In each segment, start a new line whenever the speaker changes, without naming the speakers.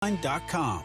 Watlington.com.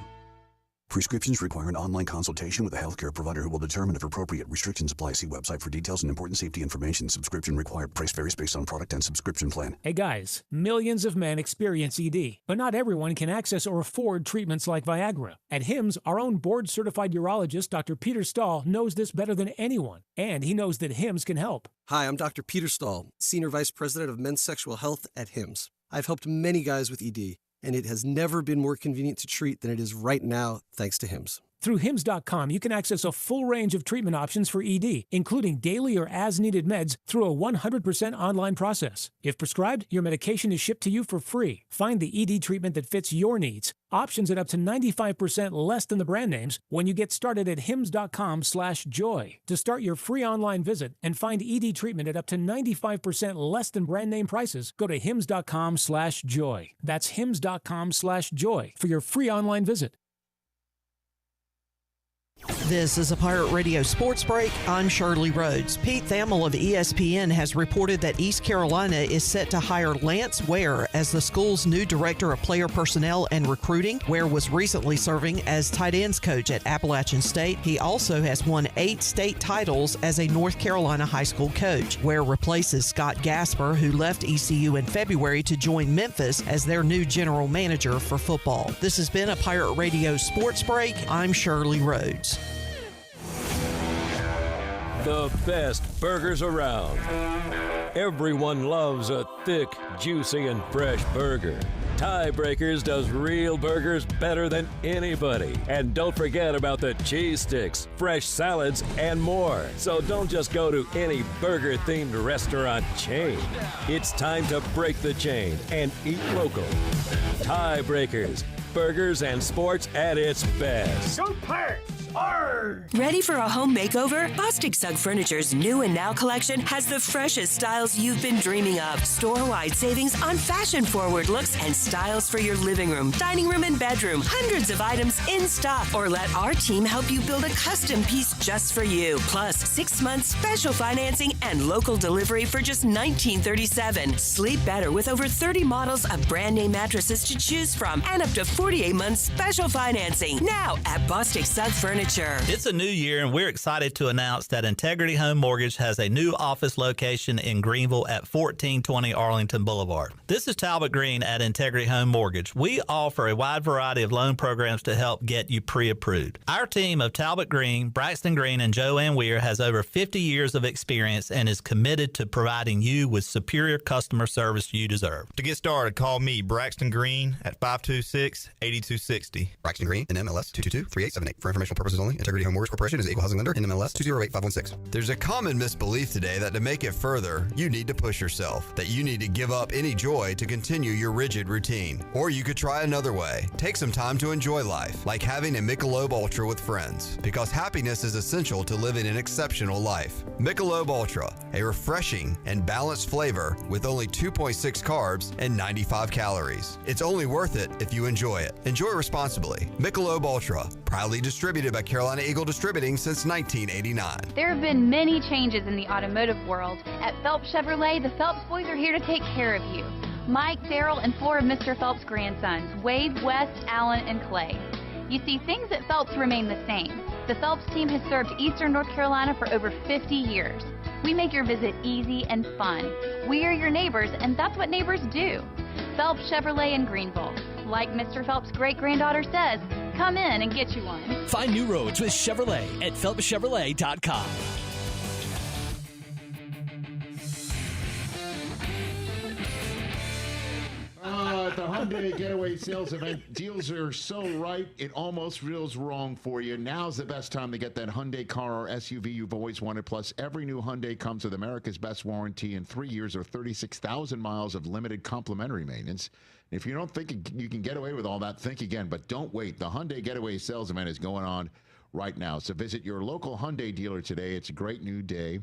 Prescriptions require an online consultation with a healthcare provider who will determine if appropriate. Restrictions apply. See website for details and important safety information. Subscription required. Price varies based on product and subscription plan.
Hey guys, millions of men experience ED, but not everyone can access or afford treatments like Viagra. At HIMSS, our own board-certified urologist, Dr. Peter Stahl, knows this better than anyone, and he knows that HIMSS can help.
Hi, I'm Dr. Peter Stahl, Senior Vice President of Men's Sexual Health at HIMSS. I've helped many guys with ED, and it has never been more convenient to treat than it is right now, thanks to HIMSS.
Through HIMSS.com, you can access a full range of treatment options for ED, including daily or as-needed meds through a 100% online process. If prescribed, your medication is shipped to you for free. Find the ED treatment that fits your needs. Options at up to 95% less than the brand names when you get started at hims.com/joy. To start your free online visit and find ED treatment at up to 95% less than brand name prices, go to hims.com/joy. That's hims.com/joy for your free online visit.
This is a Pirate Radio Sports Break. I'm Shirley Rhodes. Pete Thamel of ESPN has reported that East Carolina is set to hire Lance Ware as the school's new director of player personnel and recruiting. Ware was recently serving as tight ends coach at Appalachian State. He also has won 8 state titles as a North Carolina high school coach. Ware replaces Scott Gasper, who left ECU in February to join Memphis as their new general manager for football. This has been a Pirate Radio Sports Break. I'm Shirley Rhodes.
The best burgers around. Everyone loves a thick, juicy, and fresh burger. Tiebreakers does real burgers better than anybody. And don't forget about the cheese sticks, fresh salads, and more. So don't just go to any burger-themed restaurant chain. It's time to break the chain and eat local. Tiebreakers, burgers and sports at its best.
Go Pirates! Arr!
Ready for a home makeover? Bostic Sugg Furniture's New and Now collection has the freshest styles you've been dreaming of. Store-wide savings on fashion-forward looks and styles for your living room, dining room, and bedroom. Hundreds of items in stock. Or let our team help you build a custom piece just for you. Plus, 6 months special financing and local delivery for just $19.37. Sleep better with over 30 models of brand-name mattresses to choose from and up to 48 months special financing. Now at Bostic Sugg Furniture.
It's a new year, and we're excited to announce that Integrity Home Mortgage has a new office location in Greenville at 1420 Arlington Boulevard. This is Talbot Green at Integrity Home Mortgage. We offer a wide variety of loan programs to help get you pre-approved. Our team of Talbot Green, Braxton Green, and Joanne Weir has over 50 years of experience and is committed to providing you with superior customer service you deserve.
To get started, call me, Braxton Green, at 526-8260.
Braxton Green, NMLS 222-3878. For informational purposes only, Integrity Home Mortgage Corporation is an equal housing lender, NMLS 208516.
There's a common misbelief today that to make it further, you need to push yourself, that you need to give up any joy to continue your rigid routine. Or you could try another way. Take some time to enjoy life, like having a Michelob Ultra with friends, because happiness is essential to living an exceptional life. Michelob Ultra, a refreshing and balanced flavor with only 2.6 carbs and 95 calories. It's only worth it if you enjoy it. Enjoy responsibly. Michelob Ultra, proudly distributed by Carolina Eagle Distributing since 1989.
There have been many changes in the automotive world. At Phelps Chevrolet, the Phelps boys are here to take care of you. Mike, Daryl, and 4 of Mr. Phelps' grandsons, Wade, West, Allen, and Clay. You see, things at Phelps remain the same. The Phelps team has served Eastern North Carolina for over 50 years. We make your visit easy and fun. We are your neighbors, and that's what neighbors do. Phelps Chevrolet in Greenville. Like Mr. Phelps' great-granddaughter says, come in and get you one.
Find new roads with Chevrolet at PhelpsChevrolet.com.
At the Hyundai Getaway Sales Event, deals are so right, it almost feels wrong for you. Now's the best time to get that Hyundai car or SUV you've always wanted. Plus, every new Hyundai comes with America's best warranty and 3 years or 36,000 miles of limited complimentary maintenance. If you don't think you can get away with all that, think again. But don't wait. The Hyundai Getaway Sales Event is going on right now. So visit your local Hyundai dealer today. It's a great new day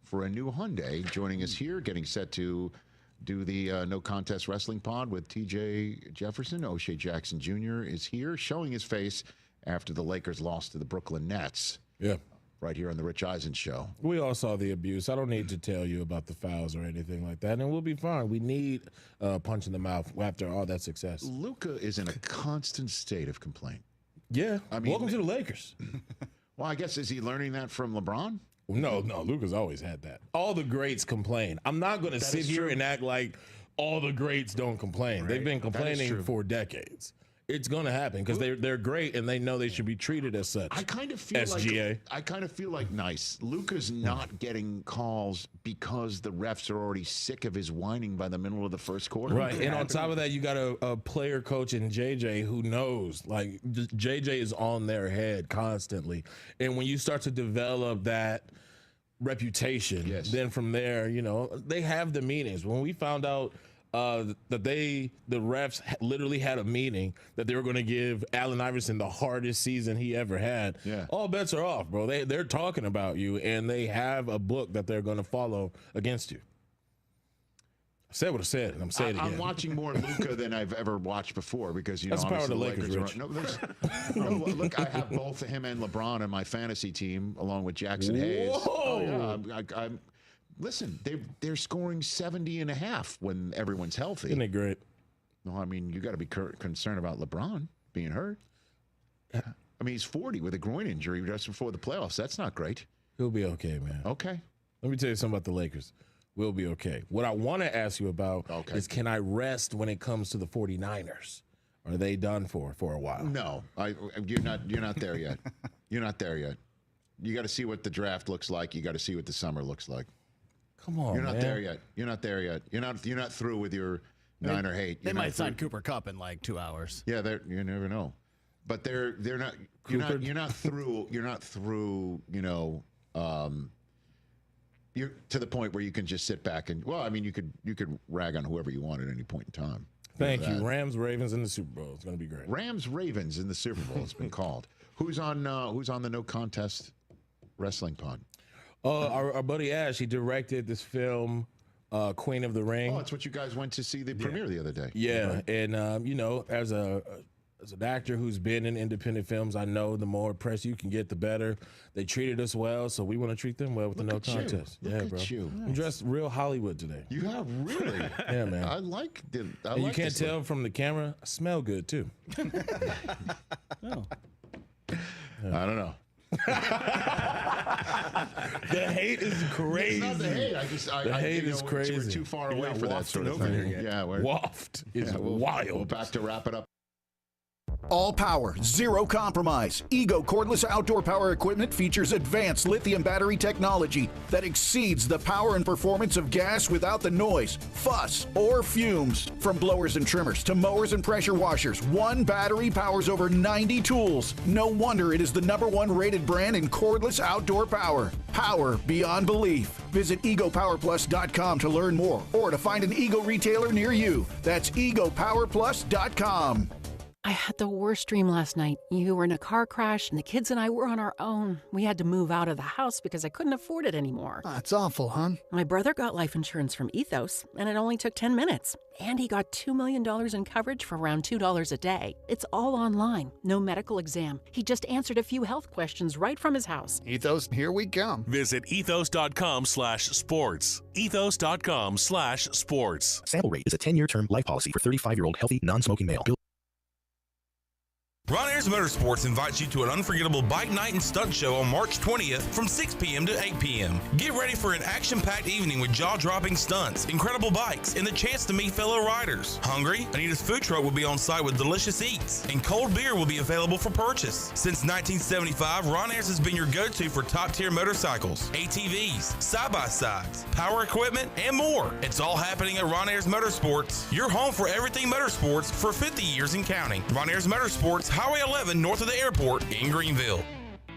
for a new Hyundai. Joining us here, getting set to do the No Contest Wrestling Pod with TJ Jefferson. O'Shea Jackson Jr. is here, showing his face after the Lakers lost to the Brooklyn Nets.
Yeah.
right here on the Rich Eisen Show.
We all saw the abuse. I don't need to tell you about the fouls or anything like that, and we'll be fine. We need a punch in the mouth after all that success.
Luka is in a constant state of complaint.
Yeah. I mean, welcome to the Lakers.
Well, I guess, is he learning that from LeBron?
No, Luka's always had that. All the greats complain. I'm not going to sit here and act like all the greats don't complain. Right. They've been complaining for decades. It's going to happen because they're great and they know they should be treated as such.
I kind of feel like nice. Luka's not getting calls because the refs are already sick of his whining by the middle of the first quarter.
Right, and on top of that, you got a player coach in JJ who knows. Like, JJ is on their head constantly. And when you start to develop that reputation, then from there, they have the meetings. When we found out that the refs literally had a meeting that they were going to give Allen Iverson the hardest season he ever had. Yeah. All bets are off, bro. They're talking about you, and they have a book that they're going to follow against you. I said what I said, and I'm saying it again.
I'm watching more Luka than I've ever watched before because,
that's the power of the Lakers, Rich.
Look, I have both him and LeBron in my fantasy team, along with Jackson Hayes.
Whoa.
Oh, yeah, listen, they're scoring 70.5 when everyone's healthy.
Isn't it great?
No, I mean, you got to be concerned about LeBron being hurt. I mean, he's 40 with a groin injury just before the playoffs. That's not great.
He'll be okay, man.
Okay.
Let me tell you something about the Lakers. We'll be okay. What I want to ask you about is, can I rest when it comes to the 49ers? Are they done for a while?
No, you're not there yet. You're not there yet. You got to see what the draft looks like. You got to see what the summer looks like.
Come on,
You're not there yet. You're not there yet. You're not through with your Niner hate.
They might sign Cooper Kupp in like 2 hours.
Yeah, you never know. But they're not. You're not through. You're not through. You're to the point where you can just sit back and, well, I mean, you could rag on whoever you want at any point in time.
Thank you. Rams, Ravens in the Super Bowl. It's going to be great.
Rams, Ravens in the Super Bowl. It's been called. Who's on the No Contest Wrestling Pod?
Our buddy Ash. He directed this film, Queen of the Ring.
Oh, it's what you guys went to see the premiere the other day.
Yeah, right. And as an actor who's been in independent films, I know the more press you can get, the better. They treated us well, so we want to treat them well with the No Contest.
Look at you.
I'm dressed real Hollywood today.
You have really?
Yeah, man.
I like it.
And you can't tell from the camera. I smell good too.
Oh. I don't know.
The hate is crazy.
It's not the hate.
The hate is crazy.
We're too far away for that sort of thing. Yeah,
waft is wild.
We'll back to wrap it up.
All power, zero compromise. Ego cordless outdoor power equipment features advanced lithium battery technology that exceeds the power and performance of gas without the noise, fuss, or fumes. From blowers and trimmers to mowers and pressure washers, one battery powers over 90 tools. No wonder it is the #1 rated brand in cordless outdoor power. Power beyond belief. Visit egopowerplus.com to learn more or to find an Ego retailer near you. That's egopowerplus.com.
I had the worst dream last night. You were in a car crash, and the kids and I were on our own. We had to move out of the house because I couldn't afford it anymore.
That's awful, hon.
My brother got life insurance from Ethos, and it only took 10 minutes. And he got $2 million in coverage for around $2 a day. It's all online, no medical exam. He just answered a few health questions right from his house.
Ethos, here we come.
Visit ethos.com/sports. Ethos.com/sports.
Sample rate is a 10-year term life policy for 35-year-old healthy, non-smoking male.
Ron Ayers Motorsports invites you to an unforgettable bike night and stunt show on March 20th from 6 p.m. to 8 p.m. Get ready for an action-packed evening with jaw-dropping stunts, incredible bikes, and the chance to meet fellow riders. Hungry? Anita's food truck will be on site with delicious eats, and cold beer will be available for purchase. Since 1975, Ron Ayers has been your go-to for top-tier motorcycles, ATVs, side-by-sides, power equipment, and more. It's all happening at Ron Ayers Motorsports, your home for everything motorsports for 50 years and counting. Ron Ayers Motorsports, Highway 11 north of the airport in Greenville.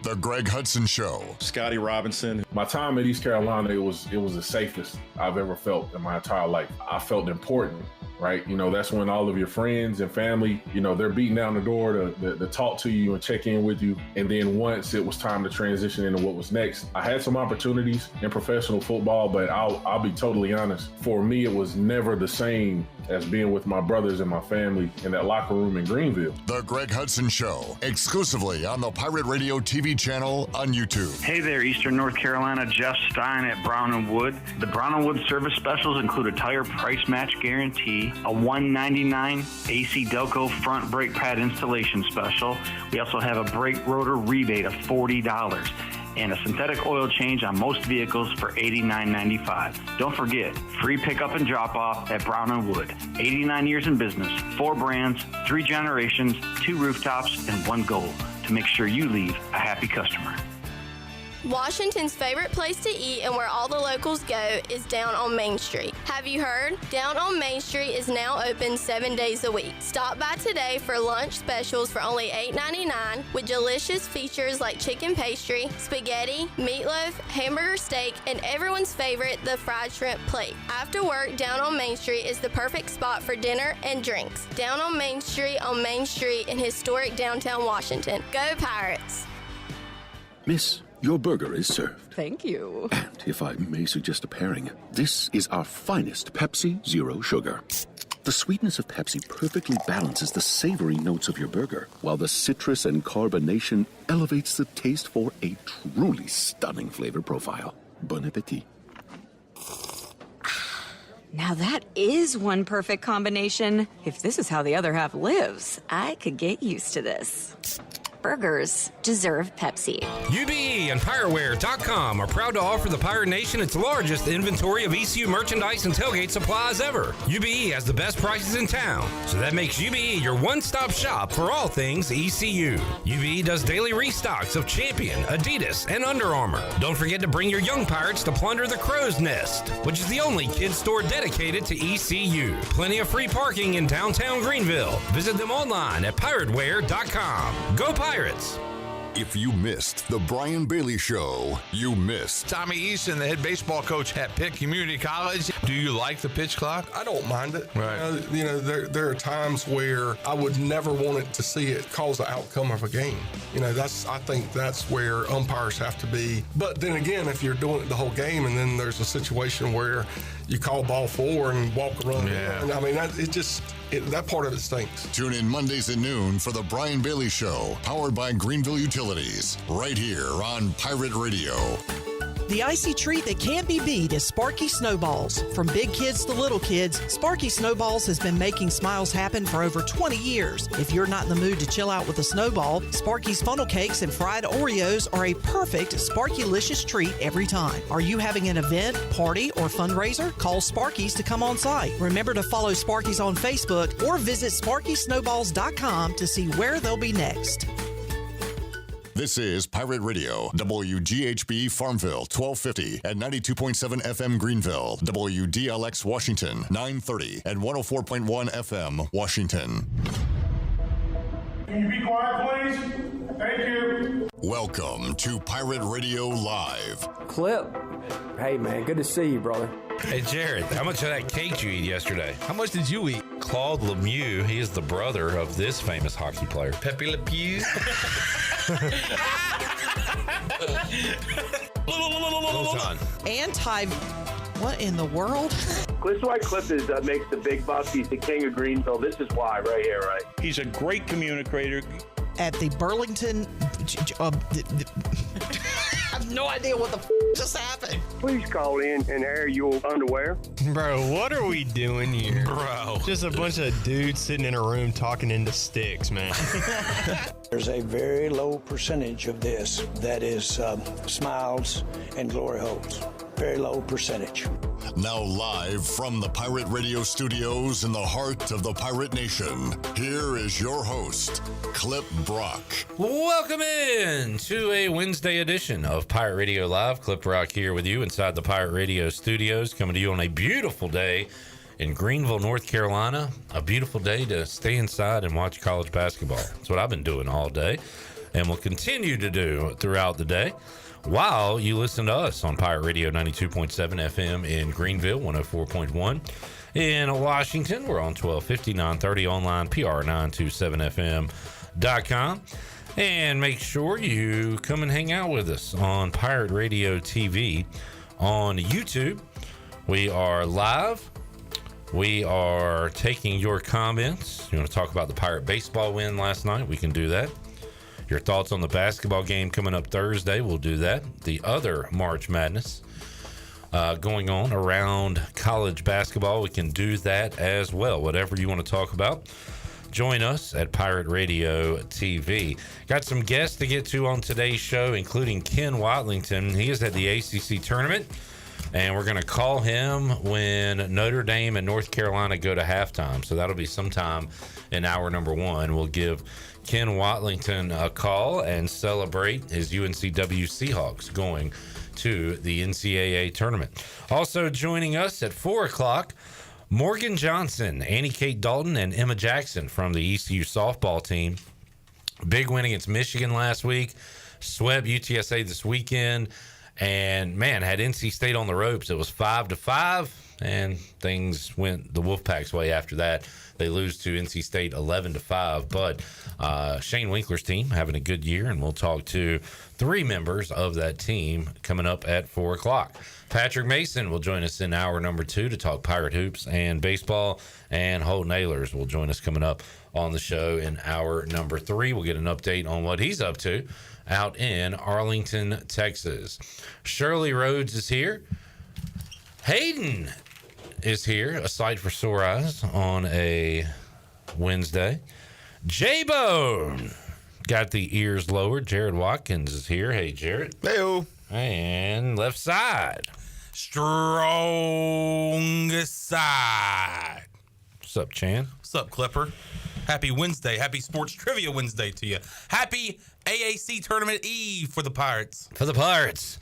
The Greg Hudson Show.
Scotty Robinson. My time at East Carolina, it was the safest I've ever felt in my entire life. I felt important right? You know, that's when all of your friends and family, you know, they're beating down the door to talk to you and check in with you. And then once it was time to transition into what was next, I had some opportunities in professional football, but I'll be totally honest. For me, it was never the same as being with my brothers and my family in that locker room in Greenville.
The Greg Hudson Show, exclusively on the Pirate Radio TV channel on YouTube.
Hey there, Eastern North Carolina, Jeff Stein at Brown & Wood. The Brown & Wood service specials include a tire price match guarantee, a $199 AC Delco front brake pad installation special. We also have a brake rotor rebate of $40. And a synthetic oil change on most vehicles for $89.95. Don't forget, free pickup and drop-off at Brown & Wood. 89 years in business, 4 brands, 3 generations, 2 rooftops, and 1 goal to make sure you leave a happy customer.
Washington's favorite place to eat and where all the locals go is down on Main Street. Have you heard? Down on Main Street is now open 7 days a week. Stop by today for lunch specials for only $8.99 with delicious features like chicken pastry, spaghetti, meatloaf, hamburger steak, and everyone's favorite, the fried shrimp plate. After work, down on Main Street is the perfect spot for dinner and drinks. Down on Main Street in historic downtown Washington. Go Pirates!
Miss, your burger is served.
Thank you.
And if I may suggest a pairing, this is our finest Pepsi Zero Sugar. The sweetness of Pepsi perfectly balances the savory notes of your burger, while the citrus and carbonation elevates the taste for a truly stunning flavor profile. Bon appetit.
Now that is one perfect combination. If this is how the other half lives, I could get used to this. Burgers deserve Pepsi.
UBE and PirateWare.com are proud to offer the Pirate Nation its largest inventory of ECU merchandise and tailgate supplies ever. UBE has the best prices in town, so that makes UBE your one-stop shop for all things ECU. UBE does daily restocks of Champion, Adidas, and Under Armour. Don't forget to bring your young Pirates to plunder the Crow's Nest, which is the only kids store dedicated to ECU. Plenty of free parking in downtown Greenville. Visit them online at PirateWare.com. Go Pirates!
If you missed the Brian Bailey Show, you missed
Tommy Easton, the head baseball coach at Pitt Community College. Do you like the pitch clock?
I don't mind it.
Right.
There are times where I would never want it to see it cause the outcome of a game. I think that's where umpires have to be. But then again, if you're doing it the whole game and then there's a situation where you call ball 4 and walk around, that part of it stinks.
Tune in Mondays at noon for the Brian Bailey Show, powered by Greenville Utilities, right here on Pirate Radio.
The icy treat that can't be beat is Sparky Snowballs. From big kids to little kids, Sparky Snowballs has been making smiles happen for over 20 years. If you're not in the mood to chill out with a snowball, Sparky's funnel cakes and fried Oreos are a perfect Sparky-licious treat every time. Are you having an event, party, or fundraiser? Call Sparky's to come on site. Remember to follow Sparky's on Facebook or visit SparkySnowballs.com to see where they'll be next.
This is Pirate Radio, WGHB Farmville, 1250 at 92.7 FM Greenville, WDLX Washington, 930 and 104.1 FM Washington.
Can you be quiet, please? Thank you.
Welcome to Pirate Radio Live.
Clip. Hey, man, good to see you, brother.
Hey, Jared, how much of that cake did you eat yesterday? How much did you eat? Claude Lemieux, he is the brother of this famous hockey player.
Pepe Le Pew.
What in the world?
This is why Clip makes the big bucks. He's the king of Greenville. This is why right here, right?
He's a great communicator.
At the Burlington... I have no idea what the just happened.
Please call in and air your underwear.
Bro, what are we doing here?
Bro.
Just a bunch of dudes sitting in a room talking into sticks, man.
There's a very low percentage of this that is smiles and glory holes. Very low percentage.
Now live from the Pirate Radio studios in the heart of the Pirate Nation, here is your host, Clip Brock.
Welcome in to a Wednesday edition of Pirate Radio Live. Clip Brock here with you inside the Pirate Radio studios, coming to you on a beautiful day in Greenville, North Carolina. A beautiful day to stay inside and watch college basketball. That's what I've been doing all day.
and will continue to do throughout the day, while you listen to us on Pirate Radio 92.7 FM in Greenville, 104.1 in Washington. We're on 1250, 930 online, PR927fm.com. And make sure you come and hang out with us on Pirate Radio TV on YouTube. We are live. We are taking your comments. You want to talk about the Pirate baseball win last night? We can do that. Your thoughts on the basketball game coming up Thursday? We'll do that. The other March Madness going on around college basketball, we can do that as well. Whatever you want to talk about, join us at Pirate Radio TV. Got some guests to get to on today's show, including Ken Watlington. He is at the ACC tournament, and we're going to call him when Notre Dame and North Carolina go to halftime. So that'll be sometime in hour number one. We'll give Ken Watlington a call and celebrate his UNCW Seahawks going to the NCAA tournament. Also joining us at 4 o'clock, Morgan Johnson, Annie Kate Dalton, and Emma Jackson from the ECU softball team. Big win against Michigan last week. Swept UTSA this weekend. And, man, had NC State on the ropes. It was 5-5, and things went the Wolfpack's way after that. They lose to NC State 11-5. But Shane Winkler's team having a good year, and we'll talk to 3 members of that team coming up at 4 o'clock. Patrick Mason will join us in hour number 2 to talk Pirate hoops and baseball, and Holton Ahlers will join us coming up on the show in hour number 3. We'll get an update on what he's up to out in Arlington, Texas. Shirley Rhodes is here. Hayden is here, a sight for sore eyes on a Wednesday. J-Bone got the ears lowered. Jared Watkins is here. Hey, Jared.
Hey-o.
And left side.
Strong side.
What's up, Chan?
What's up, Clipper? Happy Wednesday. Happy Sports Trivia Wednesday to you. Happy AAC Tournament Eve for the Pirates.
For the Pirates.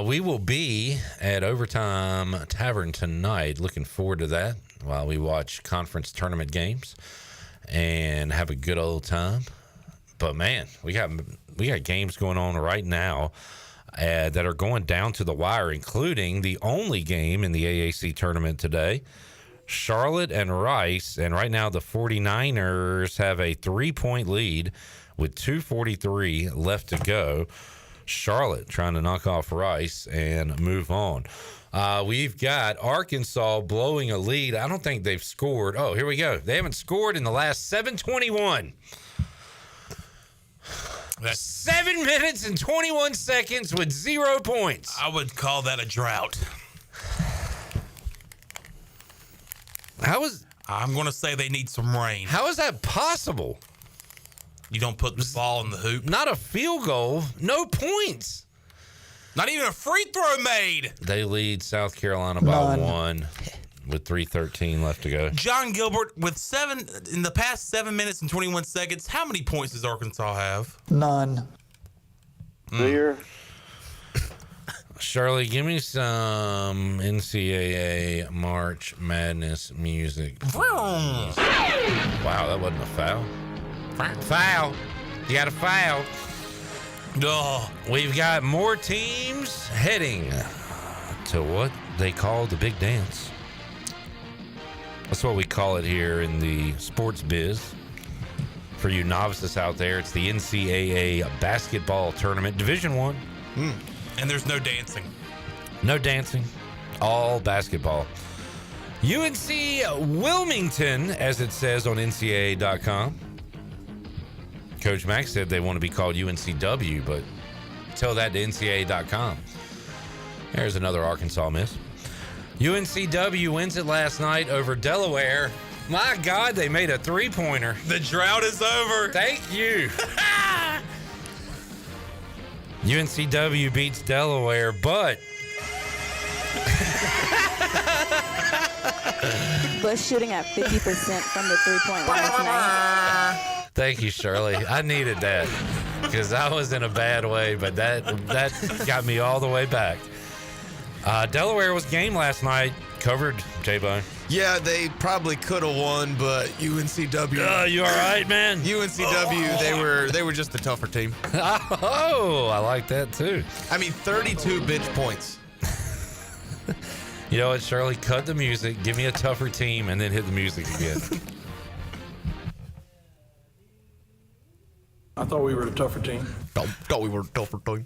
We will be at Overtime Tavern tonight. Looking forward to that while we watch conference tournament games and have a good old time. But, man, we got games going on right now that are going down to the wire, including the only game in the AAC tournament today, Charlotte and Rice. And right now the 49ers have a 3-point lead with 2:43 left to go. Charlotte trying to knock off Rice and move on. We've got Arkansas blowing a lead. I don't think they've scored. Oh, here we go. They haven't scored in the last 7:21. That's 7 minutes and 21 seconds with 0 points.
I would call that a drought. I'm going to say they need some rain.
How is that possible?
You don't put the ball in the hoop.
Not a field goal. No points.
Not even a free throw made.
They lead South Carolina by 1 with 3:13 left to go.
John Gilbert, with 7 in the past 7 minutes and 21 seconds, how many points does Arkansas have?
None.
Clear.
Shirley, give me some NCAA March Madness music. Wow, that wasn't a foul. Foul. You got a foul.
Oh.
We've got more teams heading to what they call the big dance. That's what we call it here in the sports biz. For you novices out there, it's the NCAA basketball tournament, Division I.
And there's no dancing.
No dancing. All basketball. UNC Wilmington, as it says on NCAA.com. Coach Mack said they want to be called UNCW, but tell that to NCAA.com. There's another Arkansas miss. UNCW wins it last night over Delaware. My God, they made a 3-pointer.
The drought is over.
Thank you. UNCW beats Delaware, but
Bush shooting at 50% from the 3-point line tonight.
Thank you, Shirley. I needed that because I was in a bad way, but that got me all the way back. Delaware was game last night. Covered, J-Bone.
Yeah, they probably could have won, but UNCW.
You all right, man?
UNCW, they were just the tougher team.
Oh, I like that too.
I mean, 32 bench points.
You know what, Shirley? Cut the music, give me a tougher team, and then hit the music again.
I thought we were a tougher team.
Thought we were a tougher team.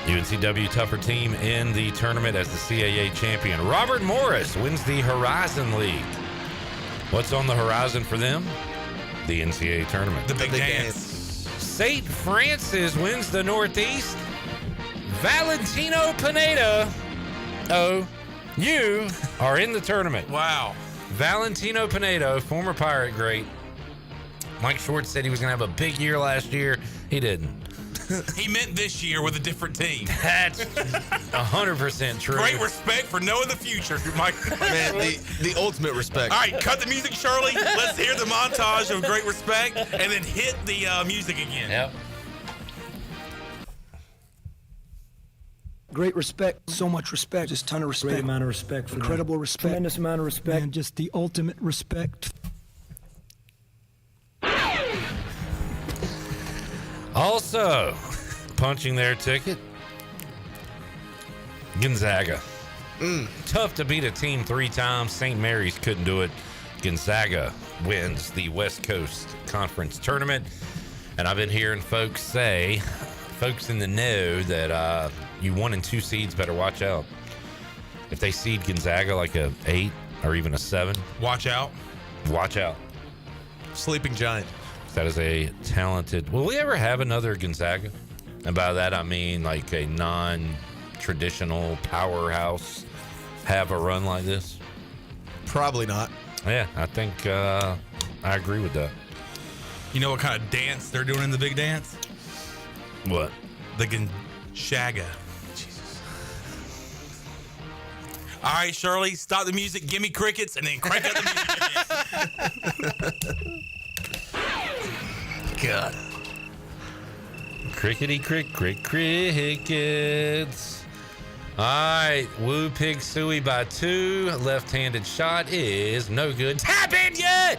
UNCW tougher team in the tournament as the CAA champion. Robert Morris wins the Horizon League. What's on the horizon for them? The NCAA tournament.
The big dance.
St. Francis wins the Northeast. Valentino Pineda. Oh, you are in the tournament.
Wow.
Valentino Pineda, former Pirate great. Mike Schwartz said he was going to have a big year last year. He didn't.
He meant this year with a different team.
That's 100% true.
Great respect for knowing the future, Mike.
Man, the ultimate respect.
All right, cut the music, Shirley. Let's hear the montage of great respect, and then hit the music again.
Yep.
Great respect, so much respect, just a ton of respect.
Great amount of respect for
Incredible
them.
respect.
Tremendous amount of respect. And just the ultimate respect.
Also, punching their ticket, Gonzaga. Tough to beat a team 3 times. St. Mary's couldn't do it. Gonzaga wins the West Coast Conference Tournament. And I've been hearing folks in the know that you 1 and 2 seeds better watch out. If they seed Gonzaga like a 8 or even a 7,
watch out.
Watch out.
Sleeping giant.
That is a talented. Will we ever have another Gonzaga? And by that I mean like a non-traditional powerhouse have a run like this?
Probably not.
Yeah, I think I agree with that.
You know what kind of dance they're doing in the big dance?
What?
The Gonzaga. Jesus. All right, Shirley, stop the music, give me crickets, and then crank up the music again. God.
Crickety crickets. All right, Woo Pig Suey by 2. Left-handed shot is no good. Tap in yet!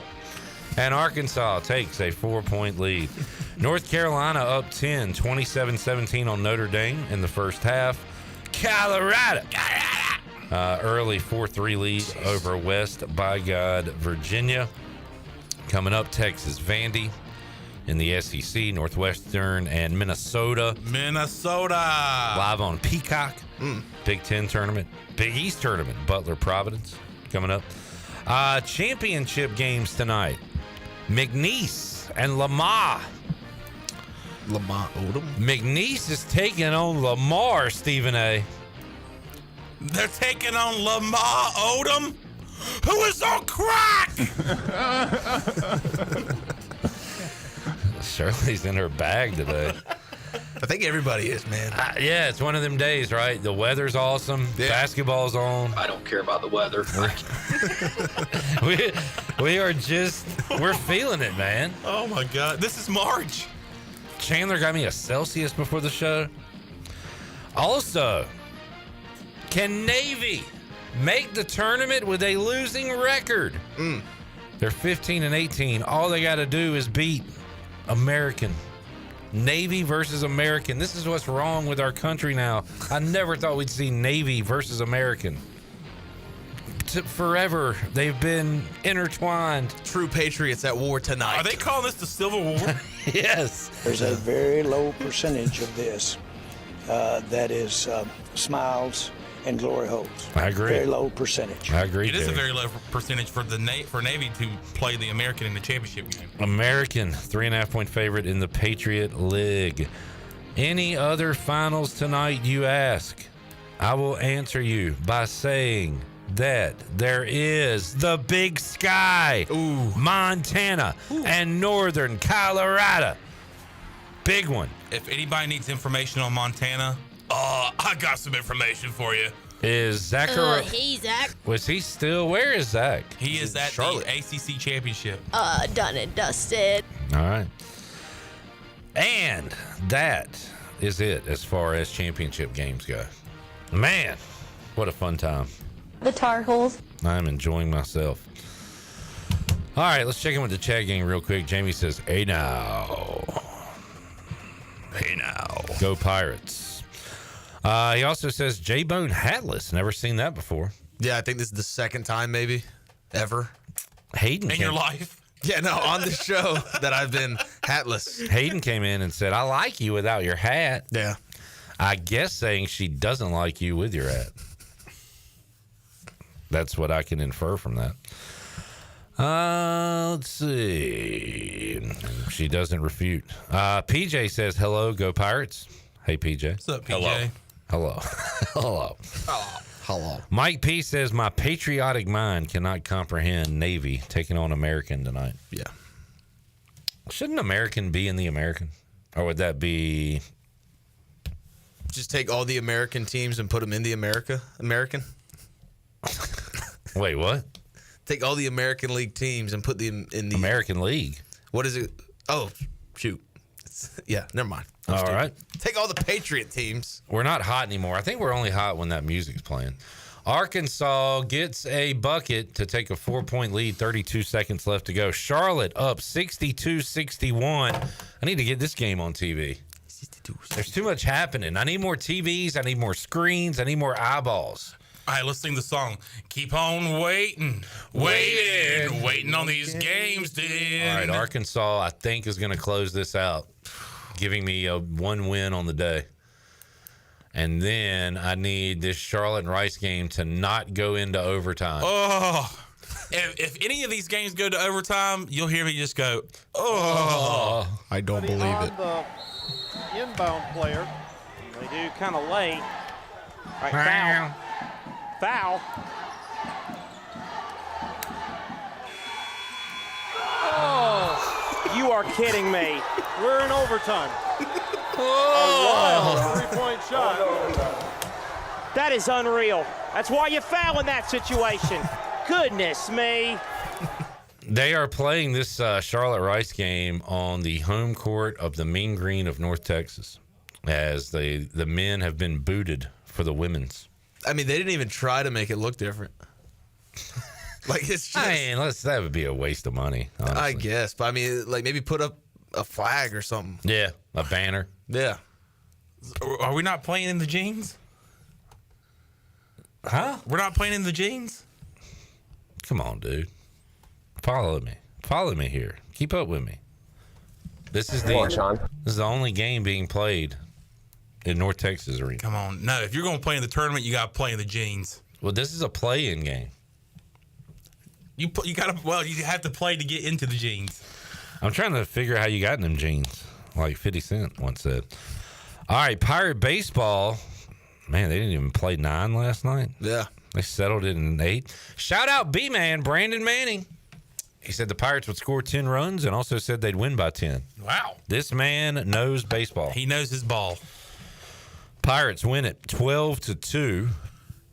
And Arkansas takes a 4-point lead. North Carolina up 10, 27-17 on Notre Dame in the first half. Colorado. Early 4-3 lead over West by God, Virginia. Coming up, Texas Vandy. In the SEC, Northwestern and Minnesota. Live on Peacock. Big Ten tournament. Big East tournament. Butler Providence coming up. Championship games tonight. McNeese and Lamar.
Odom.
McNeese is taking on Lamar, Stephen A.
They're taking on Lamar Odom, who is on crack.
Shirley's in her bag today.
I think everybody is, man.
Yeah, it's one of them days, right? The weather's awesome. Yeah. Basketball's on.
I don't care about the weather.
We're feeling it, man.
Oh my God, this is March.
Chandler got me a Celsius before the show. Also, can Navy make the tournament with a losing record? They're 15-18. All they got to do is beat American. Navy versus American. This is what's wrong with our country now. I never thought we'd see Navy versus American. Forever, they've been intertwined.
True patriots at war tonight.
Are they calling this the Civil War?
Yes.
There's a very low percentage of this that is smiles and glory holes.
I agree.
Very low percentage.
I agree.
It is a very low percentage for Navy to play the American in the championship game.
American, 3.5-point favorite in the Patriot League. Any other finals tonight, you ask? I will answer you by saying that there is the Big Sky, Montana, and Northern Colorado. Big one.
If anybody needs information on Montana, I got some information for you.
Is Zach?
Hey, Zach.
Was he still? Where is Zach?
He is at Charlotte. The ACC championship.
Done and dusted.
All right. And that is it as far as championship games go. Man, what a fun time.
The Tar Heels.
I'm enjoying myself. All right, let's check in with the chat gang real quick. Jamie says, hey now. Hey now. Go Pirates. He also says, J-Bone hatless. Never seen that before.
Yeah, I think this is the second time maybe ever.
Hayden
in your life.
Yeah, no, on the show that I've been hatless.
Hayden came in and said, I like you without your hat.
Yeah.
I guess saying she doesn't like you with your hat. That's what I can infer from that. Let's see. She doesn't refute. PJ says, hello, go Pirates. Hey, PJ.
What's up, PJ?
Hello. Hello. Hello. Mike P says, my patriotic mind cannot comprehend Navy taking on American tonight.
Yeah.
Shouldn't American be in the American? Or would that be...
Just take all the American teams and put them in the American?
Wait, what?
Take all the American League teams and put them in the...
American League?
What is it? Oh, shoot. Yeah, never mind.
All right.
Take all the Patriot teams.
We're not hot anymore. I think we're only hot when that music's playing. Arkansas gets a bucket to take a 4-point lead, 32 seconds left to go. Charlotte up 62-61. I need to get this game on TV. There's too much happening. I need more TVs. I need more screens. I need more eyeballs.
All right, let's sing the song. Keep on waiting on these games, dude.
All right, Arkansas, I think, is going to close this out, giving me a 1 win on the day. And then I need this Charlotte and Rice game to not go into overtime.
Oh, if any of these games go to overtime, you'll hear me just go, oh.
I don't believe it.
The inbound player. They do kind of late. All right, foul. Oh, you are kidding me. We're in overtime. Oh, a wild 3-point shot. That is unreal. That's why you foul in that situation. Goodness me.
They are playing this Charlotte Rice game on the home court of the Mean Green of North Texas, as the men have been booted for the women's.
I mean, they didn't even try to make it look different. Like, it's just...
I mean, that would be a waste of money, honestly.
I guess. But, I mean, like, maybe put up a flag or something.
Yeah, a banner.
Yeah.
Are we not playing in the jeans?
Huh?
We're not playing in the jeans?
Come on, dude. Follow me here. Keep up with me. This is the only game being played in North Texas arena.
Come on. No, if you're going to play in the tournament, you got to play in the jeans.
Well, this is a play-in game.
You have to play to get into the jeans.
I'm trying to figure out how you got in them jeans, like 50 Cent once said. All right, Pirate baseball. Man, they didn't even play 9 last night.
Yeah.
They settled it in 8. Shout out B-Man, Brandon Manning. He said the Pirates would score 10 runs and also said they'd win by 10.
Wow.
This man knows baseball.
He knows his ball.
Pirates win it 12-2.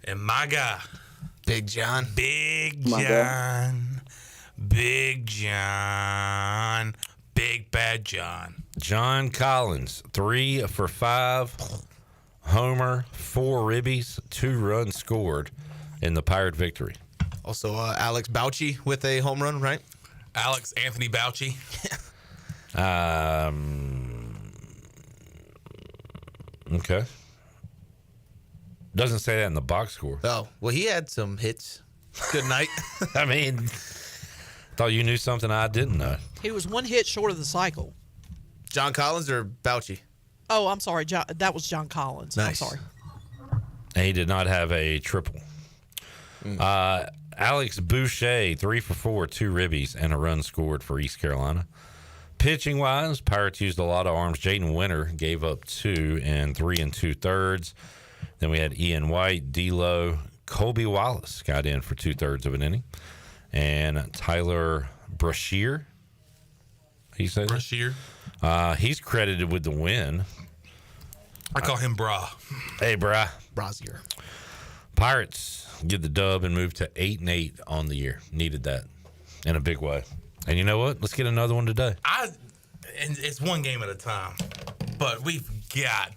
And my guy,
Big John.
Big Bad John.
John Collins, 3 for 5. Homer, 4 ribbies, 2 runs scored in the Pirate victory.
Also, Alex Bouchy with a home run, right?
Alex Anthony Bouchy.
Okay. Doesn't say that in the box score.
Oh, well, he had some hits. Good night.
I mean, thought you knew something I didn't know.
He was 1 hit short of the cycle.
John Collins or Bouchy?
Oh, I'm sorry. That was John Collins.
Nice.
I'm sorry.
And he did not have a triple. Alex Boucher, 3 for 4, 2 ribbies, and a run scored for East Carolina. Pitching wise, Pirates used a lot of arms. Jaden Winter gave up 2 and 3 2/3. Then we had Ian White, D'Lo, Colby Wallace got in for 2/3 of an inning, and Tyler Brashear. He said
Brashear.
He's credited with the win.
I call him Bra.
Hey, Bra.
Brasier.
Pirates get the dub and move to 8-8 on the year. Needed that in a big way. And you know what? Let's get another one today.
And it's one game at a time, but we have got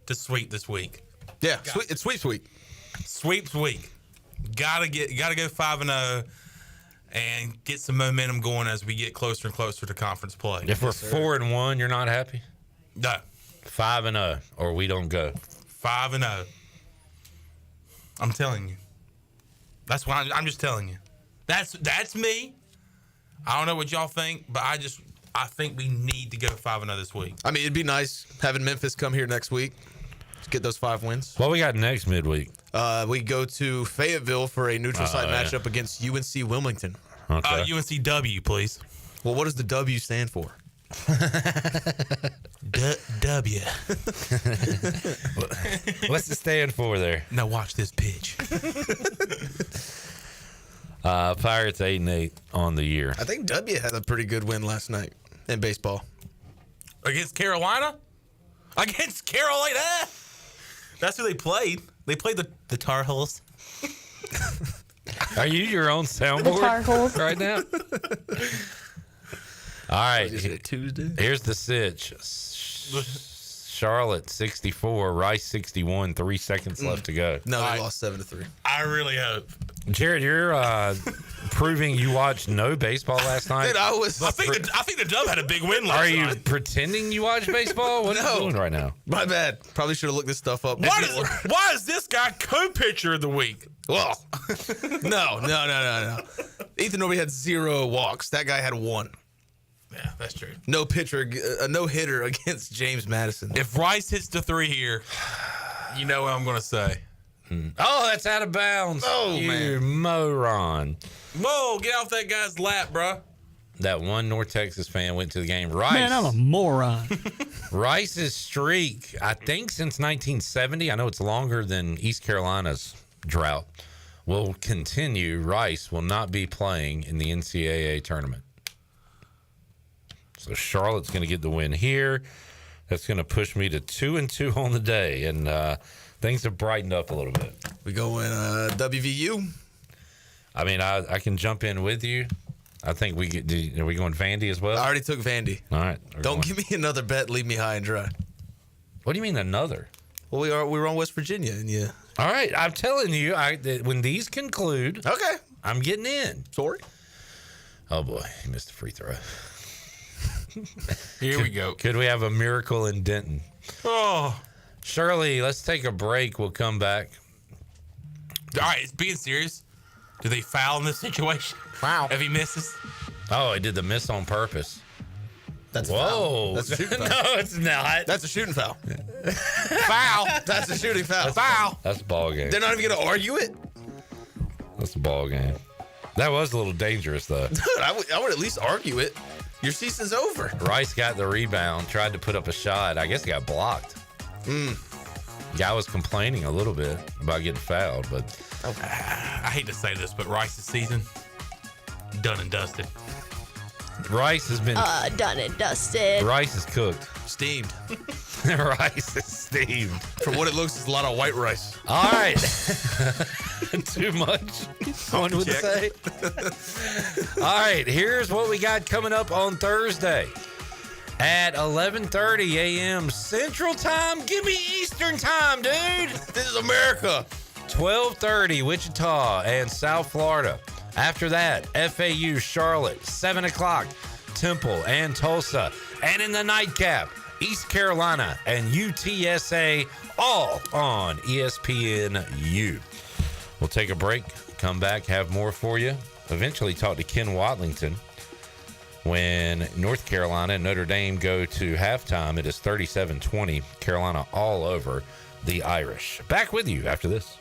to sweep this week.
Yeah, it's sweeps week.
Sweeps week. Gotta go 5-0 and get some momentum going as we get closer and closer to conference play.
If we're 4-1, you're not happy?
No.
5-0, or we don't go.
5-0. I'm telling you. That's why I'm just telling you. That's me. I don't know what y'all think, but I think we need to go 5-0 this week.
I mean, it'd be nice having Memphis come here next week to get those 5 wins.
What we got next midweek?
We go to Fayetteville for a neutral site matchup against UNC Wilmington.
Okay.
UNCW, please.
Well, what does the W stand for?
W.
What's it stand for there?
Now watch this pitch.
Pirates 8-8 on the year.
I think W had a pretty good win last night in baseball.
Against Carolina? Against Carolina? That's who they played. They played the Tar Heels.
Are you your own soundboard right now? All right.
Is it Tuesday?
Here's the sitch. Charlotte 64, Rice 61, 3 seconds left to go.
No, they lost 7-3.
I really hope.
Jared, you're proving you watched no baseball last night.
Dude,
I think the Dub had a big win last night.
Are you pretending you watch baseball? What are you doing right now?
My bad. Probably should have looked this stuff up.
Why is this guy co-pitcher of the week?
Well, no. Ethan Norby had 0 walks. That guy had 1.
Yeah, that's true.
No hitter against James Madison.
If Rice hits the 3 here, you know what I'm going to say.
Oh, that's out of bounds.
Oh,
you
man.
moron.
Whoa, get off that guy's lap, bro.
That one North Texas fan went to the game. Rice.
Man, I'm a moron.
Rice's streak, I think since 1970, I know it's longer than East Carolina's drought, will continue. Rice will not be playing in the NCAA tournament. So Charlotte's going to get the win here. That's going to push me to 2-2 on the day, and things have brightened up a little bit.
We go in WVU.
I mean, I can jump in with you. I think we get. Are we going Vandy as well?
I already took Vandy.
All right.
Don't give me another bet. Leave me high and dry.
What do you mean another?
Well, we're on West Virginia, and yeah.
All right, I'm telling you, when these conclude,
okay,
I'm getting in.
Sorry.
Oh boy, he missed a free throw.
Here we go.
Could we have a miracle in Denton?
Oh,
Shirley, let's take a break. We'll come back.
All right, it's being serious. Do they foul in this situation?
Wow.
If he misses?
Oh, he did the miss on purpose.
That's a
Whoa.
foul. That's a shooting foul.
No, it's not.
That's a shooting foul.
Foul.
That's a shooting foul.
Foul.
That's a ball game.
They're not even going to argue it?
That's a ball game. That was a little dangerous, though.
Dude, I would at least argue it. Your season's over.
Rice got the rebound, tried to put up a shot. I guess he got blocked. Guy was complaining a little bit about getting fouled, but
I hate to say this, but Rice's season done and dusted.
Rice has been
Done and dusted.
Rice is cooked.
Steamed.
Rice is steamed.
From what it looks, it's a lot of white rice.
All right. Too much, one would say. All right, here's what we got coming up on Thursday. At 11:30 a.m. Central Time. Give me Eastern Time, dude.
This is America.
12:30 Wichita and South Florida. After that, FAU Charlotte, 7 o'clock, Temple and Tulsa. And in the nightcap, East Carolina and UTSA, all on ESPNU. We'll take a break, come back, have more for you. Eventually talk to Ken Watlington. When North Carolina and Notre Dame go to halftime, it is 37-20. Carolina all over the Irish. Back with you after this.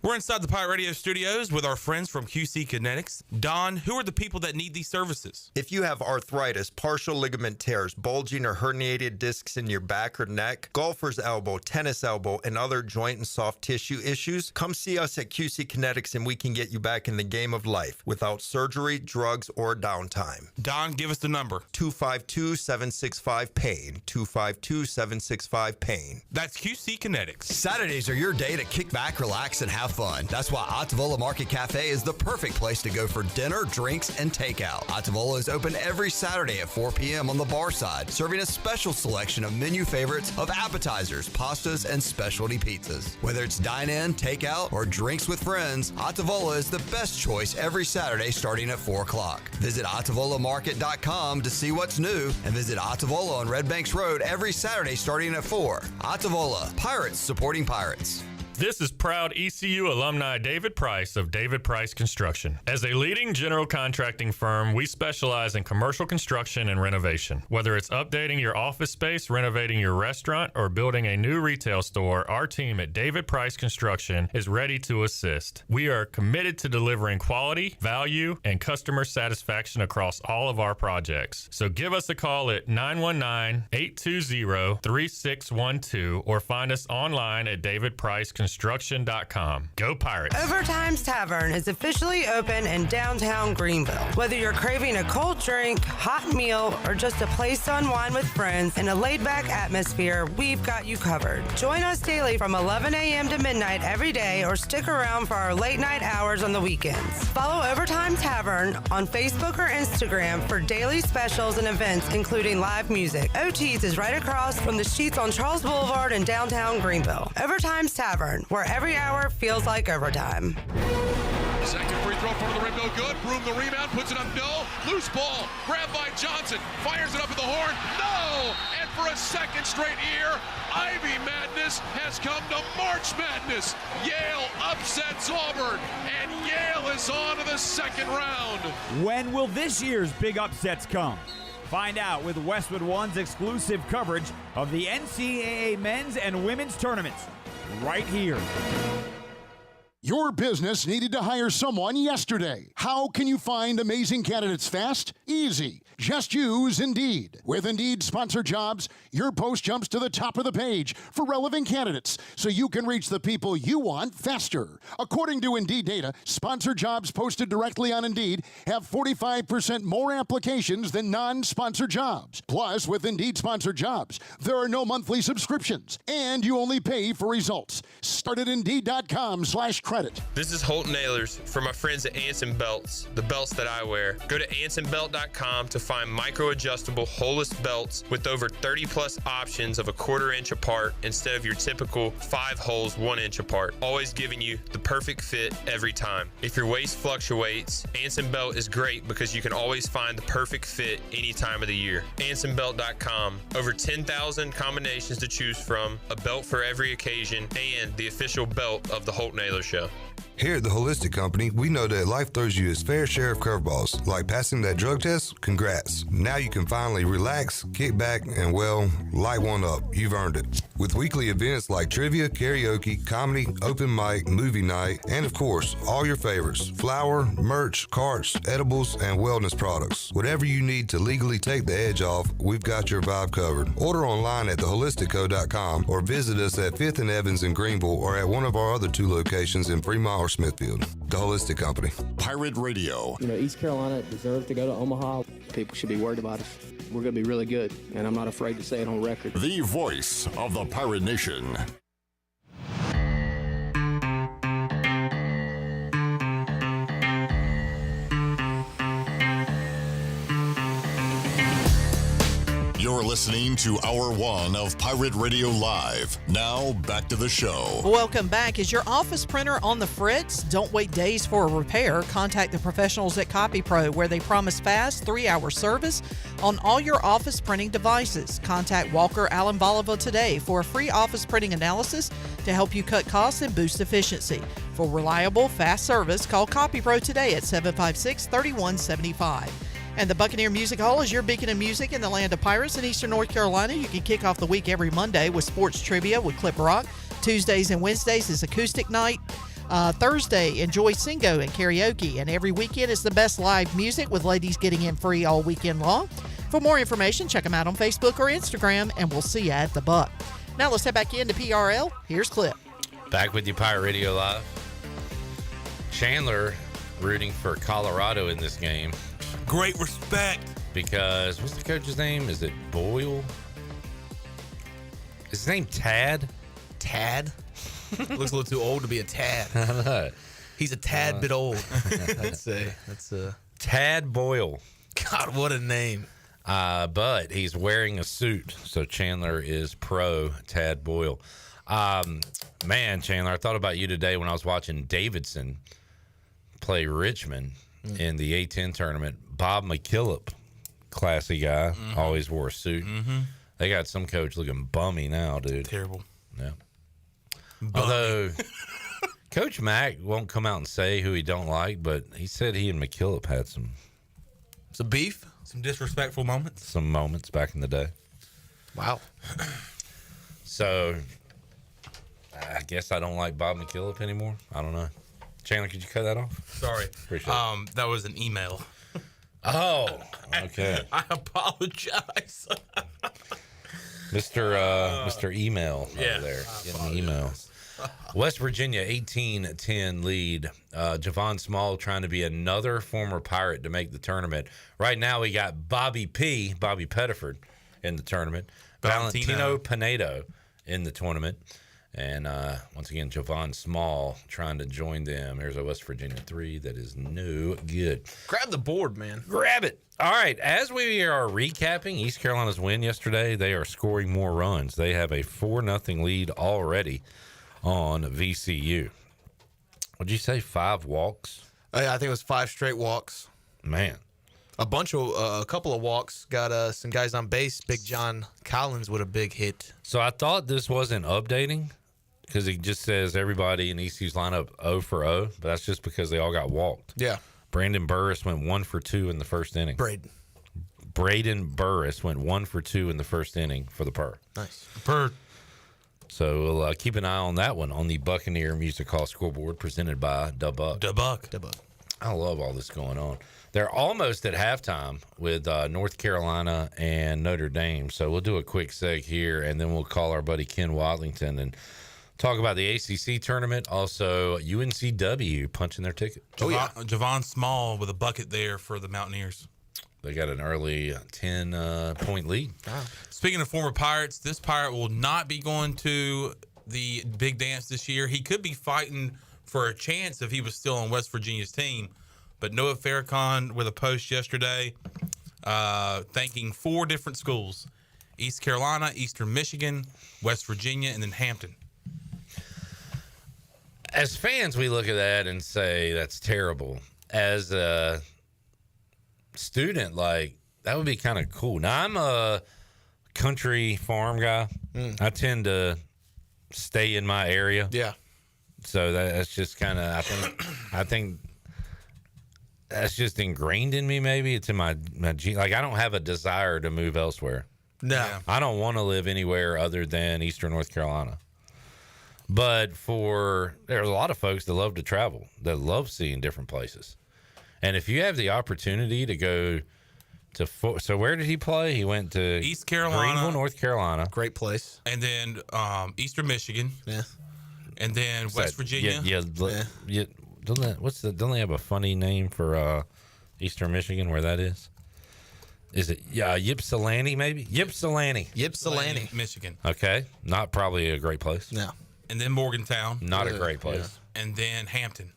We're inside the Pirate Radio studios with our friends from QC Kinetics. Don, who are the people that need these services?
If you have arthritis, partial ligament tears, bulging or herniated discs in your back or neck, golfer's elbow, tennis elbow, and other joint and soft tissue issues, come see us at QC Kinetics and we can get you back in the game of life without surgery, drugs, or downtime.
Don, give us the number.
252-765-PAIN. 252-765-PAIN.
That's QC Kinetics.
Saturdays are your day to kick back, relax, and have fun fun. That's why Ottavola Market Cafe is the perfect place to go for dinner, drinks, and takeout. Ottavola is open every Saturday at 4 p.m. on the bar side, serving a special selection of menu favorites of appetizers, pastas, and specialty pizzas. Whether it's dine-in, takeout, or drinks with friends, Ottavola is the best choice every Saturday starting at 4 o'clock. Visit OttavolaMarket.com to see what's new, and visit Ottavola on Red Banks Road every Saturday starting at 4. Ottavola, Pirates supporting Pirates.
This is proud ECU alumni David Price of David Price Construction. As a leading general contracting firm, we specialize in commercial construction and renovation. Whether it's updating your office space, renovating your restaurant, or building a new retail store, our team at David Price Construction is ready to assist. We are committed to delivering quality, value, and customer satisfaction across all of our projects. So give us a call at 919-820-3612 or find us online at davidpriceconstruction.com. Go Pirates.
Overtime's Tavern is officially open in downtown Greenville. Whether you're craving a cold drink, hot meal, or just a place to unwind with friends in a laid-back atmosphere, we've got you covered. Join us daily from 11 a.m. to midnight every day, or stick around for our late-night hours on the weekends. Follow Overtime Tavern on Facebook or Instagram for daily specials and events, including live music. OT's is right across from the Sheets on Charles Boulevard in downtown Greenville. Overtime's Tavern, where every hour feels like overtime.
Second free throw from the rim, no good. Broom the rebound, puts it up, no. Loose ball, grabbed by Johnson, fires it up at the horn, no! And for a second straight year, Ivy Madness has come to March Madness. Yale upsets Auburn, and Yale is on to the second round.
When will this year's big upsets come? Find out with Westwood One's exclusive coverage of the NCAA men's and women's tournaments. Right here.
Your business needed to hire someone yesterday. How can you find amazing candidates fast? Easy. Just use Indeed. With Indeed Sponsored Jobs, your post jumps to the top of the page for relevant candidates, so you can reach the people you want faster. According to Indeed data, sponsored jobs posted directly on Indeed have 45% more applications than non-sponsored jobs. Plus, with Indeed Sponsored Jobs, there are no monthly subscriptions, and you only pay for results. Start at Indeed.com/credit.
This is Holton Ahlers for my friends at Anson Belts, the belts that I wear. Go to AnsonBelt.com to find micro-adjustable holeless belts with over 30 plus options of a 1/4 inch apart instead of your typical 5 holes 1 inch apart, always giving you the perfect fit every time. If your waist fluctuates, Anson Belt is great because you can always find the perfect fit any time of the year. AnsonBelt.com, over 10,000 combinations to choose from, a belt for every occasion, and the official belt of the Holton Ahlers Show.
Here at the Holistic Company, we know that life throws you its fair share of curveballs. Like passing that drug test? Congrats. Now you can finally relax, kick back, and, well, light one up. You've earned it. With weekly events like trivia, karaoke, comedy, open mic, movie night, and, of course, all your favorites: flour, merch, carts, edibles, and wellness products. Whatever you need to legally take the edge off, we've got your vibe covered. Order online at theholisticco.com or visit us at 5th and Evans in Greenville or at one of our other 2 locations in Fremont or Smithfield. The Holistic Company.
Pirate Radio.
You know, East Carolina deserves to go to Omaha. People should be worried about us. We're going to be really good, and I'm not afraid to say it on record.
The voice of the Pirate Nation. You're listening to Hour 1 of Pirate Radio Live. Now, back to the show.
Welcome back. Is your office printer on the fritz? Don't wait days for a repair. Contact the professionals at CopyPro, where they promise fast 3-hour service on all your office printing devices. Contact Walker Allen Bolivar today for a free office printing analysis to help you cut costs and boost efficiency. For reliable, fast service, call CopyPro today at 756-3175. And the Buccaneer Music Hall is your beacon of music in the land of pirates in eastern North Carolina. You can kick off the week every Monday with sports trivia with Clip Rock. Tuesdays and Wednesdays is acoustic night. Thursday, enjoy Singo and karaoke. And every weekend is the best live music with ladies getting in free all weekend long. For more information, check them out on Facebook or Instagram, and we'll see you at the Buck. Now let's head back into PRL. Here's Clip.
Back with you, Pirate Radio Live. Chandler rooting for Colorado in this game.
Great respect.
Because, what's the coach's name? Is it Boyle? Is his name Tad?
Tad? Looks a little too old to be a Tad.
I know.
He's a tad bit old. That's a
Tad Boyle.
God, what a name.
But he's wearing a suit, so Chandler is pro Tad Boyle. Man, Chandler, I thought about you today when I was watching Davidson play Richmond in the A-10 tournament. Bob McKillop, classy guy, always wore a suit. They got some coach looking bummy now, dude.
Terrible.
Yeah. Although Coach Mack won't come out and say who he don't like, but he said he and McKillop had some
beef, some disrespectful moments.
Some moments back in the day.
Wow.
So I guess I don't like Bob McKillop anymore. I don't know. Chandler, could you cut that off?
Sorry.
Appreciate it.
That was an email.
Oh, okay.
I apologize.
Mr. Email over there. Getting emails. West Virginia 18-10 lead. Javon Small trying to be another former Pirate to make the tournament. Right now we got Bobby Pettiford in the tournament. Valentino Pinedo in the tournament. And once again, Javon Small trying to join them. There's a West Virginia 3 that is no good.
Grab the board, man.
Grab it. All right. As we are recapping East Carolina's win yesterday, they are scoring more runs. They have a 4-0 lead already on VCU. Would you say 5 walks?
I think it was 5 straight walks.
Man.
A couple of walks. Got some guys on base. Big John Collins with a big hit.
So I thought this wasn't updating because it just says everybody in ECU's lineup 0 for 0, but that's just because they all got walked.
Yeah.
Brandon Burris went 1 for 2 in the first inning. Braden Burris went 1 for 2 in the first inning for the Per.
Nice. Per.
So we'll keep an eye on that one on the Buccaneer Music Hall scoreboard presented by Da Buck. I love all this going on. They're almost at halftime with North Carolina and Notre Dame. So we'll do a quick seg here, and then we'll call our buddy Ken Watlington and talk about the ACC tournament. Also, UNCW punching their ticket.
Javon Small with a bucket there for the Mountaineers.
They got an early 10-point lead.
Wow. Speaking of former Pirates, this Pirate will not be going to the big dance this year. He could be fighting for a chance if he was still on West Virginia's team. But Noah Farrakhan with a post yesterday thanking 4 different schools: East Carolina, Eastern Michigan, West Virginia, and then Hampton.
As fans, we look at that and say that's terrible. As a student, like, that would be kind of cool. Now, I'm a country farm guy. I tend to stay in my area.
Yeah.
So that's just kind of, I think that's just ingrained in me. Maybe it's in my gene. Like, I don't have a desire to move elsewhere.
No.
I don't want to live anywhere other than Eastern North Carolina. But there's a lot of folks that love to travel, that love seeing different places. And if you have the opportunity to go to, so where did he play? He went to
East Carolina,
Greenville, North Carolina.
Great place. And then Eastern Michigan. Yeah. And then West Virginia.
Don't they have a funny name for Eastern Michigan where that is? Is it Ypsilanti maybe? Ypsilanti,
Michigan.
Okay. Not probably a great place.
No. And then Morgantown.
Not a great place.
Yeah. And then Hampton,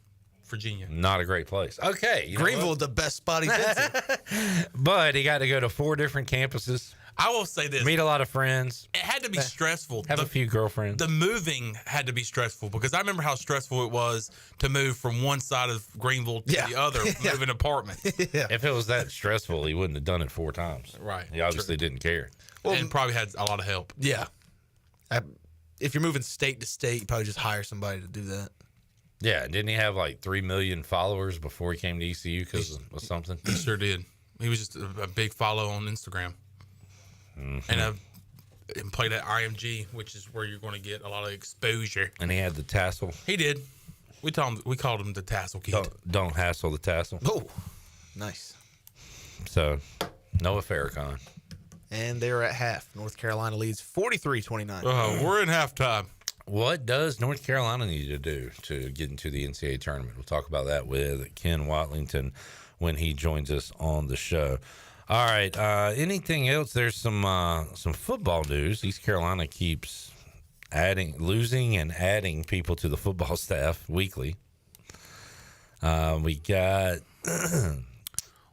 Virginia.
Not a great place. Okay.
Greenville, the best spot he's been to.
But he got to go to 4 different campuses.
I will say this.
Meet a lot of friends.
It had to be stressful.
Have a few girlfriends.
The moving had to be stressful because I remember how stressful it was to move from one side of Greenville to the other, moving apartment.
If it was that stressful, he wouldn't have done it 4 times.
Right.
He obviously didn't care.
Well, and probably had a lot of help. Yeah. If you're moving state to state, you probably just hire somebody to do that.
Yeah. Didn't he have like 3 million followers before he came to ECU because of something?
He sure did. He was just a big follow on Instagram. Mm-hmm. And played at IMG, which is where you're going to get a lot of exposure.
And he had the tassel.
He did. We called him the tassel kid.
Don't hassle the tassel.
Oh, nice.
So, Noah Farrakhan.
And they're at half. North Carolina leads 43-29. We're in halftime.
What does North Carolina need to do to get into the NCAA tournament? We'll talk about that with Ken Watlington when he joins us on the show. All right. Anything else? There's some football news. East Carolina keeps losing and adding people to the football staff weekly. We got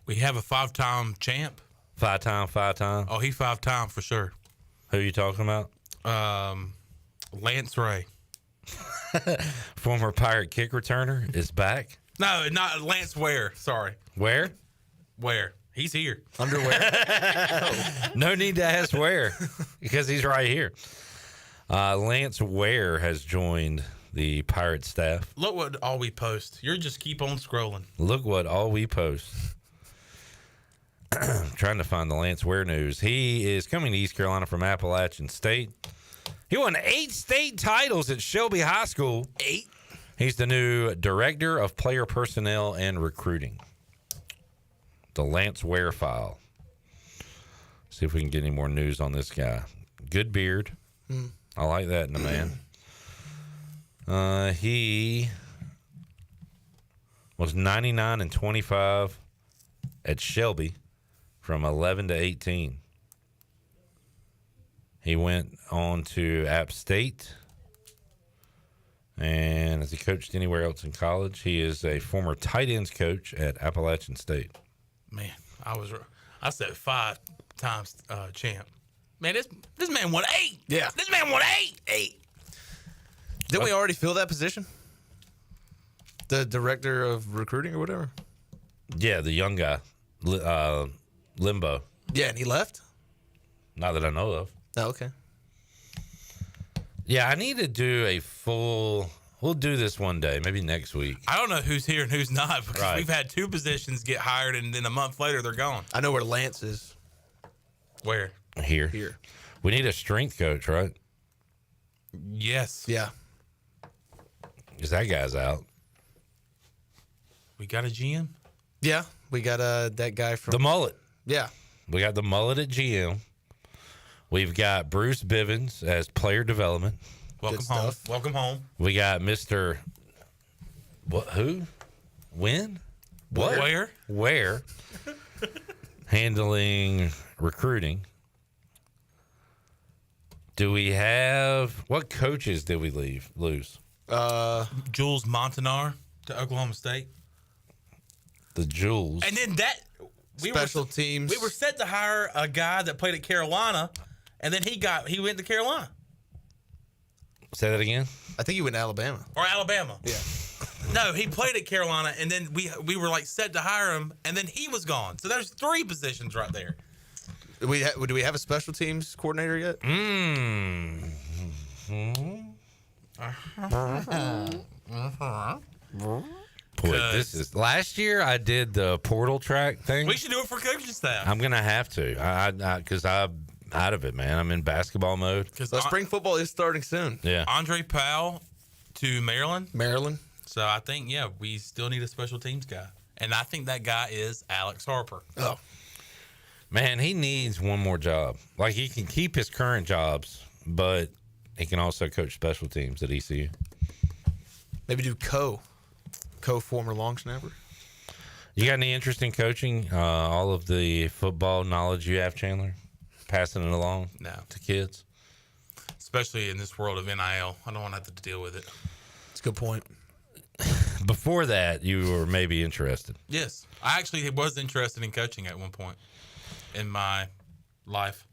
we have a 5-time champ.
5-time.
Oh, he 5-time for sure.
Who are you talking about?
Lance Ray.
Former Pirate kick returner is back.
No, not Lance Ware. Sorry.
Where?
He's here.
Underwear.
No need to ask where, because he's right here. Lance Ware has joined the Pirate staff.
Look what all we post. You're just keep on scrolling.
Look what all we post. Trying to find the Lance Ware news. He is coming to East Carolina from Appalachian State. He won 8 state titles at Shelby High School.
8?
He's the new Director of Player Personnel and Recruiting. The Lance Ware file. See if we can get any more news on this guy. Good beard. I like that in a man. He was 99-25 at Shelby from 11 to 18. He went on to App State. And has he coached anywhere else in college? He is a former tight ends coach at Appalachian State.
Man, I said 5 times champ. Man, this man won 8.
Yeah.
This man won 8.
Didn't we already fill that position? The director of recruiting or whatever?
Yeah, the young guy, Limbo.
Yeah, and he left?
Not that I know of.
Oh, okay.
Yeah, I need to do a full... We'll do this one day, maybe next week.
I don't know who's here and who's not because
Right.
we've had 2 positions get hired and then a month later they're gone.
I know where Lance is.
Where?
Here. We need a strength coach, right?
Yes.
Yeah.
Because that guy's out.
We got a GM?
Yeah, we got that guy from...
The mullet.
Yeah.
We got the mullet at GM. We've got Bruce Bivens as player development.
Welcome home. Welcome home.
We got Mr. What? Who? When? What? Where? Handling recruiting. Do we have... What coaches did we lose?
Jules Montanar to Oklahoma State.
The Jules.
And then
Special teams.
We were set to hire a guy that played at Carolina, and then he went to Carolina.
Say that again?
I think he went to Alabama.
Or Alabama.
Yeah.
No, he played at Carolina, and then we were like set to hire him, and then he was gone. So there's 3 positions right there.
Do we have a special teams coordinator yet?
Boy, this is... Last year I did the portal track thing.
We should do it for coaching staff.
I'm going to have to. Because I'm out of it, man. I'm in basketball mode.
Because
spring football is starting soon.
Yeah.
Andre Powell to Maryland.
Maryland.
So I think, we still need a special teams guy. And I think that guy is Alex Harper.
Oh.
Man, he needs one more job. Like, he can keep his current jobs, but he can also coach special teams at ECU.
Maybe do former long snapper.
You got any interest in coaching all of the football knowledge you have, Chandler? Passing it along to kids?
Especially in this world of NIL. I don't want to have to deal with it.
That's a good point.
Before that, you were maybe interested.
Yes. I actually was interested in coaching at one point in my life.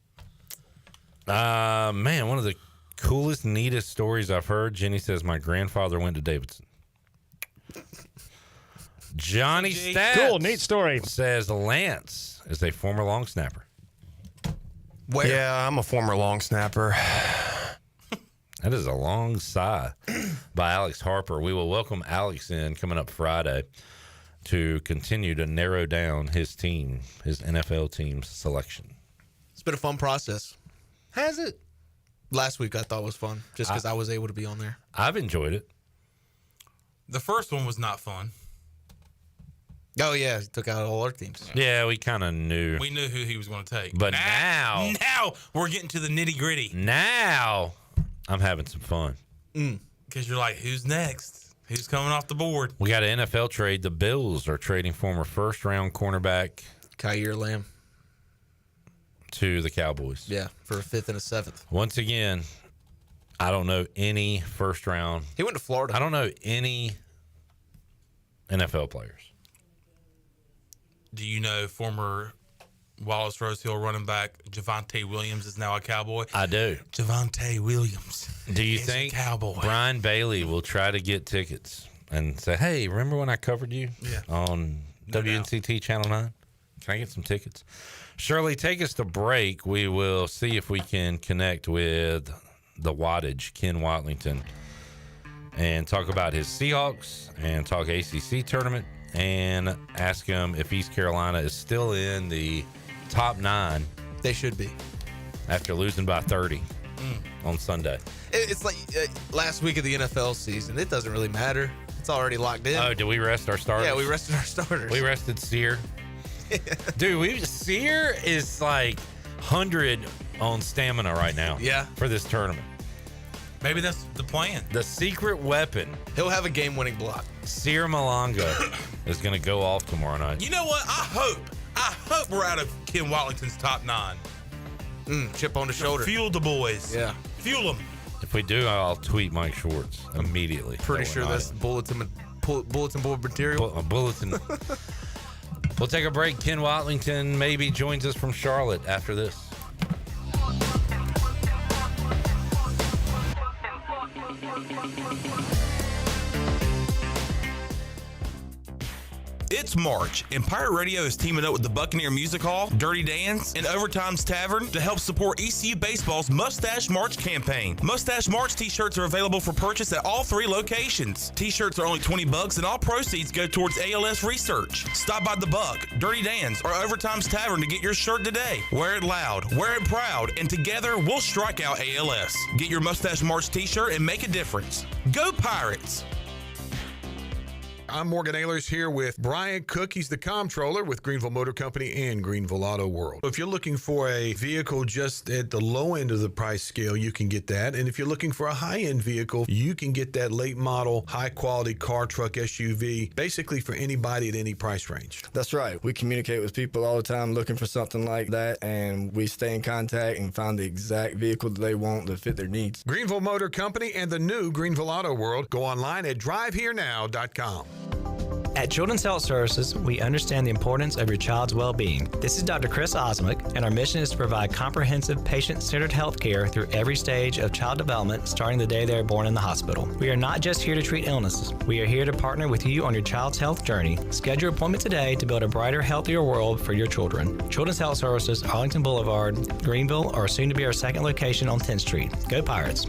Man, one of the coolest, neatest stories I've heard. Jenny says my grandfather went to Davidson. Johnny Stats.
Cool, neat story.
Says Lance is a former long snapper.
Where? Yeah, I'm a former long snapper.
That is a long sigh by Alex Harper. We will welcome Alex in coming up Friday to continue to narrow down his team, his NFL team's selection.
It's been a fun process.
Has it?
Last week I thought was fun just because I was able to be on there.
I've enjoyed it.
The first one was not fun.
Oh, yeah. He took out all our teams.
Yeah, we kind of knew.
We knew who he was going to take.
But now
we're getting to the nitty gritty.
Now I'm having some fun.
Because you're like, who's next? Who's coming off the board?
We got an NFL trade. The Bills are trading former first-round cornerback
Kyer Lamb
to the Cowboys.
Yeah, for a 5th and a 7th.
Once again, I don't know any first round.
He went to Florida.
I don't know any NFL players.
Do you know former Wallace Rose Hill running back Javonte Williams is now a Cowboy?
I do.
Javonte Williams.
Do you
is
think
a Cowboy.
Brian Bailey will try to get tickets and say, hey, remember when I covered you on WNCT Channel 9? Can I get some tickets? Shirley, take us to break. We will see if we can connect with the Wattage, Ken Watlington, and talk about his Seahawks and talk ACC tournament and ask him if East Carolina is still in the top 9.
They should be.
After losing by 30 on Sunday.
It's like last week of the NFL season. It doesn't really matter. It's already locked in.
Oh, did we rest our starters?
Yeah, we rested our starters.
We rested Sear. Dude, Sear is like 100 on stamina right now.
Yeah.
For this tournament.
Maybe that's the plan.
The secret weapon.
He'll have a game-winning block.
Sear Malanga is going to go off tomorrow night.
You know what? I hope we're out of Ken Watlington's top 9.
Chip on the shoulder.
Fuel the boys.
Yeah.
Fuel them.
If we do, I'll tweet Mike Schwartz immediately.
Pretty sure that's bulletin board material.
Bulletin. We'll take a break. Ken Watlington maybe joins us from Charlotte after this.
It's March, and Pirate Radio is teaming up with the Buccaneer Music Hall, Dirty Dan's, and Overtime's Tavern to help support ECU Baseball's Mustache March campaign. Mustache March t-shirts are available for purchase at all 3 locations. T-shirts are only $20, and all proceeds go towards ALS research. Stop by the Buck, Dirty Dan's, or Overtime's Tavern to get your shirt today. Wear it loud, wear it proud, and together we'll strike out ALS. Get your Mustache March t-shirt and make a difference. Go Pirates!
I'm Morgan Ahlers here with Brian Cook. He's the comptroller with Greenville Motor Company and Greenville Auto World. If you're looking for a vehicle just at the low end of the price scale, you can get that. And if you're looking for a high-end vehicle, you can get that late model, high-quality car, truck, SUV, basically for anybody at any price range.
That's right. We communicate with people all the time looking for something like that, and we stay in contact and find the exact vehicle that they want to fit their needs.
Greenville Motor Company and the new Greenville Auto World. Go online at driveherenow.com.
At Children's Health Services, we understand the importance of your child's well-being. This is Dr. Chris Osmick, and our mission is to provide comprehensive, patient-centered health care through every stage of child development, starting the day they are born in the hospital. We are not just here to treat illnesses. We are here to partner with you on your child's health journey. Schedule your appointment today to build a brighter, healthier world for your children. Children's Health Services, Arlington Boulevard, Greenville, or soon to be our second location on 10th Street. Go Pirates!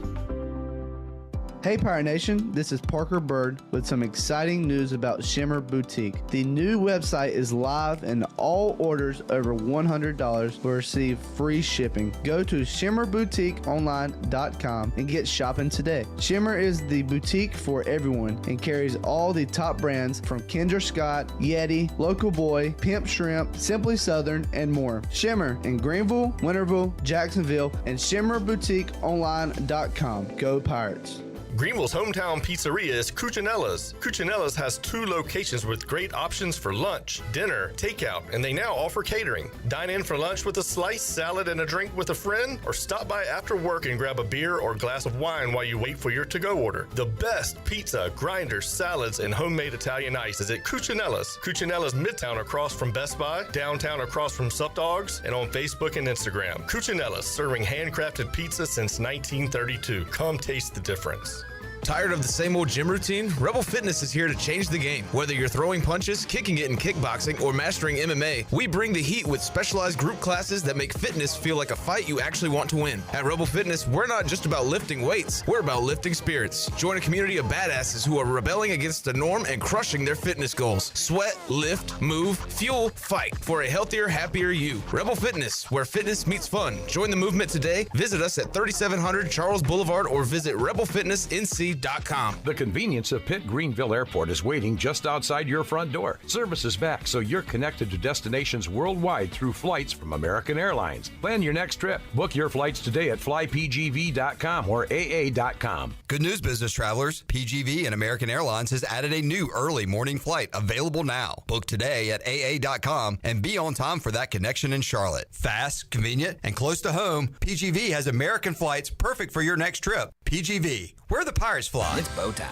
Hey Pirate Nation, this is Parker Bird with some exciting news about Shimmer Boutique. The new website is live and all orders over $100 will receive free shipping. Go to shimmerboutiqueonline.com and get shopping today. Shimmer is the boutique for everyone and carries all the top brands from Kendra Scott, Yeti, Local Boy, Pimp Shrimp, Simply Southern, and more. Shimmer in Greenville, Winterville, Jacksonville, and shimmerboutiqueonline.com. Go Pirates!
Greenville's hometown pizzeria is Cucinella's. Cucinella's has 2 locations with great options for lunch, dinner, takeout, and they now offer catering. Dine in for lunch with a slice, salad, and a drink with a friend, or stop by after work and grab a beer or glass of wine while you wait for your to-go order. The best pizza, grinders, salads, and homemade Italian ice is at Cucinella's. Cucinella's Midtown across from Best Buy, downtown across from Sup Dogs, and on Facebook and Instagram. Cucinella's, serving handcrafted pizza since 1932. Come taste the difference.
Tired of the same old gym routine? Rebel Fitness is here to change the game. Whether you're throwing punches, kicking it in kickboxing, or mastering MMA, we bring the heat with specialized group classes that make fitness feel like a fight you actually want to win. At Rebel Fitness, we're not just about lifting weights, we're about lifting spirits. Join a community of badasses who are rebelling against the norm and crushing their fitness goals. Sweat, lift, move, fuel, fight for a healthier, happier you. Rebel Fitness, where fitness meets fun. Join the movement today. Visit us at 3700 Charles Boulevard or visit rebelfitnessnc.com.
The convenience of Pitt Greenville Airport is waiting just outside your front door. Service is back, so you're connected to destinations worldwide through flights from American Airlines. Plan your next trip. Book your flights today at flypgv.com or aa.com.
Good news, business travelers. PGV and American Airlines has added a new early morning flight available now. Book today at aa.com and be on time for that connection in Charlotte. Fast, convenient, and close to home, PGV has American flights perfect for your next trip.
PGV, where the Pirates fly.
It's bow time.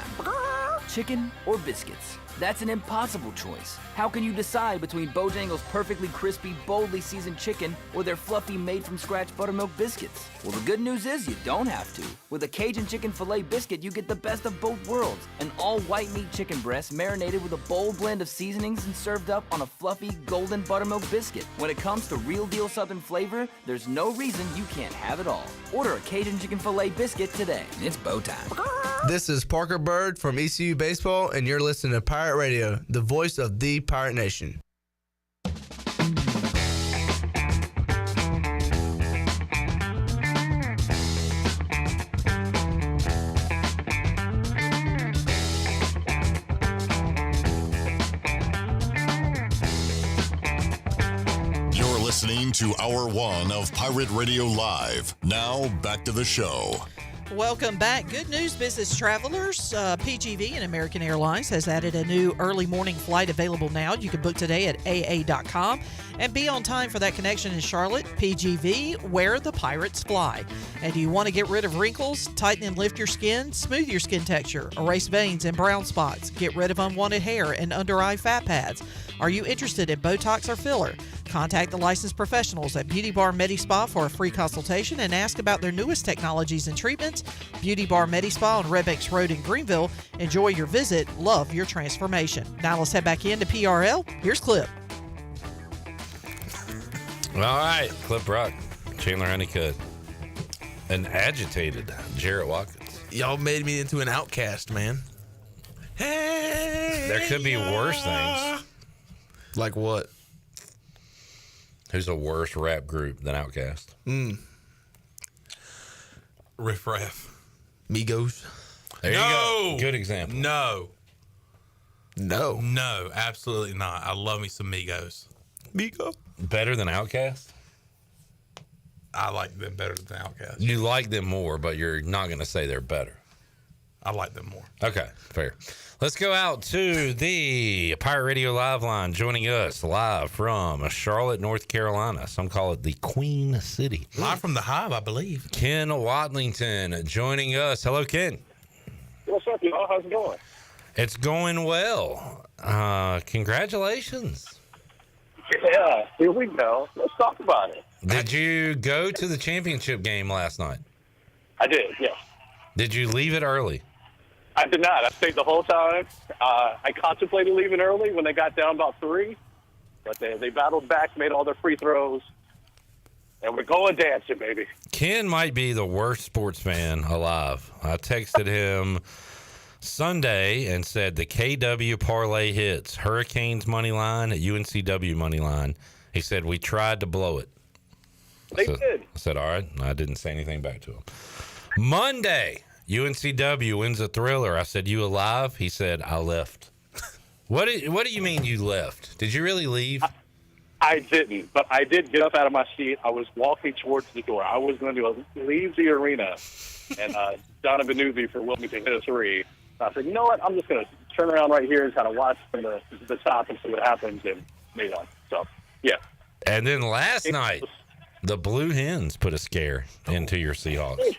Chicken or biscuits? That's an impossible choice. How can you decide between Bojangles' perfectly crispy, boldly seasoned chicken or their fluffy, made-from-scratch buttermilk biscuits? Well, the good news is you don't have to. With a Cajun chicken filet biscuit, you get the best of both worlds. An all-white meat chicken breast marinated with a bold blend of seasonings and served up on a fluffy, golden buttermilk biscuit. When it comes to real-deal Southern flavor, there's no reason you can't have it all. Order a Cajun chicken filet biscuit today. It's bow time.
This is Parker Bird from ECU Baseball, and you're listening to Pirate Radio, the voice of the Pirate Nation.
You're listening to Hour 1 of Pirate Radio Live. Now, back to the show.
Welcome back. Good news, business travelers. PGV and American Airlines has added a new early morning flight available now. You can book today at AA.com and be on time for that connection in Charlotte. PGV, where the Pirates fly. And do you want to get rid of wrinkles, tighten and lift your skin, smooth your skin texture, erase veins and brown spots, get rid of unwanted hair and under-eye fat pads? Are you interested in Botox or filler? Contact the licensed professionals at Beauty Bar Medi-Spa for a free consultation and ask about their newest technologies and treatments. Beauty Bar Medi-Spa on Red Banks Road in Greenville. Enjoy your visit. Love your transformation. Now let's head back into PRL. Here's Clip.
All right, Clip Rock, Chandler Honeycutt, an agitated Jarrett Watkins.
Y'all made me into an outcast, man. Hey,
there could be worse things.
Like what?
Who's a worse rap group than Outkast?
Riff Raff. Migos.
There you go. Good example.
No, absolutely not. I love me some Migos.
Better than Outkast?
I like them better than Outkast.
You like them more, but you're not going to say they're better.
I like them more.
Okay, fair. Let's go out to the Pirate Radio Live line. Joining us live from Charlotte, North Carolina. Some call it the Queen City.
Live from the Hive, I believe.
Ken Watlington joining us. Hello, Ken.
What's up, y'all? How's it going?
It's going well. Congratulations.
Yeah, here we go. Let's talk about it.
Did you go to the championship game last night?
I did, yes.
Did you leave it early?
I did not. I stayed the whole time. I contemplated leaving early when they got down about 3, but they battled back, made all their free throws, and we're going dancing, baby.
Ken might be the worst sports fan alive. I texted him Sunday and said the KW parlay hits. Hurricanes money line at UNCW money line. He said we tried to blow it.
They did.
I said, all right. I didn't say anything back to him. Monday, UNCW wins a thriller. I said, you alive? He said, I left. What do you mean you left? Did you really leave?
I didn't, but I did get up out of my seat. I was walking towards the door. I was going to leave the arena, and Donovan Newby for Wilmington hit a 3. I said, you know what? I'm just going to turn around right here and kind of watch from the top and see what happens, and made on. So, yeah.
And then last night, the Blue Hens put a scare into your Seahawks.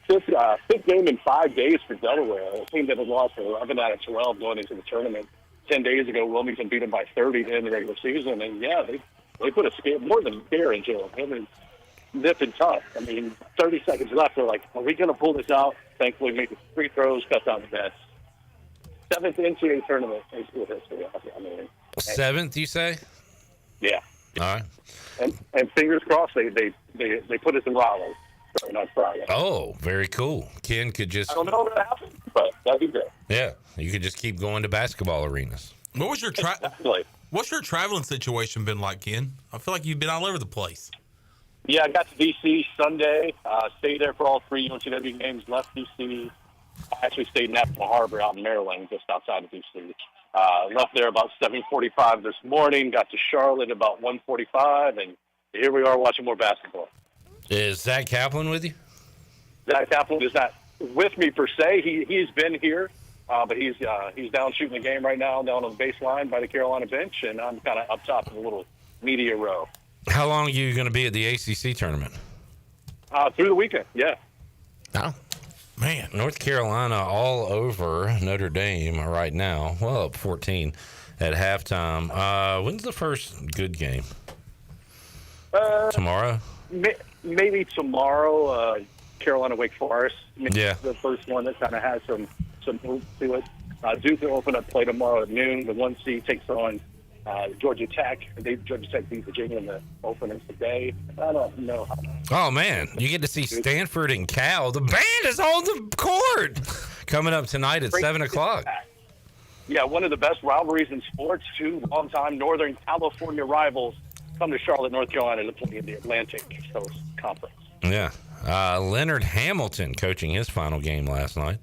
Fifth game in 5 days for Delaware. A team that had lost 11 out of 12 going into the tournament. 10 days ago, Wilmington beat them by 30 to end the regular season. And, yeah, they put a scare, more than a scare into them. I mean, nip and tough. I mean, 30 seconds left. They're like, are we going to pull this out? Thankfully, make free throws, cut down the bets. 7th NCAA tournament in school history. I mean,
7th, you say?
Yeah.
All right.
And fingers crossed, they put us in Raleigh on Friday.
Oh, very cool. Ken could just...
I don't know if that happened, but that'd be great.
Yeah, you could just keep going to basketball arenas.
What was your What's your traveling situation been like, Ken? I feel like you've been all over the place.
Yeah, I got to D.C. Sunday. Stayed there for all 3 UNCW games. Left D.C. I actually stayed in National Harbor out in Maryland, just outside of D.C. Left there about 7:45 this morning. Got to Charlotte about 1:45, and here we are watching more basketball.
Is Zach Kaplan with you?
Zach Kaplan is not with me per se. He's been here, but he's down shooting the game right now, down on the baseline by the Carolina bench, and I'm kind of up top of the little media row.
How long are you going to be at the ACC tournament?
Through the weekend, yeah.
Oh, Man.
North Carolina all over Notre Dame right now. Well, up 14 at halftime. When's the first good game? Tomorrow?
Maybe tomorrow. Carolina Wake Forest.
Yeah.
The first one that kind of has some oomph to it. Duke will open up play tomorrow at noon. The 1 seed takes on Georgia Tech. Georgia Tech beat Virginia in the openers today. I don't know.
Oh, man. You get to see Stanford and Cal. The band is on the court. Coming up tonight at 7 o'clock.
Yeah, one of the best rivalries in sports. Two longtime Northern California rivals come to Charlotte, North Carolina to play in the Atlantic Coast Conference.
Yeah. Leonard Hamilton coaching his final game last night.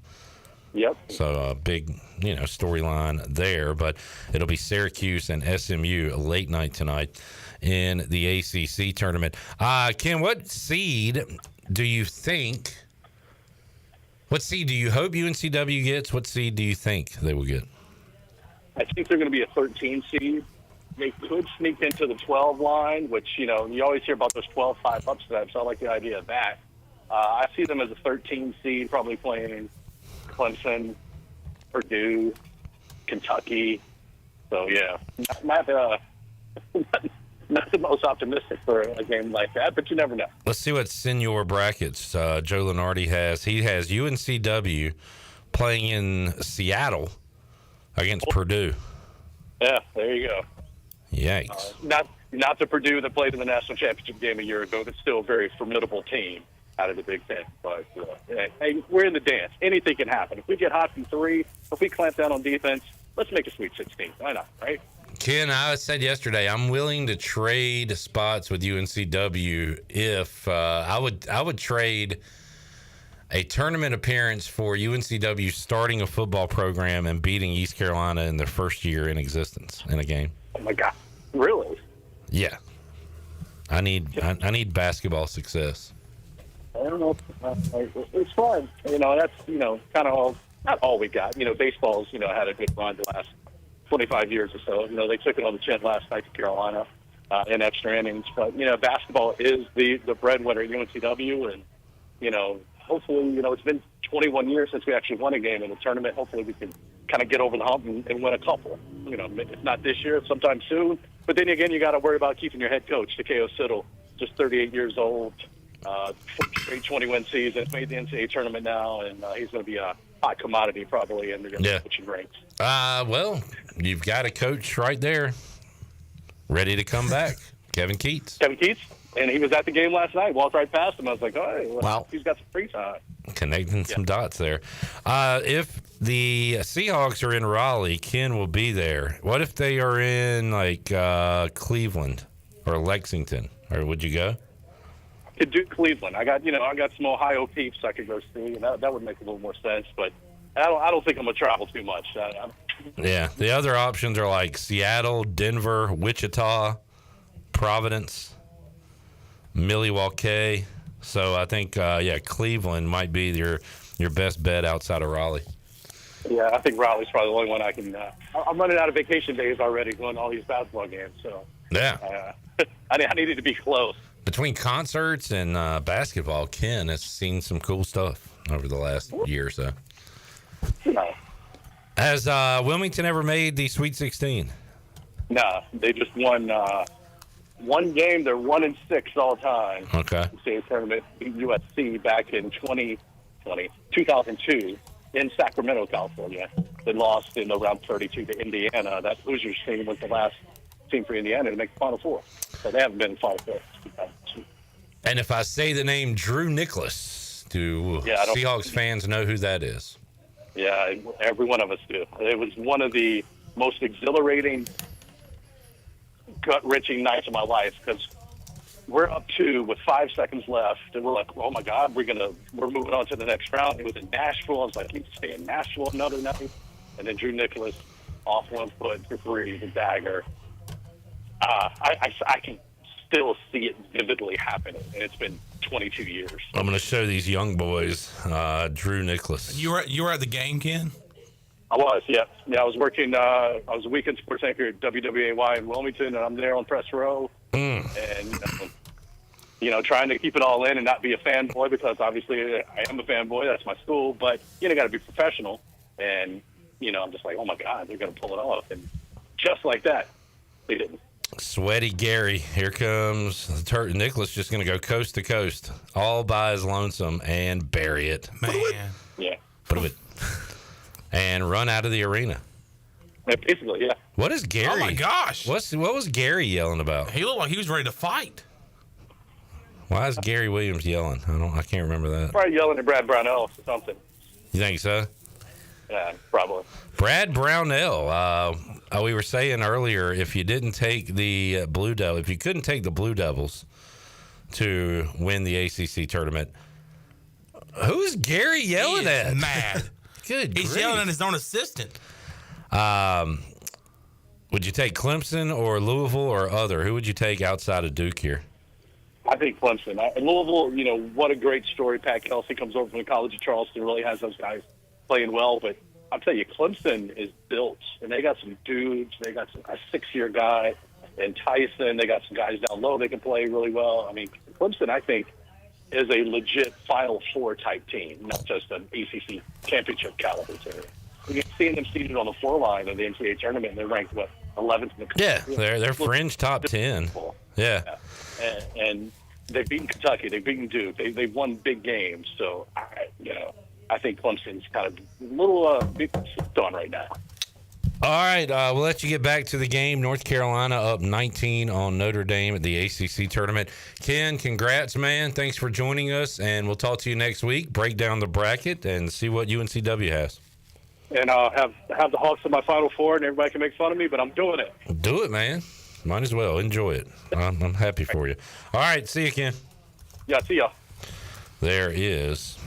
Yep.
So a big, storyline there. But it'll be Syracuse and SMU late night tonight in the ACC tournament. Ken, what seed do you hope UNCW gets? What seed do you think they will get?
I think they're going to be a 13 seed. They could sneak into the 12 line, which, you always hear about those 12-5 upsets. I like the idea of that. I see them as a 13 seed, probably playing Clemson, Purdue, Kentucky. So, yeah, not the most optimistic for a game like that, but you never know.
Let's see what senior brackets Joe Lenardi has. He has UNCW playing in Seattle against Purdue.
Yeah, there you go.
Yikes.
Not the Purdue that played in the national championship game a year ago, but still a very formidable team out of the Big Ten. But hey, we're in the dance. Anything can happen. If we get hot from three, if we clamp down on defense, let's make a Sweet 16. Why not, right?
Ken, I said yesterday, I'm willing to trade spots with UNCW if I would trade a tournament appearance for UNCW starting a football program and beating East Carolina in their first year in existence in a game.
Oh my God, really?
Yeah, I need basketball success.
I don't know. It's fun. That's kind of all. Not all we got. Baseball's had a good run the last 25 years or so. They took it on the chin last night to Carolina in extra innings. But basketball is the breadwinner at UNCW, and hopefully it's been 21 years since we actually won a game in the tournament. Hopefully we can kind of get over the hump and win a couple. If not this year, sometime soon. But then again, you got to worry about keeping your head coach, Takeo Siddle, just 38 years old, straight 20-win season, made the NCAA tournament now, and he's going to be a hot commodity probably in the coaching ranks.
Well, you've got a coach right there, ready to come back, Kevin Keats.
And he was at the game last night. Walked right past him. I was like, oh, hey, wow. He's got some free time.
Connecting some dots there. If the Seahawks are in Raleigh, Ken will be there. What if they are in Cleveland or Lexington? Or would you go?
Could do Cleveland. I got some Ohio peeps I could go see, and that would make a little more sense. But I don't think I'm gonna travel too much.
Yeah, the other options are like Seattle, Denver, Wichita, Providence, Milwaukee. So I think Cleveland might be your best bet outside of Raleigh.
Yeah, I think Raleigh's probably the only one I can. I'm running out of vacation days already going to all these basketball games. So
yeah,
I needed to be close.
Between concerts and basketball, Ken has seen some cool stuff over the last year or so.
No.
Has Wilmington ever made the Sweet 16?
No, they just won one game. They're 1-6 all time.
Okay.
State tournament beat USC back in 2002 in Sacramento, California. They lost in the round 32 to Indiana. That Hoosiers team was the last team for Indiana to make the Final Four. So they haven't been in Final Four.
And if I say the name Drew Nicholas, do Seahawks fans know who that is?
Yeah, every one of us do. It was one of the most exhilarating, gut-wrenching nights of my life because we're up 2 with 5 seconds left, and we're like, oh my God, we're moving on to the next round. It was in Nashville. I was like, you can stay in Nashville another night. And then Drew Nicholas off 1 foot for 3, the dagger. I can still see it vividly happening, and it's been 22 years.
I'm going to show these young boys Drew Nicholas.
You were at the game, Ken?
I was, yeah. I was working. I was a weekend sports anchor at WWAY in Wilmington, and I'm there on press row. And trying to keep it all in and not be a fanboy, because obviously I am a fanboy. That's my school. But, got to be professional. And, I'm just like, oh, my God, they're going to pull it off. And just like that, they didn't.
Sweaty Gary. Here comes Nicholas, just going to go coast to coast all by his lonesome and bury it.
Man.
Yeah.
And run out of the arena.
Basically, yeah.
What is Gary?
Oh, my gosh.
What was Gary yelling about?
He looked like he was ready to fight.
Why is Gary Williams yelling? I can't remember that.
Probably yelling at Brad Brownell or something.
You think so?
Yeah, probably.
Brad Brownell. We were saying earlier, if you didn't take the Blue Devil, if you couldn't take the Blue Devils to win the ACC tournament, who's Gary yelling at?
Mad.
Good
He's
grief.
yelling at his own assistant.
Would you take Clemson or Louisville or other? Who would you take outside of Duke here?
I think Clemson. Louisville, what a great story. Pat Kelsey comes over from the College of Charleston, really has those guys playing well. But I'll tell you, Clemson is built, and they got some dudes. They got a 6-year guy, and Tyson. They got some guys down low they can play really well. I mean, Clemson, I think, is a legit Final Four type team, not just an ACC championship caliber team. You're seeing them seated on the 4 line of the NCAA tournament, and they're ranked 11th in the country.
Yeah, they're fringe top 10. Yeah.
And they've beaten Kentucky, they've beaten Duke, they've won big games. So I think Clemson's kind of a little bit on right now.
All right, we'll let you get back to the game. North Carolina up 19 on Notre Dame at the ACC tournament. Ken, congrats, man. Thanks for joining us, and we'll talk to you next week. Break down the bracket and see what UNCW has.
And I'll have the Hawks in my Final Four, and everybody can make fun of me, but I'm doing it.
Do it, man. Might as well. Enjoy it. I'm happy for you. All right, see you, Ken.
Yeah, see y'all.
There is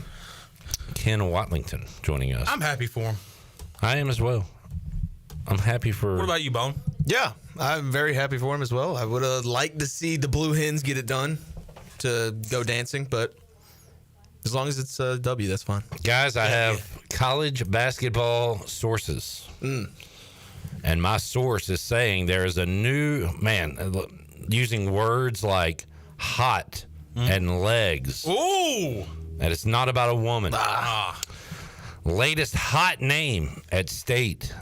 Ken Watlington joining us.
I'm happy for him.
I am as well. I'm happy for...
What about you, Bone?
Yeah, I'm very happy for him as well. I would have liked to see the Blue Hens get it done to go dancing, but as long as it's a W, that's fine.
Guys, I have college basketball sources. And my source is saying there is a new... Man, using words like hot and legs.
Ooh!
And it's not about a woman. Latest hot name at State.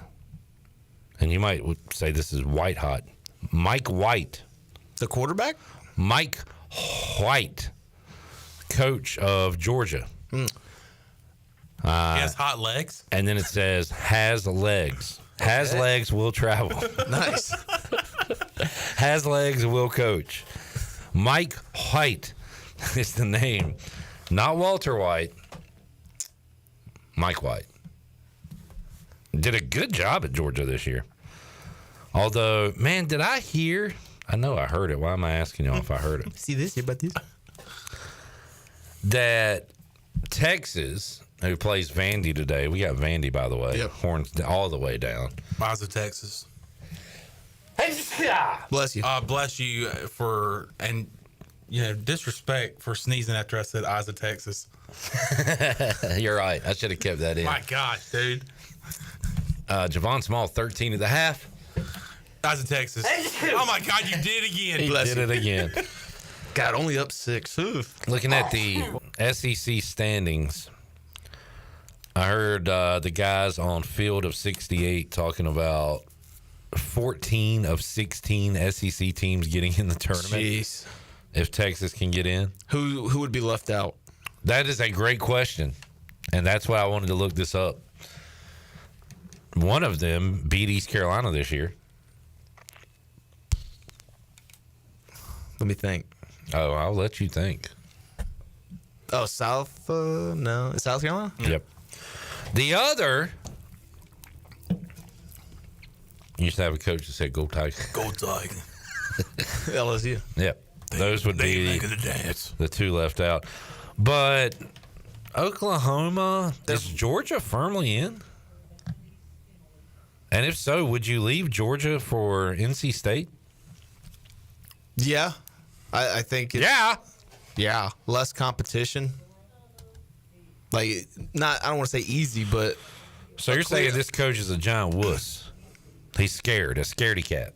And you might say this is white hot. Mike White.
The quarterback?
Mike White, coach of Georgia.
He has hot legs.
And then it says, has legs. Has legs, will travel.
Nice.
Has legs, will coach. Mike White is the name. Not Walter White. Mike White. Did a good job at Georgia this year. Although, man, did I hear? I know I heard it. Why am I asking y'all if I heard it?
See this? About this?
That Texas, who plays Vandy today, we got Vandy, by the way.
Yep.
Horns all the way down.
Mazda, Texas.
Bless you.
Bless you for, and, disrespect for sneezing after I said Eyes of Texas.
You're right. I should have kept that in.
My gosh, dude.
Javon Small, 13 at the half.
Eyes of Texas. Oh, my God, you did it again.
He did it again.
God, only up 6.
Looking at the SEC standings, I heard the guys on Field of 68 talking about 14 of 16 SEC teams getting in the tournament.
Jeez.
If Texas can get in.
Who would be left out?
That is a great question, and that's why I wanted to look this up. One of them beat East Carolina this year.
Let me think.
Oh, I'll let you think.
Oh, South? No. South Carolina?
Yep. The other... You used to have a coach that said, "Go Tigers."
Go Tigers.
LSU.
Yep. Those would be
the dance.
The two left out. But Oklahoma, is Georgia firmly in? And if so, would you leave Georgia for NC State?
Yeah. I think it's... Yeah. Less competition. Like, I don't want to say easy, but...
So you're saying this coach is a giant wuss. He's scared, a scaredy cat.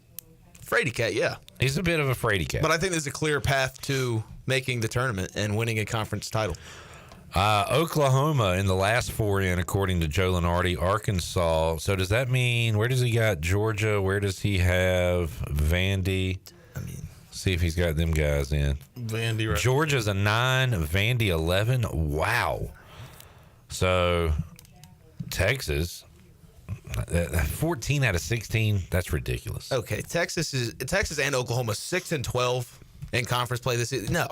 Fraidy cat, yeah.
He's a bit of a fraidy cat.
But I think there's a clear path to making the tournament and winning a conference title.
Oklahoma in the last 4 in, according to Joe Lenardi. Arkansas. So does that mean, where does he got Georgia? Where does he have Vandy? See if he's got them guys in.
Vandy, right?
Georgia's a 9, Vandy 11. Wow. So Texas, 14 out of 16. That's ridiculous.
Okay, Texas and Oklahoma 6 and 12 in conference play this season. No,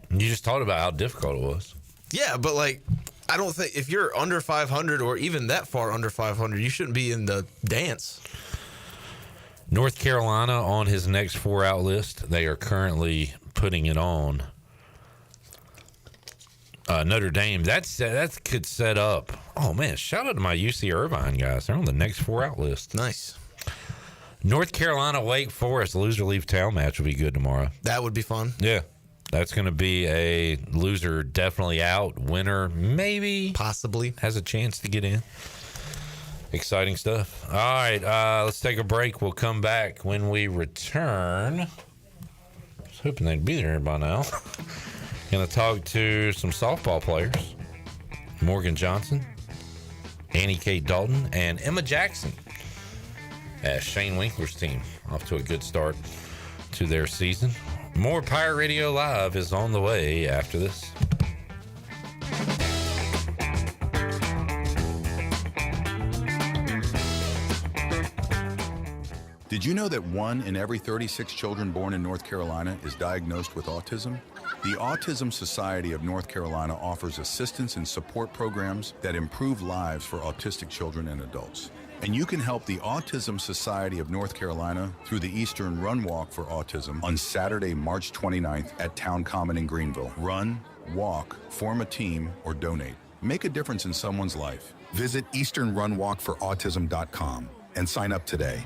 you just talked about how difficult it was.
Yeah, but like, I don't think if you're under 500 or even that far under 500, you shouldn't be in the dance.
North Carolina on his next 4 out list. They are currently putting it on. Notre Dame. That could set up. Oh man! Shout out to my UC Irvine guys. They're on the next 4 out list.
Nice.
North Carolina, Wake Forest, loser leave town match will be good tomorrow.
That would be fun.
Yeah. That's going to be a loser definitely out. Winner maybe.
Possibly.
Has a chance to get in. Exciting stuff. All right. Let's take a break. We'll come back when we return. I was hoping they'd be there by now. Going to talk to some softball players. Morgan Johnson, Annie Kate Dalton, and Emma Jackson. As Shane Winkler's team off to a good start to their season. More Pirate Radio Live is on the way after this.
Did you know that 1 in every 36 children born in North Carolina is diagnosed with autism? The Autism Society of North Carolina offers assistance and support programs that improve lives for autistic children and adults. And you can help the Autism Society of North Carolina through the Eastern Run Walk for Autism on Saturday, March 29th at Town Common in Greenville. Run, walk, form a team, or donate. Make a difference in someone's life. Visit EasternRunWalkForAutism.com and sign up today.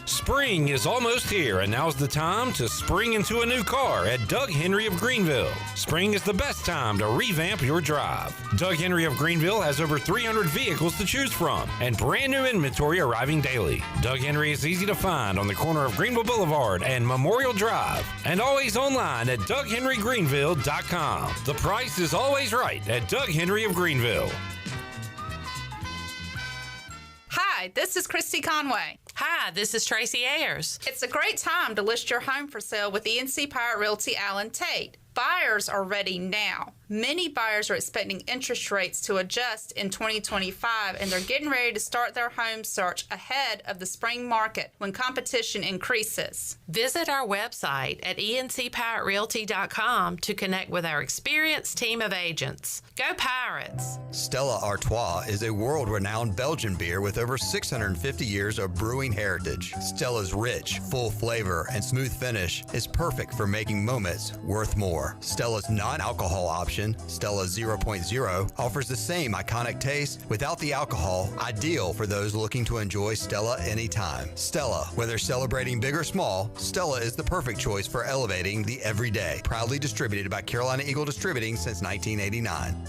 Spring is almost here, and now's the time to spring into a new car at Doug Henry of Greenville. Spring is the best time to revamp your drive. Doug Henry of Greenville has over 300 vehicles to choose from and brand new inventory arriving daily. Doug Henry is easy to find on the corner of Greenville Boulevard and Memorial Drive, and always online at DougHenryGreenville.com. The price is always right at Doug Henry of Greenville.
Hi, this is Christy Conway.
Hi, this is Tracy Ayers.
It's a great time to list your home for sale with ENC Pirate Realty Allen Tate. Buyers are ready now. Many buyers are expecting interest rates to adjust in 2025, and they're getting ready to start their home search ahead of the spring market when competition increases.
Visit our website at encpiraterealty.com to connect with our experienced team of agents. Go Pirates!
Stella Artois is a world-renowned Belgian beer with over 650 years of brewing heritage. Stella's rich, full flavor and smooth finish is perfect for making moments worth more. Stella's non-alcohol option, Stella 0.0, offers the same iconic taste without the alcohol, ideal for those looking to enjoy Stella anytime. Stella, whether celebrating big or small, Stella is the perfect choice for elevating the everyday. Proudly distributed by Carolina Eagle Distributing since 1989.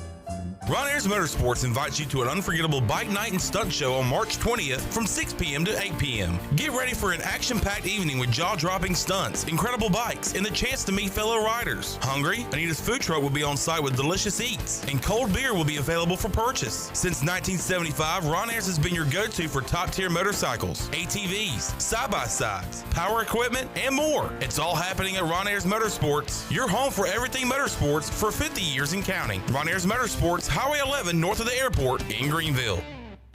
Ron Ayers Motorsports invites you to an unforgettable bike night and stunt show on March 20th from 6 p.m. to 8 p.m. Get ready for an action-packed evening with jaw-dropping stunts, incredible bikes, and the chance to meet fellow riders. Hungry? Anita's food truck will be on site with delicious eats, and cold beer will be available for purchase. Since 1975, Ron Ayers has been your go-to for top-tier motorcycles, ATVs, side-by-sides, power equipment, and more. It's all happening at Ron Ayers Motorsports, your home for everything motorsports for 50 years and counting. Ron Ayers Motorsports, Highway 11 north of the airport in Greenville.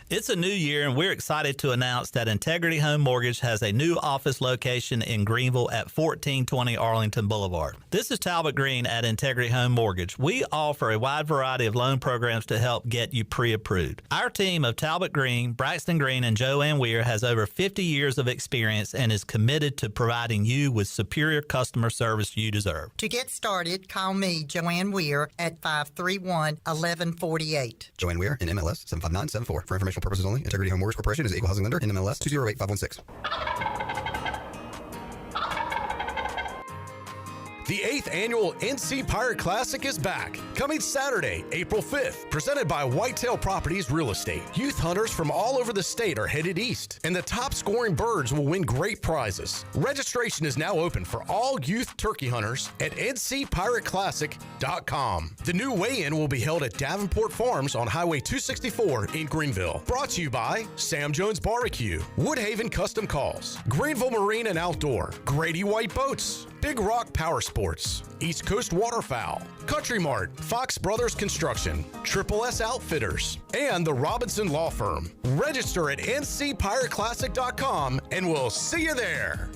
It's a new year, and we're excited to announce that Integrity Home Mortgage has a new office location in Greenville at 1420 Arlington Boulevard. This is Talbot Green at Integrity Home Mortgage. We offer a wide variety of loan programs to help get you pre-approved. Our team of Talbot Green, Braxton Green, and Joanne Weir has over 50 years of experience and is committed to providing you with superior customer service you deserve.
To get started, call me, Joanne Weir, at 531-1148.
Joanne Weir, NMLS 75974. For information purposes only, Integrity Home Mortgage Corporation is an equal housing lender, NMLS 208516.
The 8th annual NC Pirate Classic is back, coming Saturday, April 5th. Presented by Whitetail Properties Real Estate. Youth hunters from all over the state are headed east, and the top scoring birds will win great prizes. Registration is now open for all youth turkey hunters at ncpirateclassic.com. The new weigh-in will be held at Davenport Farms on Highway 264 in Greenville. Brought to you by Sam Jones Barbecue, Woodhaven Custom Calls, Greenville Marine and Outdoor, Grady White Boats, Big Rock Power Sports, East Coast Waterfowl, Country Mart, Fox Brothers Construction, Triple S Outfitters, and the Robinson Law Firm. Register at ncpirateclassic.com and we'll see you there.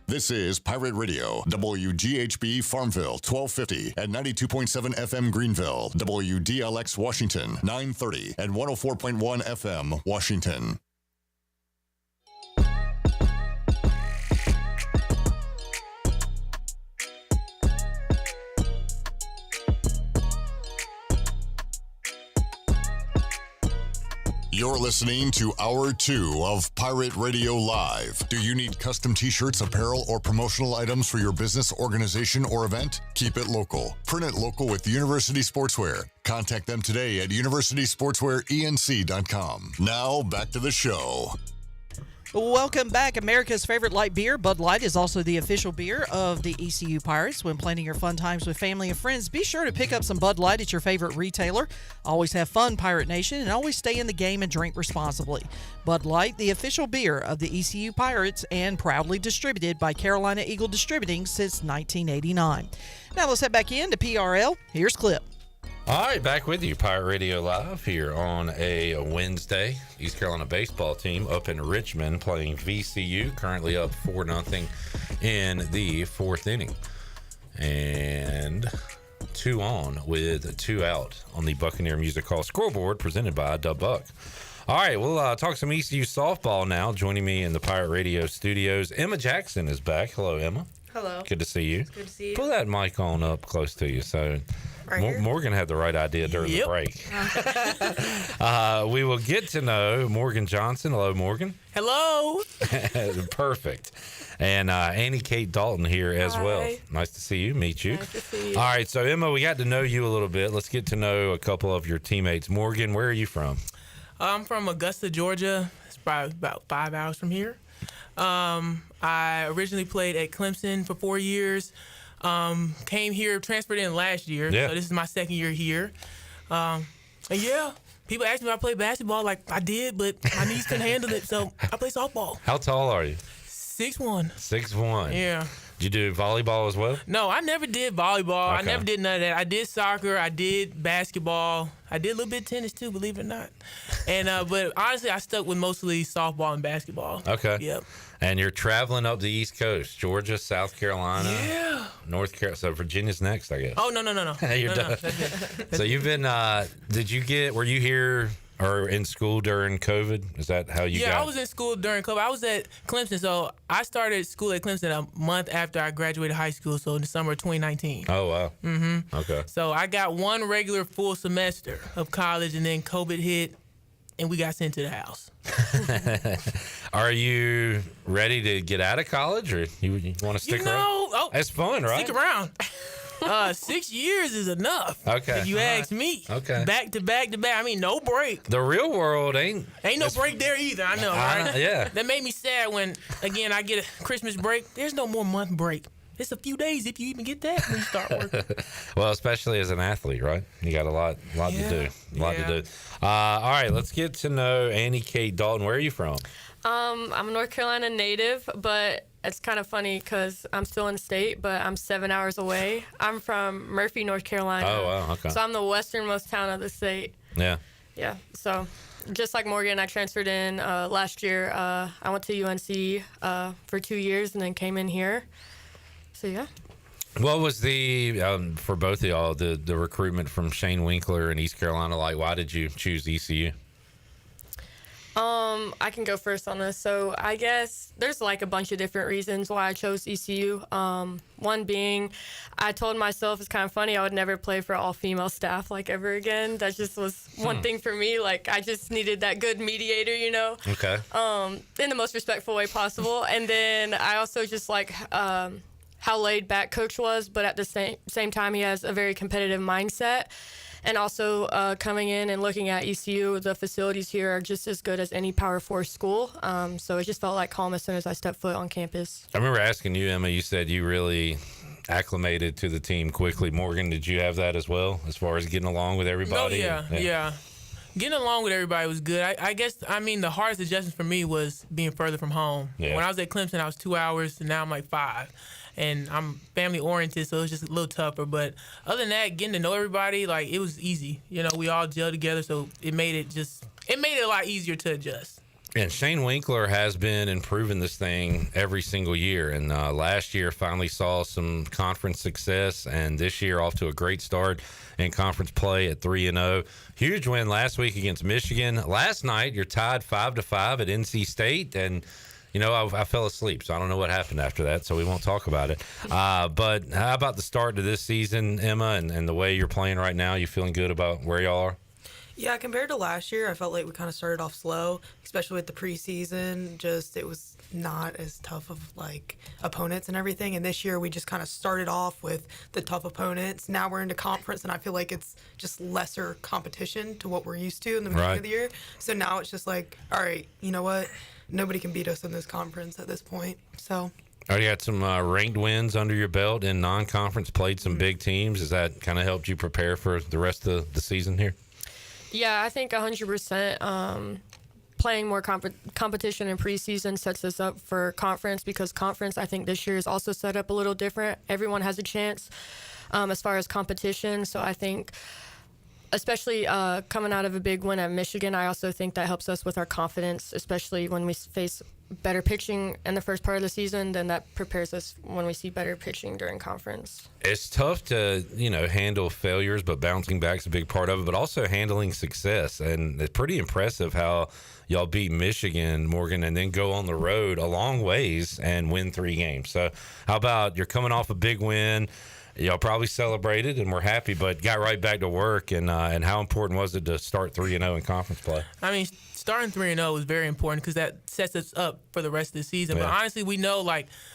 This is Pirate Radio, WGHB Farmville, 1250 at 92.7 FM Greenville, WDLX Washington, 930 and 104.1 FM Washington. You're listening to Hour 2 of Pirate Radio Live. Do you need custom t-shirts, apparel, or promotional items for your business, organization, or event? Keep it local. Print it local with University Sportswear. Contact them today at universitysportswearenc.com. Now, back to the show.
Welcome back. America's favorite light beer, Bud Light, is also the official beer of the ECU Pirates. When planning your fun times with family and friends, be sure to pick up some Bud Light at your favorite retailer. Always have fun, Pirate Nation, and always stay in the game and drink responsibly. Bud Light, the official beer of the ECU Pirates, and proudly distributed by Carolina Eagle Distributing since 1989. Now let's head back into PRL. Here's Clip.
All right, back with you, Pirate Radio Live here on a Wednesday. East Carolina baseball team up in Richmond playing VCU, currently up 4-0 in the fourth inning. And 2 on with 2 out on the Buccaneer Music Hall scoreboard presented by Dub Buck. All right, we'll talk some ECU softball now. Joining me in the Pirate Radio studios, Emma Jackson is back. Hello, Emma.
Hello.
Good to see you.
It's good to see you.
Pull that mic on up close to you so
Right
Morgan had the right idea during the break. We will get to know Morgan Johnson. Hello, Morgan.
Hello.
Perfect. And Annie Kate Dalton here as well. Nice to see you, meet you.
Nice to see you.
All right, so Emma, we got to know you a little bit. Let's get to know a couple of your teammates. Morgan, where are you from?
I'm from Augusta, Georgia. It's probably about 5 hours from here. I originally played at Clemson for 4 years. Came here, transferred in last year.
Yeah.
So this is my second year here. And yeah, people ask me if I play basketball. Like, I did, but my knees couldn't handle it. So I play softball.
How tall are you?
6'1".
6'1".
Yeah.
Did you do volleyball as well?
No, I never did volleyball.
Okay.
I never did none of that. I did soccer. I did basketball. I did a little bit of tennis too, believe it or not. And but honestly, I stuck with mostly softball and basketball.
Okay.
Yep.
And you're traveling up the East Coast, Georgia, South Carolina, North Carolina. So Virginia's next, I guess.
Oh, no.
You're done. So you've been, were you here or in school during COVID? Is that how you got?
Yeah, I was in school during COVID. I was at Clemson. So I started school at Clemson a month after I graduated high school, so in the summer of 2019.
Oh, wow.
Mm-hmm.
Okay.
So I got one regular full semester of college, and then COVID hit, and we got sent to the house.
Are you ready to get out of college, or you want to stick around? It's fun, right?
Stick around. 6 years is enough.
Okay.
If you ask me.
Okay.
Back to back to back. I mean, no break.
The real world ain't
no break there either. I know, right?
Yeah.
That made me sad when, again, I get a Christmas break. There's no more month break. It's a few days if you even get that when you start working.
Well, especially as an athlete, right? You got a lot to do. To do. All right, let's get to know Annie Kate Dalton. Where are you from?
I'm a North Carolina native, but it's kind of funny because I'm still in state, but I'm 7 hours away. I'm from Murphy, North Carolina.
Oh, wow, okay.
So I'm the westernmost town of the state.
Yeah.
Yeah, so just like Morgan, I transferred in last year. I went to UNC for 2 years and then came in here. So, yeah.
What was the, for both of y'all, the recruitment from Shane Winkler in East Carolina like? Why did you choose ECU?
I can go first on this. So I guess there's like a bunch of different reasons why I chose ECU. One being, I told myself, it's kind of funny, I would never play for all-female staff like ever again. That just was one thing for me. Like, I just needed that good mediator, you know?
Okay.
In the most respectful way possible. And then I also just like how laid back Coach was, but at the same time, he has a very competitive mindset. And also coming in and looking at ECU, the facilities here are just as good as any Power 4 school. So it just felt like home as soon as I stepped foot on campus.
I remember asking you, Emma, you said you really acclimated to the team quickly. Morgan, did you have that as well, as far as getting along with everybody?
Yeah. Getting along with everybody was good. I guess, the hardest adjustment for me was being further from home.
Yeah.
When I was at Clemson, I was 2 hours, and now I'm like 5. And I'm family-oriented, so it was just a little tougher. But other than that, getting to know everybody, like, it was easy. You know, we all gelled together, so it made it a lot easier to adjust.
And Shane Winkler has been improving this thing every single year. And last year finally saw some conference success, and this year off to a great start in conference play at 3-0. Huge win last week against Michigan. Last night, you're tied 5-5 at NC State, and you know, I fell asleep, so I don't know what happened after that, so we won't talk about it. But how about the start to this season, Emma, and the way you're playing right now? You feeling good about where y'all are?
Yeah, compared to last year, I felt like we kind of started off slow, especially with the preseason. It was not as tough of, like, opponents and everything. And this year, we just kind of started off with the tough opponents. Now we're into conference, and I feel like it's just lesser competition to what we're used to in the beginning of the year. So now it's just like, all right, you know what? Nobody can beat us in this conference at this point. So
already had some ranked wins under your belt in non-conference, played some big teams. Has that kind of helped you prepare for the rest of the season here?
Yeah, I think 100%. Playing more competition in preseason sets us up for conference, because conference, I think this year is also set up a little different. Everyone has a chance as far as competition. So I think, especially coming out of a big win at Michigan, I also think that helps us with our confidence, especially when we face better pitching in the first part of the season. Then that prepares us when we see better pitching during conference.
It's tough to, handle failures, but bouncing back's a big part of it, but also handling success. And it's pretty impressive how y'all beat Michigan, Morgan, and then go on the road a long ways and win 3 games. So how about you're coming off a big win? Y'all probably celebrated and we're happy, but got right back to work. And how important was it to start 3-0 in conference play?
Starting 3-0 is very important because that sets us up for the rest of the season. Yeah. But honestly, we know,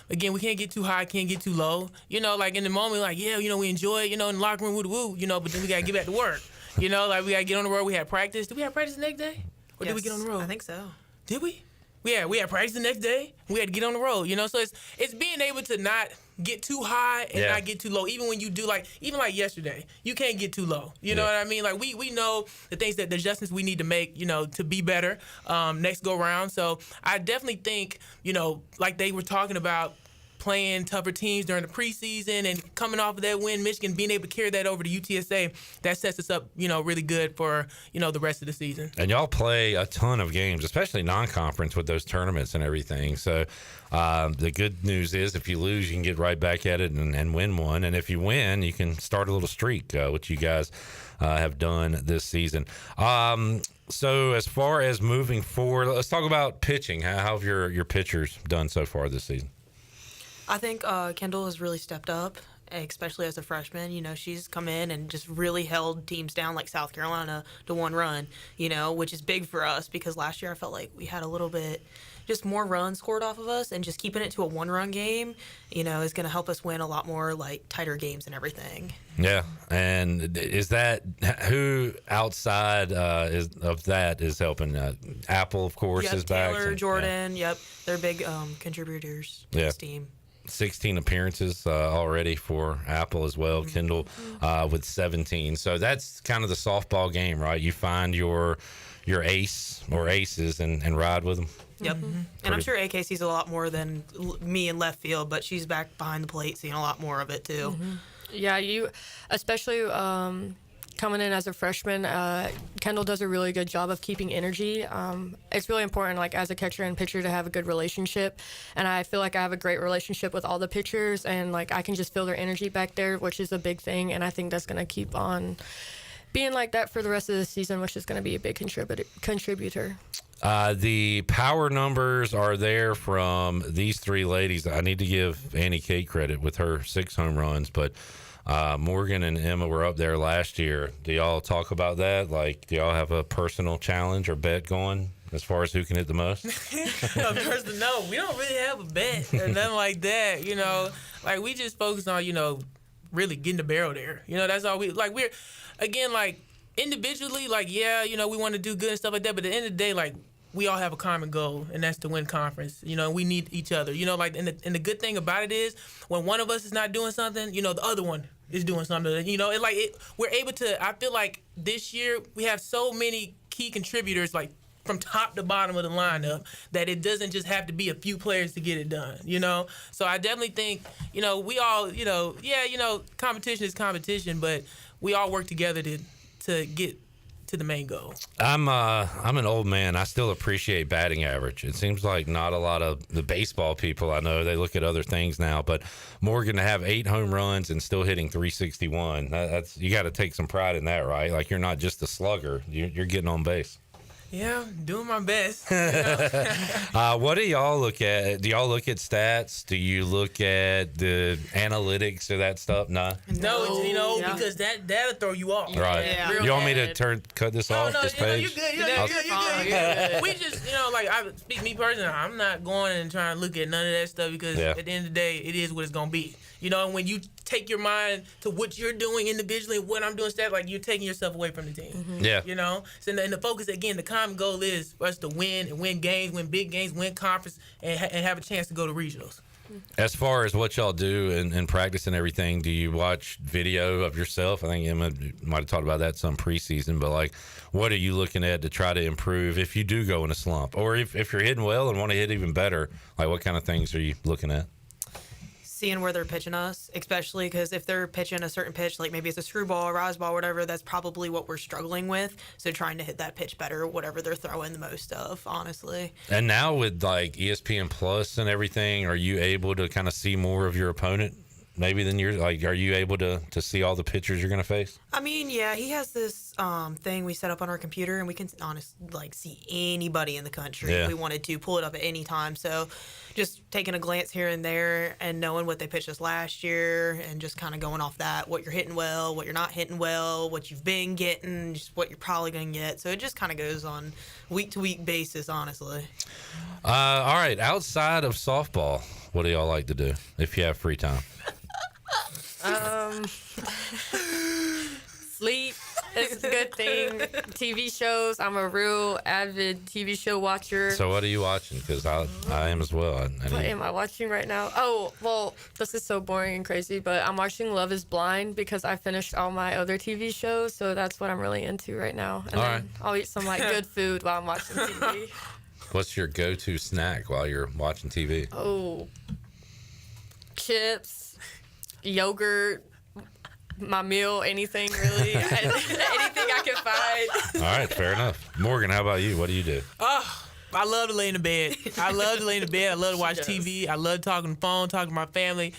again, we can't get too high, can't get too low. In the moment, we enjoy it, in the locker room, woo-woo, but then we got to get back to work. We got to get on the road. We had practice. Did we have practice the next day? Or did we get on the road?
I think so.
Did we? Yeah, we had practice the next day. We had to get on the road, So it's being able to not get too high and not get too low. Even when you do, even yesterday, you can't get too low. You know what I mean? We know the things the adjustments we need to make, to be better next go round. So I definitely think, like they were talking about, playing tougher teams during the preseason and coming off of that win, Michigan, being able to carry that over to UTSA, that sets us up, really good for, the rest of the season.
And y'all play a ton of games, especially non-conference with those tournaments and everything. So the good news is if you lose, you can get right back at it and win one. And if you win, you can start a little streak, which you guys have done this season. So as far as moving forward, let's talk about pitching. How have your pitchers done so far this season?
I think Kendall has really stepped up, especially as a freshman. She's come in and just really held teams down like South Carolina to 1 run, which is big for us because last year I felt like we had a little bit just more runs scored off of us, and just keeping it to a 1-run game, is going to help us win a lot more tighter games and everything. Yeah, and is that who outside of that is helping? Apple, of course, is back. Taylor, Jordan, they're big contributors to this team. 16 appearances already for Apple as well. Kendall with 17. So that's kind of the softball game, right? You find your ace or aces and ride with them. Yep. And I'm sure AK sees a lot more than me in left field, but she's back behind the plate seeing a lot more of it too. Yeah, you especially coming in as a freshman, Kendall does a really good job of keeping energy. It's really important, as a catcher and pitcher, to have a good relationship. And I feel like I have a great relationship with all the pitchers, and I can just feel their energy back there, which is a big thing. And I think that's going to keep on being like that for the rest of the season, which is going to be a big contributor.
The power numbers are there from these three ladies. I need to give Annie Kate credit with her 6 home runs, but Morgan and Emma were up there last year. Do y'all talk about that? Like, do y'all have a personal challenge or bet going as far as who can hit the most?
No, we don't really have a bet or nothing like that. You know, like we just focus on, you know, really getting the barrel there. You know, that's all we like. We're again like individually, like yeah, you know, we want to do good and stuff like that. But at the end of the day, like we all have a common goal, and that's to win conference. You know, we need each other. You know, like and the good thing about it is when one of us is not doing something, you know, the other one is doing something. You know, we're able to. I feel like this year we have so many key contributors, like from top to bottom of the lineup, that it doesn't just have to be a few players to get it done, you know? So I definitely think, you know, we all, you know, yeah, you know, competition is competition, but we all work together to get to the main goal.
I'm an old man. I still appreciate batting average. It seems like not a lot of the baseball people I know, they look at other things now, but Morgan to have 8 home runs and still hitting 361, that's you got to take some pride in that, right? Like you're not just a slugger, you're getting on base.
Yeah, doing my best. You know?
What do y'all look at? Do y'all look at stats? Do you look at the analytics or that stuff? Nah.
No, you know, because that'll throw you off.
Right.
Yeah.
You want me to cut this off?
No,
this page?
you're good. We just, you know, like I speak me personally, I'm not going and trying to look at none of that stuff because at the end of the day, it is what it's gonna be. You know, and when you take your mind to what you're doing individually, what I'm doing, like you're taking yourself away from the team.
Mm-hmm. Yeah.
You know, so and the focus again, the common goal is for us to win and win games, win big games, win conference, and have a chance to go to regionals.
As far as what y'all do in practice and everything, do you watch video of yourself? I think Emma might have talked about that some preseason, but like, what are you looking at to try to improve if you do go in a slump? Or if you're hitting well and want to hit even better, like what kind of things are you looking at?
Seeing where they're pitching us, especially because if they're pitching a certain pitch, like maybe it's a screwball, a rise ball, whatever, that's probably what we're struggling with. So trying to hit that pitch better, whatever they're throwing the most of, honestly.
And now with like ESPN Plus and everything, are you able to kind of see more of your opponent maybe than you're like, are you able to see all the pitchers you're going to face?
I mean, yeah, he has this thing we set up on our computer, and we can honestly like see anybody in the country if we wanted to, pull it up at any time. So just taking a glance here and there and knowing what they pitched us last year and just kind of going off that, what you're hitting well, what you're not hitting well, what you've been getting, just what you're probably going to get. So it just kind of goes on week-to-week basis, honestly.
All right, outside of softball, what do y'all like to do if you have free time?
Sleep is a good thing. TV shows. I'm a real avid TV show watcher.
So what are you watching? Because I am as well.
What am I watching right now? Oh, well, this is so boring and crazy, but I'm watching Love is Blind because I finished all my other TV shows, so that's what I'm really into right now. And then I'll eat some like good food while I'm watching TV.
What's your go-to snack while you're watching TV?
Oh, chips, yogurt, my meal, anything really. Anything I can find.
All right, fair enough. Morgan, how about you? What do you do?
I love to lay in the bed. I love to watch TV. I love talking on the phone, talking to my family.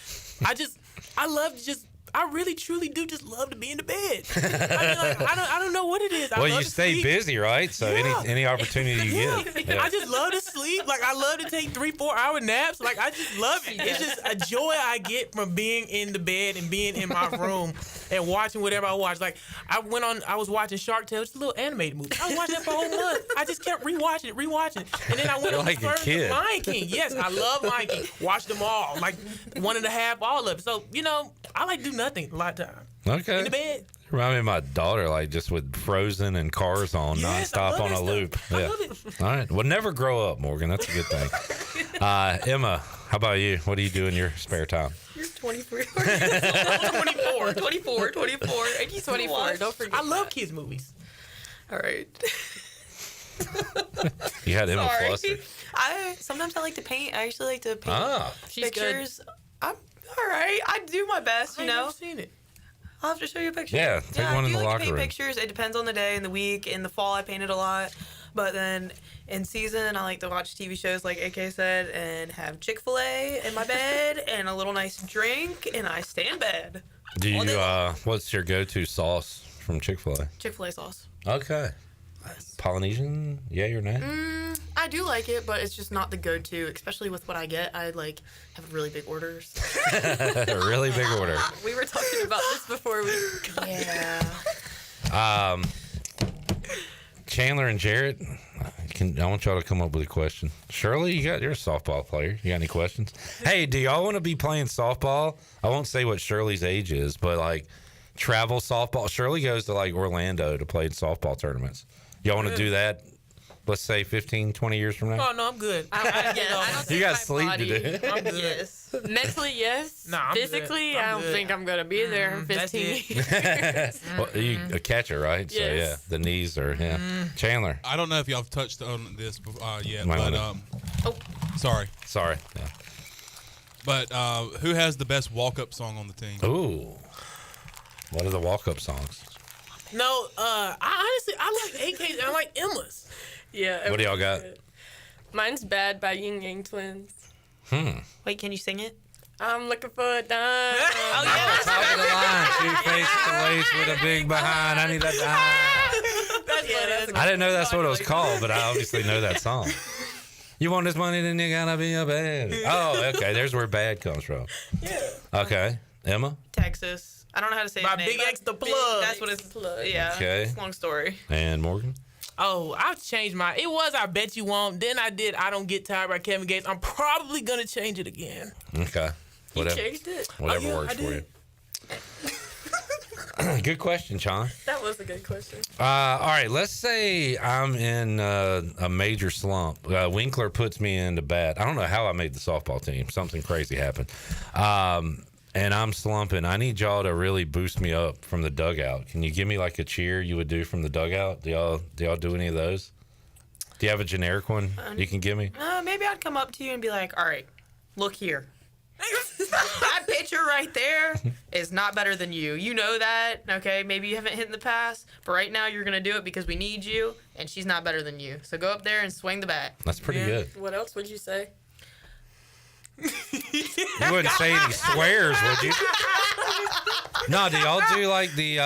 I really, truly do just love to be in the bed. I mean, like, I don't know what it is.
Well, you stay busy, right? So any opportunity you get. Yeah.
I just love to sleep. Like, I love to take 3-4 hour naps. Like, I just love it. It's just a joy I get from being in the bed and being in my room and watching whatever I watch. Like, I was watching Shark Tale. It's a little animated movie. I was watching that for a whole month. I just kept rewatching it. And then I went on
like
first to Lion King. Yes, I love Lion King. Watched them all. Like, 1.5, all of it. So, you know, I like to do nothing a lot of time.
Okay.
In the bed.
Remind me of my daughter, like just with Frozen and Cars on nonstop on a loop.
I love it.
All right. Well, never grow up, Morgan. That's a good thing. Emma, how about you? What do you do in your spare time?
You're 24.
24. And he's 24. Don't forget.
I love kids' movies.
All right.
You had Emma flustered.
Sometimes I like to paint. I actually like to paint pictures. I'm all right. I do my best, you know.
I've never seen it.
I'll have to show you a picture.
Yeah, take one in the locker room.
I paint pictures. It depends on the day and the week. In the fall, I painted a lot. But then in season, I like to watch TV shows like AK said and have Chick-fil-A in my bed and a little nice drink, and I stay in bed.
Do you, what's your go-to sauce from Chick-fil-A?
Chick-fil-A sauce.
Okay. Polynesian, yay or nay?
I do like it, but it's just not the go-to, especially with what I get. I like have really big orders.
Really big order.
We were talking about this before we got
Yeah.
Chandler and Jarrett, I want y'all to come up with a question. Shirley, you're a softball player. You got any questions? Hey, do y'all want to be playing softball? I won't say what Shirley's age is, but like travel softball. Shirley goes to like Orlando to play in softball tournaments. Y'all want to do that? Let's say 15, 20 years from now?
Oh, no, I'm good.
I don't
You
think
got
my
sleep
body-
to do.
I'm good.
Yes. Mentally, yes.
Nah, I'm
Physically,
good. I'm
I don't
good.
think I'm going to be there in
That's
15
it.
years.
Well, you a catcher, right? So yeah,
Yes.
the knees are Chandler.
I don't know if y'all have touched on this yet,
Might
but
wanna-
sorry.
Yeah.
But who has the best walk-up song on the team?
Ooh. What are the walk-up songs?
No, I like AK's and I like Emma's.
Yeah.
What do y'all got?
Mine's Bad by Yin Yang Twins.
Wait, can you sing it?
I'm looking for a dime.
Oh, yeah.
Top of the line, two face to waist with a big behind. I need a dime. I didn't know that's what it was called, but I obviously know that song. You want this money, then you gotta be a bad. Oh, okay. There's where bad comes from.
Yeah.
Okay. Emma?
Texas. I don't know how to say
By
his name.
Big X the Plug.
That's what it's. Yeah.
Okay.
It's a long story.
And Morgan?
Oh, I've changed mine. It was I Bet You Won't. Then I did I Don't Get Tired by Kevin Gates. I'm probably going to change it again.
Okay. Whatever.
changed it?
Whatever
Oh, yeah,
works
I
for
did.
you. Good question, Sean.
That was a good question.
All right, let's say I'm in a major slump. Winkler puts me into bat. I don't know how I made the softball team. Something crazy happened. And I'm slumping. I need y'all to really boost me up from the dugout. Can you give me like a cheer you would do from the dugout? Do y'all do any of those? Do you have a generic one you can give me?
Maybe I'd come up to you and be like, all right, look here. That pitcher right there is not better than you. You know that, okay? Maybe you haven't hit in the past, but right now you're going to do it because we need you, and she's not better than you. So go up there and swing the bat.
That's pretty good.
What else would you say?
You wouldn't say any swears, would you? No, do y'all do like the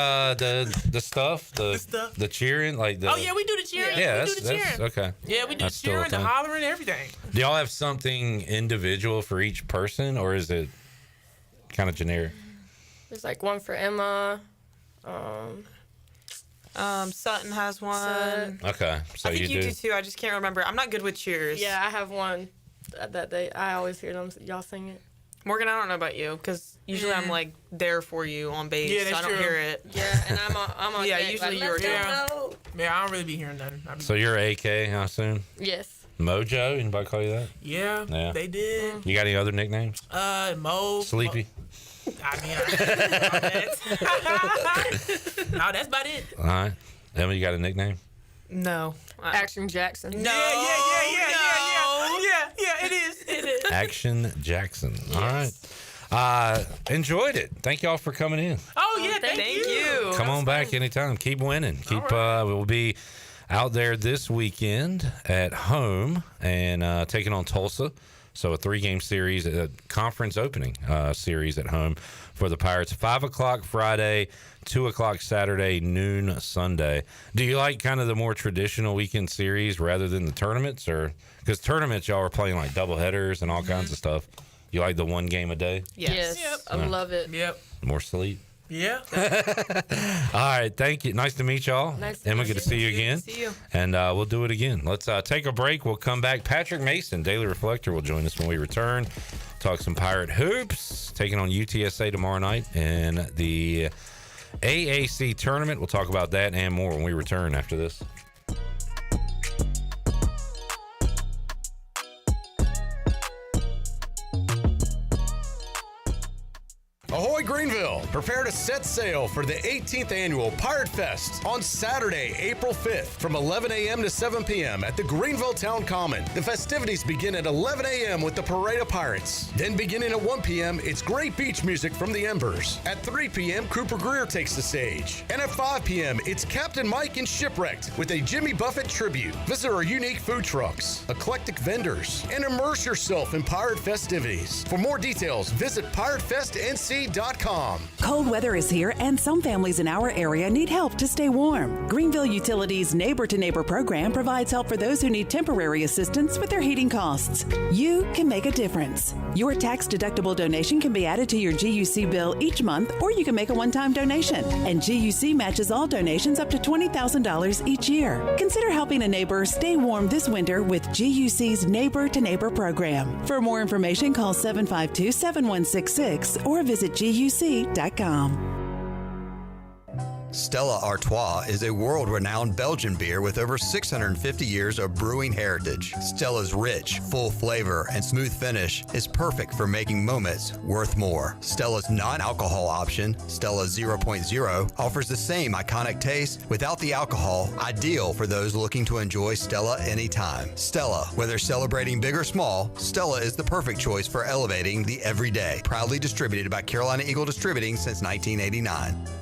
stuff, the cheering, like the?
Oh yeah, we do the cheering.
Yeah,
we do the cheering.
okay.
Yeah, we do
That's
the
still a
cheering, the
thing.
hollering, everything.
Do y'all have something individual for each person, or is it kind of generic?
There's like one for Emma.
Sutton has one.
Okay, so
I think
you
you do too. I just can't remember. I'm not good with cheers.
Yeah, I have one I always hear them y'all sing it.
Morgan, I don't know about you because usually I'm like there for you on base,
Yeah,
so I
that's
don't
true.
hear it.
Yeah, and I'm on
Yeah,
deck,
usually
like,
you're
let's
there.
go.
Yeah, I don't really be hearing nothing.
So you're AK, I assume.
Yes.
Mojo, anybody call you that?
Yeah,
Yeah.
they did.
You got any other nicknames?
Mo.
Sleepy.
I mean, no, that's about it.
All right, Emma, you got a nickname?
No.
Action Jackson.
No.
Yeah, it is.
Action Jackson. All right. Enjoyed it. Thank y'all for coming in.
Oh yeah,
Thank you.
Come on back anytime. Keep winning. We'll be out there this weekend at home and taking on Tulsa. So a 3-game series, a conference opening series at home for the Pirates. 5 o'clock Friday, 2 o'clock Saturday, noon Sunday. Do you like kind of the more traditional weekend series rather than the tournaments? Or because tournaments, y'all are playing like double headers and all kinds of stuff. You like the 1 game a day?
Yes.
Yep.
I love it.
Yep.
More sleep?
Yeah.
All right, thank you. Nice to meet y'all.
Nice to
Emma,
meet
good to see you again.
See you.
And we'll do it again. Let's take a break. We'll come back. Patrick Mason, Daily Reflector, will join us when we return. Talk some Pirate hoops, taking on UTSA tomorrow night in the AAC tournament. We'll talk about that and more when we return after this.
Ahoy Greenville! Prepare to set sail for the 18th annual Pirate Fest on Saturday, April 5th from 11 a.m. to 7 p.m. at the Greenville Town Common. The festivities begin at 11 a.m. with the Parade of Pirates. Then beginning at 1 p.m., it's great beach music from the Embers. At 3 p.m., Cooper Greer takes the stage. And at 5 p.m., it's Captain Mike and Shipwrecked with a Jimmy Buffett tribute. Visit our unique food trucks, eclectic vendors, and immerse yourself in pirate festivities. For more details, visit piratefestnc.com. GreenvilleUtility.com.
Cold weather is here, and some families in our area need help to stay warm. Greenville Utilities' Neighbor to Neighbor program provides help for those who need temporary assistance with their heating costs. You can make a difference. Your tax-deductible donation can be added to your GUC bill each month, or you can make a one-time donation. And GUC matches all donations up to $20,000 each year. Consider helping a neighbor stay warm this winter with GUC's Neighbor to Neighbor program. For more information, call 752-7166 or visit GUC.com.
Stella Artois is a world-renowned Belgian beer with over 650 years of brewing heritage. Stella's rich, full flavor and smooth finish is perfect for making moments worth more. Stella's non-alcohol option, Stella 0.0, offers the same iconic taste without the alcohol, ideal for those looking to enjoy Stella anytime. Stella, whether celebrating big or small, Stella is the perfect choice for elevating the everyday. Proudly distributed by Carolina Eagle Distributing since 1989.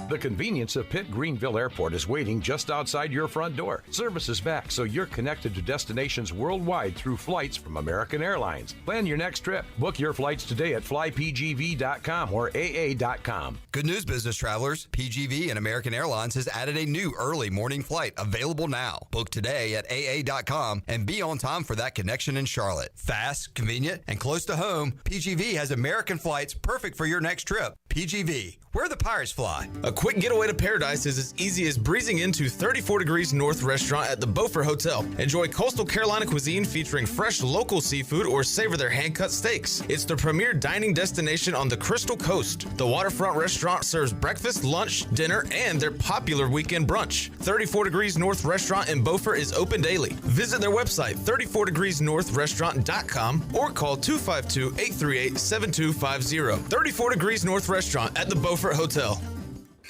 The convenience of Pitt Greenville Airport is waiting just outside your front door. Service is back, so you're connected to destinations worldwide through flights from American Airlines. Plan your next trip. Book your flights today at flypgv.com or aa.com.
Good news, business travelers. PGV and American Airlines has added a new early morning flight available now. Book today at aa.com and be on time for that connection in Charlotte. Fast, convenient, and close to home, PGV has American flights perfect for your next trip. PGV, where the Pirates fly.
A quick getaway to paradise is as easy as breezing into 34 Degrees North restaurant at the Beaufort Hotel. Enjoy coastal Carolina cuisine featuring fresh local seafood or savor their hand-cut steaks. It's the premier dining destination on the Crystal Coast. The waterfront restaurant serves breakfast, lunch, dinner, and their popular weekend brunch. 34 Degrees North restaurant in Beaufort is open daily. Visit their website, 34degreesnorthrestaurant.com, or call 252-838-7250. 34 Degrees North restaurant at the Beaufort Hotel.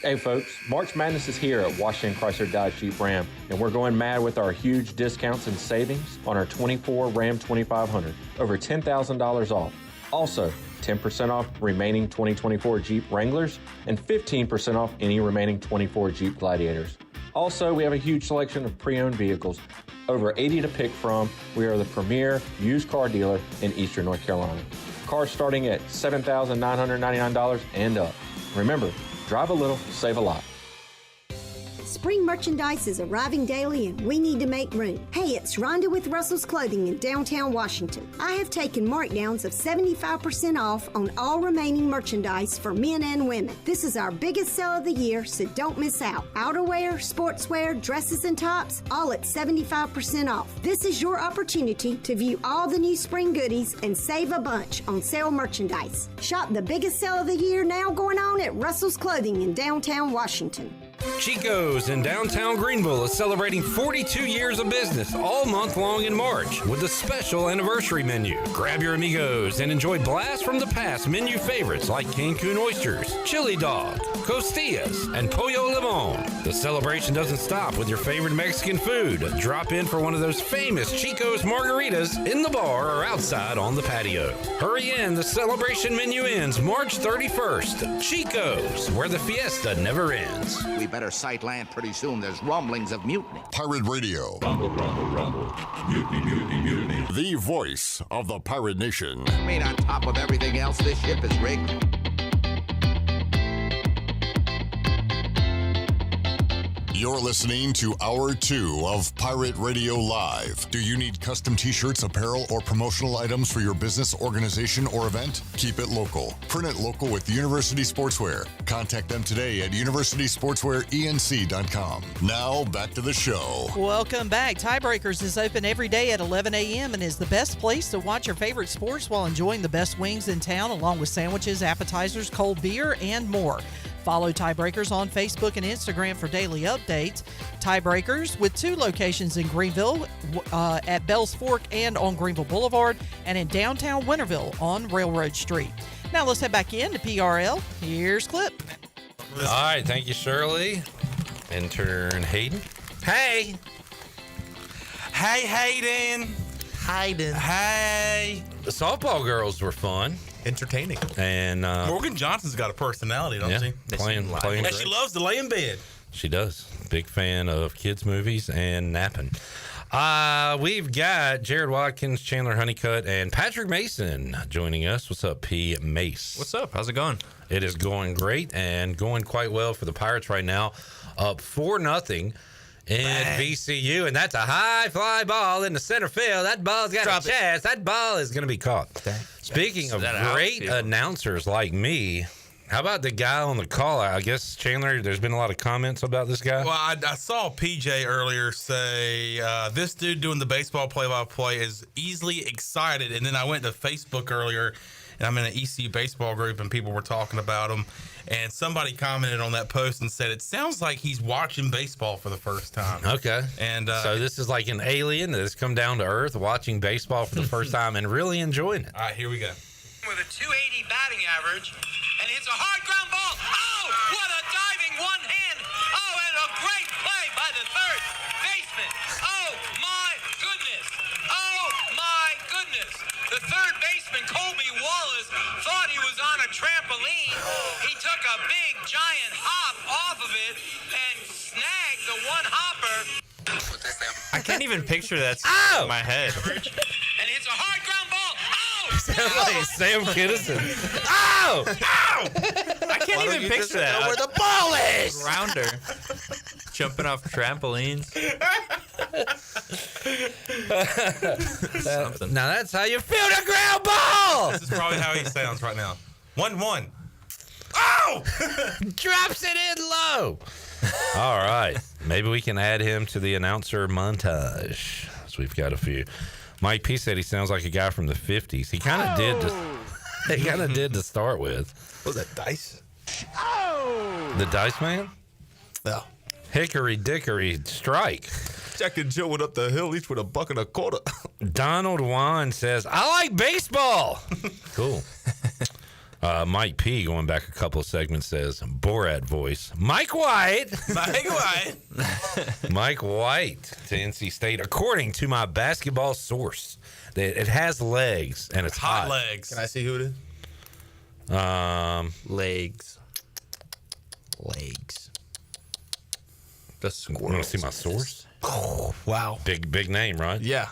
Hey folks, March Madness is here at Washington Chrysler Dodge Jeep Ram, and we're going mad with our huge discounts and savings on our 24 Ram 2500, over $10,000 off. Also, 10% off remaining 2024 Jeep Wranglers and 15% off any remaining 24 Jeep Gladiators. Also, we have a huge selection of pre-owned vehicles, over 80 to pick from. We are the premier used car dealer in Eastern North Carolina. Cars starting at $7,999 and up. Remember, drive a little, save a lot.
Spring merchandise is arriving daily and we need to make room. Hey, it's Rhonda with Russell's Clothing in downtown Washington. I have taken markdowns of 75% off on all remaining merchandise for men and women. This is our biggest sale of the year, so don't miss out. Outerwear, sportswear, dresses and tops, all at 75% off. This is your opportunity to view all the new spring goodies and save a bunch on sale merchandise. Shop the biggest sale of the year now going on at Russell's Clothing in downtown Washington.
Chico's in downtown Greenville is celebrating 42 years of business all month long in March with a special anniversary menu. Grab your amigos and enjoy blast from the past menu favorites like Cancun oysters, chili dog, costillas, and pollo limon. The celebration doesn't stop with your favorite Mexican food. Drop in for one of those famous Chico's margaritas in the bar or outside on the patio. Hurry in, the celebration menu ends March 31st. Chico's, where the fiesta never ends.
We better sight land pretty soon. There's rumblings of mutiny.
Pirate Radio.
Rumble, rumble, rumble. Mutiny, mutiny, mutiny.
The voice of the pirate nation.
I mean, on top of everything else, this ship is rigged.
You're listening to Hour 2 of Pirate Radio Live. Do you need custom t-shirts, apparel, or promotional items for your business, organization, or event? Keep it local. Print it local with University Sportswear. Contact them today at universitysportswearenc.com. Now, back to the show.
Welcome back. Tiebreakers is open every day at 11 a.m. and is the best place to watch your favorite sports while enjoying the best wings in town, along with sandwiches, appetizers, cold beer, and more. Follow Tiebreakers on Facebook and Instagram for daily updates. Tiebreakers with 2 locations in Greenville at Bells Fork and on Greenville Boulevard, and in downtown Winterville on Railroad Street. Now let's head back into PRL. Here's Clip.
All right, thank you, Shirley. Intern Hayden.
Hey. Hey, Hayden.
Hayden.
Hey.
The softball girls were fun.
Entertaining.
And
Morgan Johnson's got a personality, don't she?
Playing
and she loves to lay in bed.
She does. Big fan of kids' movies and napping. We've got Jared Watkins, Chandler Honeycutt, and Patrick Mason joining us. What's up, P. Mace?
What's up? How's it going?
It is going great and going quite well for the Pirates right now. Up 4-0 in VCU, and that's a high fly ball in the center field. That ball's got a chance. That ball is going to be caught. Speaking of great announcers like me, how about the guy on the call? I guess, Chandler, there's been a lot of comments about this guy.
Well, I saw PJ earlier say this dude doing the baseball play-by-play is easily excited. And then I went to Facebook earlier, and I'm in an ECU baseball group, and people were talking about him. And somebody commented on that post and said, it sounds like he's watching baseball for the first time.
Okay.
And
so this is like an alien that has come down to Earth watching baseball for the first time and really enjoying it.
All right, here we go.
With a 280 batting average, and hits a hard ground ball. Oh, what a diving one hand. Oh, and a great play by the third baseman. Oh, my goodness. Oh, my goodness. The third baseman, Colby Wallace, thought he was on a trampoline. He took a big, giant hop off of it and snagged the one hopper.
I can't even picture that in my head.
And hits a hard ground ball.
Sounds like Sam Kinison. Ow! Ow!
I can't even picture that.
Where the ball is!
Grounder. Jumping off trampolines.
Now that's how you field a ground ball!
This is probably how he sounds right now. 1-1. Oh!
Drops it in low. All right. Maybe we can add him to the announcer montage. So we've got a few. Mike P said he sounds like a guy from the 50s. He kind of did. He kind of did to start with.
What was that, Dice?
The Dice Man?
Yeah.
Hickory Dickory Strike.
Jack and Jill went up the hill, each with $1.25.
Donald Wan says, I like baseball. Cool. Mike P, going back a couple of segments, says, Borat voice. Mike White.
Mike White.
Mike White to NC State, according to my basketball source. It has legs, and it's hot.
Legs.
Can I see who it is?
Legs. The
You want to see my source?
Oh, wow.
Big name, right?
Yeah.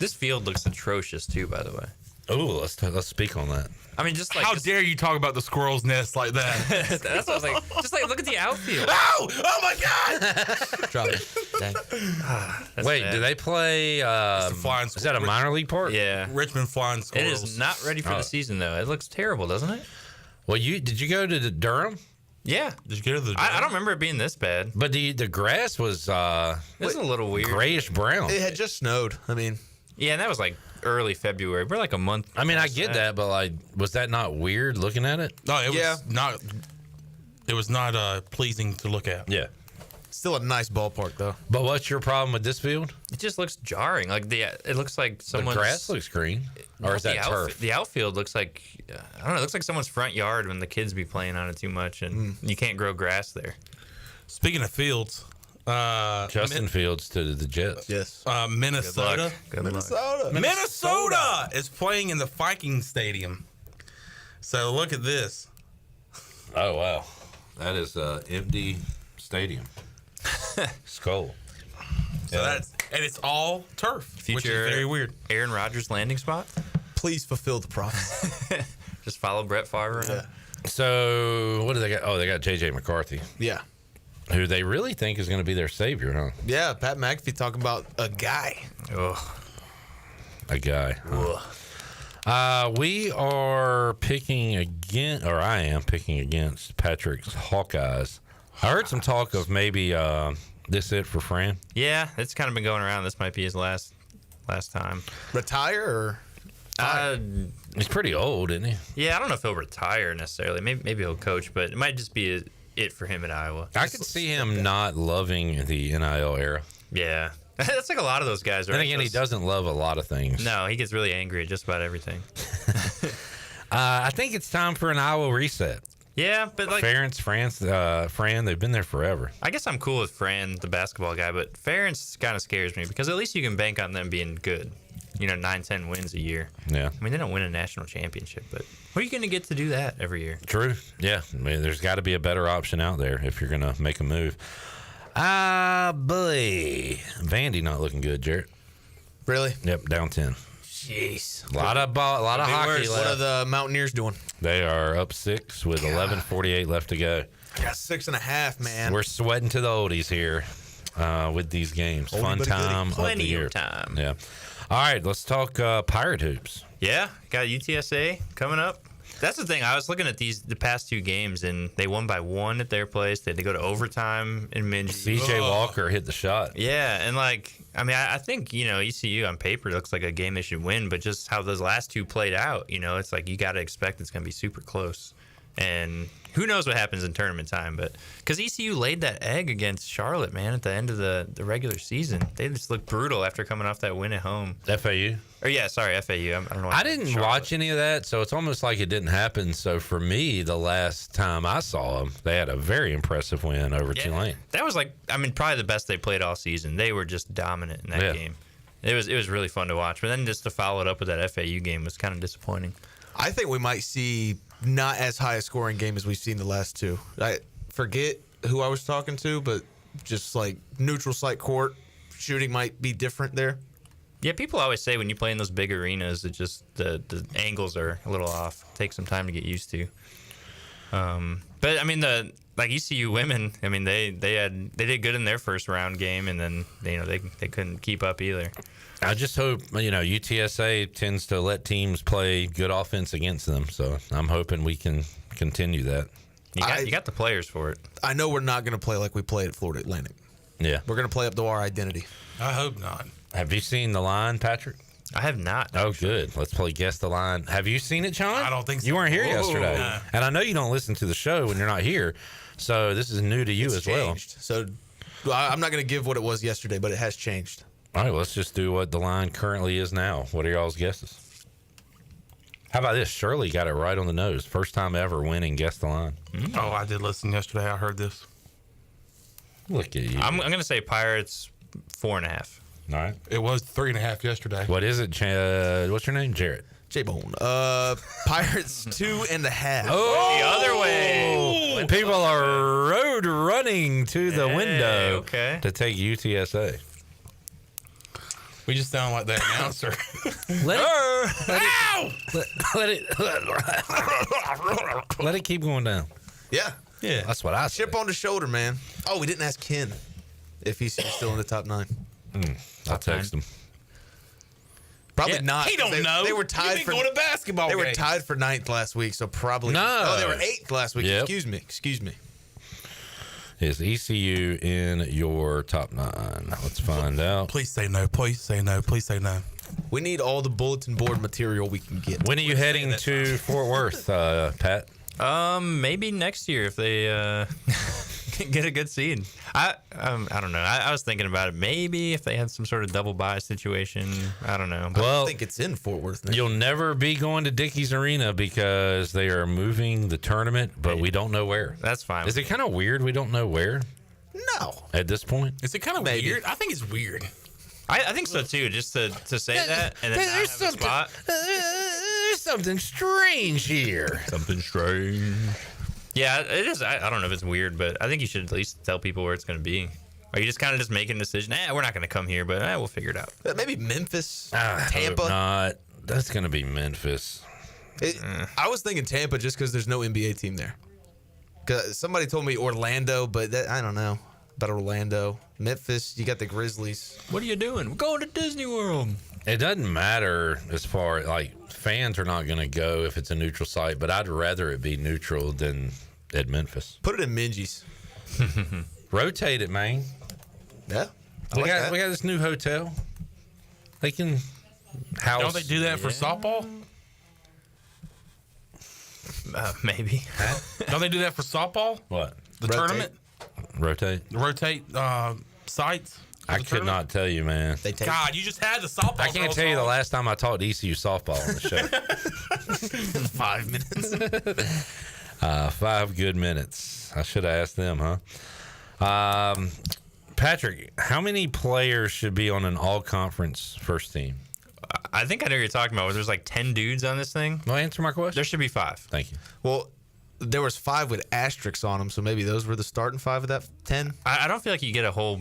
This field looks atrocious too, by the way.
Oh, let's speak on that.
I mean, just like
how dare you talk about the squirrel's nest like that?
That's what I was like. Just like look at the outfield.
Oh my God!
Drop it.
Wait, do they play?
The Flying
is that a minor league park?
Yeah,
Richmond Flying
It
Squirrels.
is not ready for the season though. It looks terrible, doesn't it?
Well, did you go to the Durham?
Yeah.
Did you go to the?
I don't remember it being this bad.
But the grass was
It was a little weird.
grayish brown.
It had just snowed. I mean,
Yeah, and that was like early February. We're like a month.
I mean, I
past
get that, but like, was that not weird looking at it?
No, it was not. It was not pleasing to look at.
Yeah.
still a nice ballpark, though.
But what's your problem with this field?
It just looks jarring. Like it looks like someone's
The grass looks green, or is that turf?
The outfield looks like I don't know. It looks like someone's front yard when the kids be playing on it too much, and you can't grow grass there.
Speaking of fields,
Justin Fields to the Jets.
Yes.
Minnesota.
Good luck.
Minnesota is playing in the Viking Stadium. So look at this.
Oh wow, that is an empty stadium. Skull.
So and it's all turf, which is very weird.
Aaron Rodgers landing spot.
Please fulfill the promise.
Just follow Brett Favre around.
Yeah.
So what do they got? Oh, they got J.J. McCarthy.
Yeah.
Who they really think is going to be their savior, huh?
Yeah, Pat McAfee talking about a guy.
Ugh. A guy. Huh? We are picking against, or I am picking against Patrick's Hawkeyes. I heard some talk of maybe this it for Fran.
Yeah, it's kind of been going around. This might be his last time.
Retire or?
He's pretty old, isn't he?
Yeah, I don't know if he'll retire necessarily. Maybe he'll coach, but it might just be it for him at Iowa.
I could see him not loving the NIL era.
Yeah. That's like a lot of those guys, right?
Then again, he doesn't love a lot of things.
No, he gets really angry at just about everything.
I think it's time for an Iowa reset.
Yeah, but like
Fran, they've been there forever.
I guess I'm cool with Fran, the basketball guy, but Ferentz kind of scares me because at least you can bank on them being good. 9-10 wins a year.
Yeah.
I mean, they don't win a national championship, but where are you going to get to do that every year?
True. Yeah. I mean, there's got to be a better option out there if you're going to make a move. Boy. Vandy not looking good, Jarrett.
Really?
Yep, down 10.
Jeez.
A lot of hockey left.
What are the Mountaineers doing?
They are up 6 with 11:48 left to go.
Got 6.5, man.
We're sweating to the oldies here with these games.
Oldie
Fun
but
time
goodie. Plenty
of the year.
of time.
Yeah. All right, let's talk Pirate hoops.
Yeah, got UTSA coming up. That's the thing. I was looking at the past 2 games, and they won by 1 at their place. They had to go to overtime in Minji.
CJ Walker hit the shot.
Yeah, and I think, ECU on paper looks like a game they should win, but just how those last 2 played out, it's like you got to expect it's going to be super close. And who knows what happens in tournament time, but because ECU laid that egg against Charlotte, man, at the end of the regular season. They just looked brutal after coming off that win at home.
FAU?
Or yeah, sorry, FAU. I don't know.
I didn't watch any of that, so it's almost like it didn't happen. So for me, the last time I saw them, they had a very impressive win over Tulane.
That was probably the best they played all season. They were just dominant in that game. It was really fun to watch. But then just to follow it up with that FAU game was kind of disappointing.
I think we might see not as high a scoring game as we've seen the last 2. I forget who I was talking to, but just like neutral site court shooting might be different there.
Yeah, people always say when you play in those big arenas, it just the angles are a little off. It takes some time to get used to. But I mean ECU women, I mean they did good in their first round game, and then they couldn't keep up either.
I just hope UTSA tends to let teams play good offense against them, so I'm hoping we can continue that.
You got the players for it.
I know we're not going to play like we played at Florida Atlantic.
Yeah,
we're going to play up to our identity.
I hope not.
Have you seen the line, Patrick?
I have not.
Oh, good. Let's play Guess the Line. Have you seen it, Sean?
I don't think so.
You weren't here yesterday. And I know you don't listen to the show when you're not here, so this is new to you as
changed.
well.
So I'm not going to give what it was yesterday, but it has changed.
All right, let's just do what the line currently is now. What are y'all's guesses? How about this? Shirley got it right on the nose. First time ever winning Guess the Line.
Oh, I did listen yesterday. I heard this.
Look at you.
I'm going to say Pirates 4.5.
All right.
It was 3.5 yesterday.
What is it? What's your name? Jarrett.
J-Bone. Pirates 2.5.
Oh, the other way.
People are road running to the window to take UTSA.
We just sound like that announcer.
Let it keep going down.
Yeah.
That's what I said.
Chip on the shoulder, man. Oh, we didn't ask Ken if he's still in the top 9.
I'll text him.
Probably not.
He don't know.
They were tied for
going to basketball.
They were tied for 9th last week, so probably
no.
Oh, they were 8th last week.
Yep.
Excuse me.
Is ECU in your top 9? Let's find out.
Please say no. Please say no. Please say no.
We need all the bulletin board material we can get.
When are you heading to Fort Worth, Pat?
Maybe next year if they get a good seed. I don't know. I was thinking about it. Maybe if they had some sort of double bye situation. I don't know.
Well, I think it's in Fort Worth now.
You'll never be going to Dickies Arena because they are moving the tournament, but we don't know where.
That's fine.
Is it kind of weird we don't know where?
No.
At this point?
Is it kind of weird? I think it's weird.
I think so too. Just to say that and then not have a spot.
There's something strange here.
Something strange. Yeah, it is. I don't know if it's weird, but I think you should at least tell people where it's going to be. Or you just kind of just making a decision. We're not going to come here, but we'll figure it out.
Maybe Memphis,
I
Tampa.
hope not. That's going to be Memphis.
I was thinking Tampa just because there's no NBA team there. Cause somebody told me Orlando, but I don't know about Orlando. Memphis, you got the Grizzlies.
What are you doing? We're going to Disney World.
It doesn't matter as far fans are not going to go if it's a neutral site, but I'd rather it be neutral than at Memphis.
Put it in Minji's.
Rotate it, man.
Yeah.
We got this new hotel. They can house.
Don't they do that for softball?
Maybe.
Don't they do that for softball?
What?
The tournament?
Rotate
sites?
I could not tell you, man.
God, you just had the softball.
I can't tell you the last time I taught ECU softball on the show.
5 minutes.
5 good minutes. I should have asked them, huh? Patrick, how many players should be on an all-conference first team?
I think I know what you're talking about. There's 10 dudes on this thing.
Well, answer my question.
There should be 5.
Thank you.
Well, there was 5 with asterisks on them, so maybe those were the starting 5 of that 10.
I don't feel like you get a whole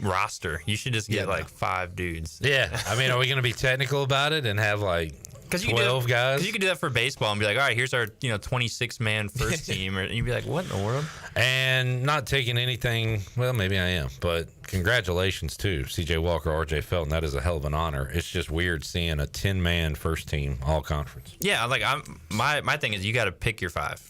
roster. You should just get like 5 dudes.
Yeah, I mean, are we going to be technical about it and have like 12 guys?
Because you could do that for baseball and be like, all right, here's our 26-man first team, and you'd be like, what in the world?
And not taking anything. Well, maybe I am, but congratulations to C.J. Walker, R.J. Felton. That is a hell of an honor. It's just weird seeing a 10-man first team all conference.
Yeah, like my thing is you got to pick your 5.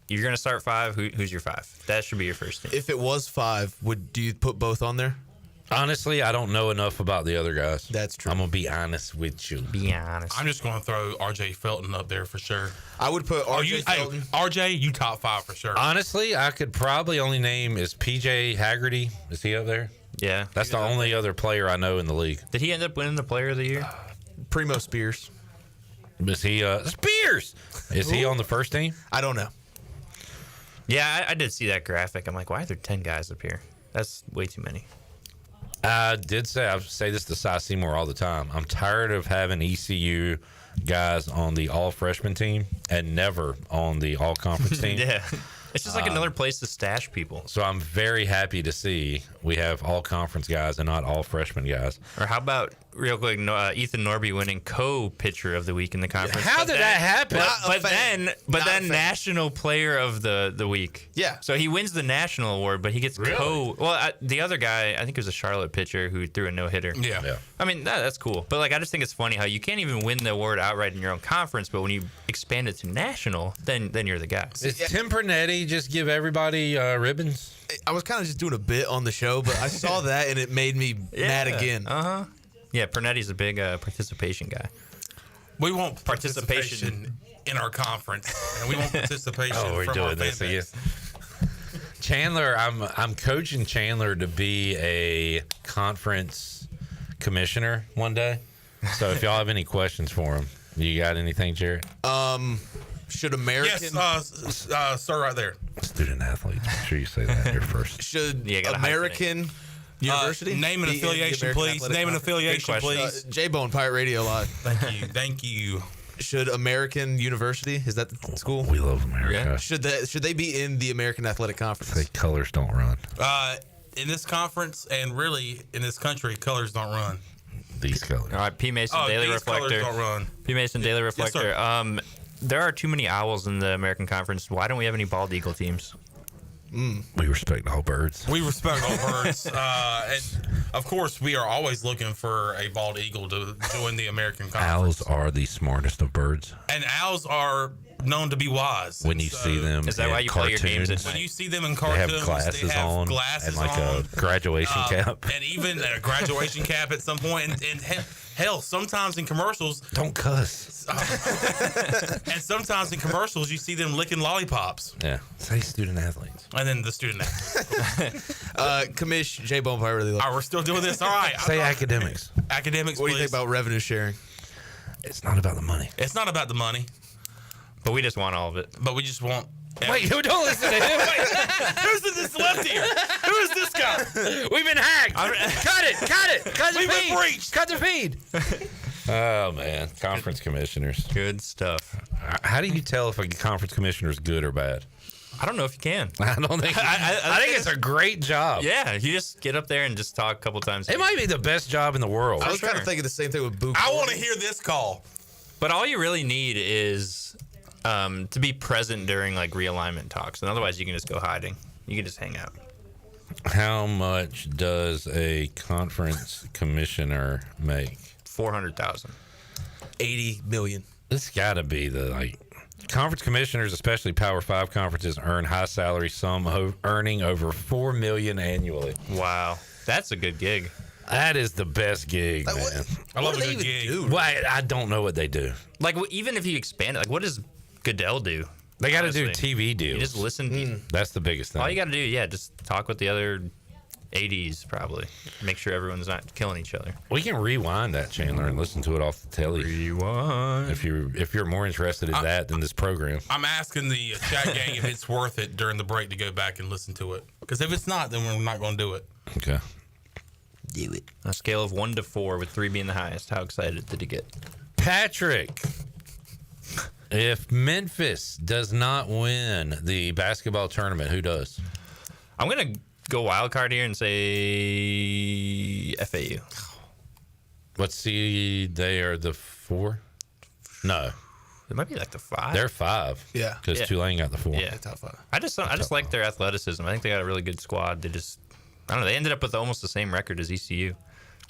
You're gonna start 5. Who's your 5? That should be your first team.
If it was 5, do you put both on there?
Honestly, I don't know enough about the other guys.
That's true.
I'm gonna be honest with you.
Be honest.
I'm just gonna throw R.J. Felton up there for sure.
I would put R.J. Felton.
Hey, R.J., you top 5 for sure.
Honestly, I could probably only name is P.J. Haggerty. Is he up there?
Yeah,
that's the only other player I know in the league.
Did he end up winning the Player of the Year?
Primo Spears.
Is he Spears? Is he on the first team?
I don't know.
Yeah, I did see that graphic. I'm like, why are there 10 guys up here? That's way too many.
I say this to Cy Seymour all the time. I'm tired of having ECU guys on the all freshman team and never on the all conference team.
Yeah. It's just like another place to stash people.
So I'm very happy to see we have all conference guys and not all freshman guys.
Or how about, real quick, Ethan Norby winning co-pitcher of the week in the conference?
How did that happen?
But then national player of the week.
Yeah.
So he wins the national award, but he gets the other guy, I think it was a Charlotte pitcher who threw a no-hitter.
Yeah.
I mean, that's cool. But like, I just think it's funny how you can't even win the award outright in your own conference, but when you expand it to national, then you're the guy.
Is Tim Pernetti just give everybody ribbons?
I was kind of just doing a bit on the show, but I saw that and it made me mad again.
Yeah, Pernetti's a big participation guy.
We want participation in our conference, and we want participation from our fan base.
Chandler, I'm coaching Chandler to be a conference commissioner one day. So if y'all have any questions for him, you got anything, Jarrett?
Should American...
Yes, sir, right there.
Student athletes. Make sure you say that here first.
Should American University...
name and affiliation, please. Name and affiliation, please.
J-Bone, Pirate Radio Live.
Thank you.
Should American University, is that the school?
We love America.
Yeah. Should they be in the American Athletic Conference?
Say colors don't run.
In this conference and really in this country, colors don't run.
These colors.
All right, P. Mason Daily Reflector.
Colors don't run.
P. Mason Daily Reflector.
Yes,
there are too many owls in the American Conference. Why don't we have any bald eagle teams?
We respect all birds.
We respect all birds. And, of course, we are always looking for a bald eagle to join the American Conference.
Owls are the smartest of birds.
And owls are known to be wise.
When you see them
is that why you play your games at night?
When you see them in cartoons,
they have glasses on and like a graduation cap.
And even a graduation cap at some point. And hell, sometimes in commercials.
Don't cuss.
And sometimes in commercials, you see them licking lollipops.
Yeah. Say student athletes.
And then the student athletes.
Commish, J-Bone Pirate Really Live.
All right, we're still doing this. All right.
Say academics.
Academics,
What do you think about revenue sharing?
It's not about the money.
It's not about the money.
But we just want all of it.
But we just want...
Wait, don't listen to him.
Who's this left here? Who is this guy?
We've been hacked. Cut it. Cut the
We've
feed.
been breached.
Cut the feed. Oh, man. Conference commissioners.
Good stuff.
How do you tell if a conference commissioner is good or bad?
I don't know if you can.
I don't think. I think it's a great job.
Yeah, you just get up there and just talk a couple times.
It might be the best job in the world.
I was kind of thinking the same thing with Boo.
I want to hear this call.
But all you really need is to be present during like realignment talks, and otherwise you can just go hiding. You can just hang out.
How much does a conference commissioner make?
$400,000.
$80 million.
This got to be the conference commissioners, especially Power 5 conferences, earn high salary, some earning over $4 million annually.
Wow, that's a good gig.
That is the best gig, man.
I love a good gig.
Well, I don't know what they do.
Like even if you expand it, like what does Goodell do?
They got to do TV deals.
You just listen.
That's the biggest thing.
All you got to do, just talk with the other ADs probably. Make sure everyone's not killing each other.
We can rewind that, Chandler, and listen to it off the telly.
Rewind.
If you're more interested in that than this program.
I'm asking the chat gang if it's worth it during the break to go back and listen to it. Because if it's not, then we're not going to do it.
Okay.
Do it.
On a scale of 1 to 4, with 3 being the highest, how excited did you get?
Patrick. If Memphis does not win the basketball tournament, who does?
I'm going to go wild card here and say FAU.
Let's see. They are the 4? No.
It might be like the 5.
They're 5.
Yeah.
Because Tulane got the 4.
Yeah.
Top 5.
I just like their athleticism. I think they got a really good squad. I don't know. They ended up with almost the same record as ECU,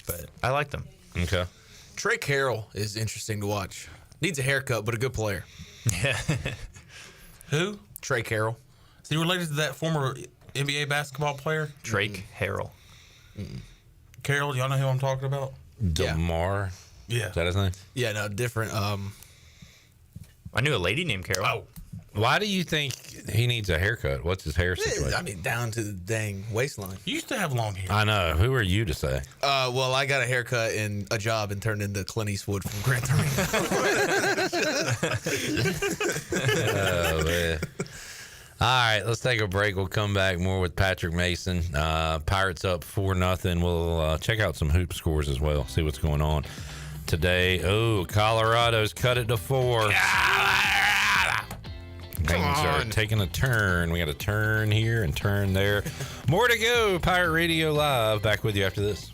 but I like them.
Okay.
Trey Carroll is interesting to watch. Needs a haircut, but a good player.
Yeah.
Who?
Trey Carroll.
Is he related to that former NBA basketball player?
Drake Harrell.
Carroll, y'all know who I'm talking about?
DeMar.
Yeah.
Is that his name?
Yeah, no, different.
I knew a lady named Carol.
Oh.
Why do you think he needs a haircut? What's his hair situation?
I mean, down to the dang waistline.
You used to have long hair.
I know. Who are you to say?
Well, I got a haircut and a job and turned into Clint Eastwood from Gran Torino.
Oh, man. All right, let's take a break. We'll come back more with Patrick Mason. Pirates up 4-0. We'll check out some hoop scores as well, see what's going on today. Oh, Colorado's cut it to 4. Things are taking a turn. We got a turn here and turn there. More to go. Pirate Radio Live. Back with you after this.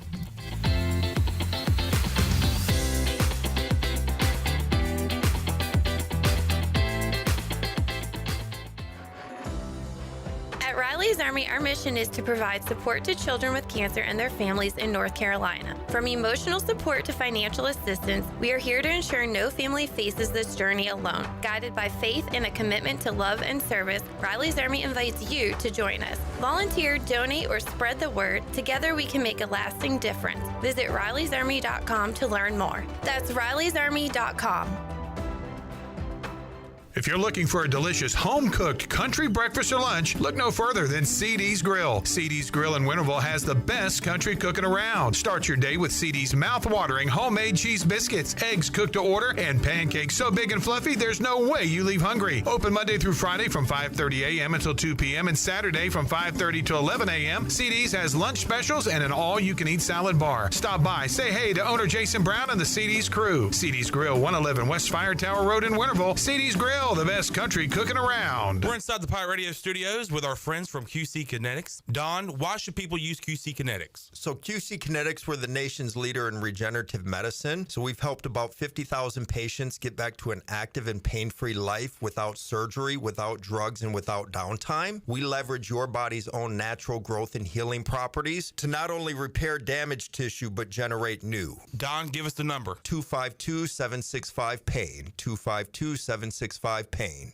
Riley's Army, our mission is to provide support to children with cancer and their families in North Carolina. From emotional support to financial assistance, we are here to ensure no family faces this journey alone. Guided by faith and a commitment to love and service, Riley's Army invites you to join us. Volunteer, donate, or spread the word. Together we can make a lasting difference. Visit RileysArmy.com to learn more. That's RileysArmy.com.
If you're looking for a delicious home-cooked country breakfast or lunch, look no further than CD's Grill. CD's Grill in Winterville has the best country cooking around. Start your day with CD's mouth-watering homemade cheese biscuits, eggs cooked to order, and pancakes so big and fluffy there's no way you leave hungry. Open Monday through Friday from 5:30 a.m. until 2 p.m. and Saturday from 5:30 to 11 a.m. CD's has lunch specials and an all-you-can-eat salad bar. Stop by, say hey to owner Jason Brown and the CD's crew. CD's Grill, 111 West Fire Tower Road in Winterville. CD's Grill, the best country cooking around.
We're inside the Pirate Radio studios with our friends from QC Kinetics. Don, why should people use QC Kinetics?
So QC Kinetics, we're the nation's leader in regenerative medicine. So we've helped about 50,000 patients get back to an active and pain-free life without surgery, without drugs, and without downtime. We leverage your body's own natural growth and healing properties to not only repair damaged tissue, but generate new.
Don, give us the number.
252-765-PAIN. 252-765-PAIN.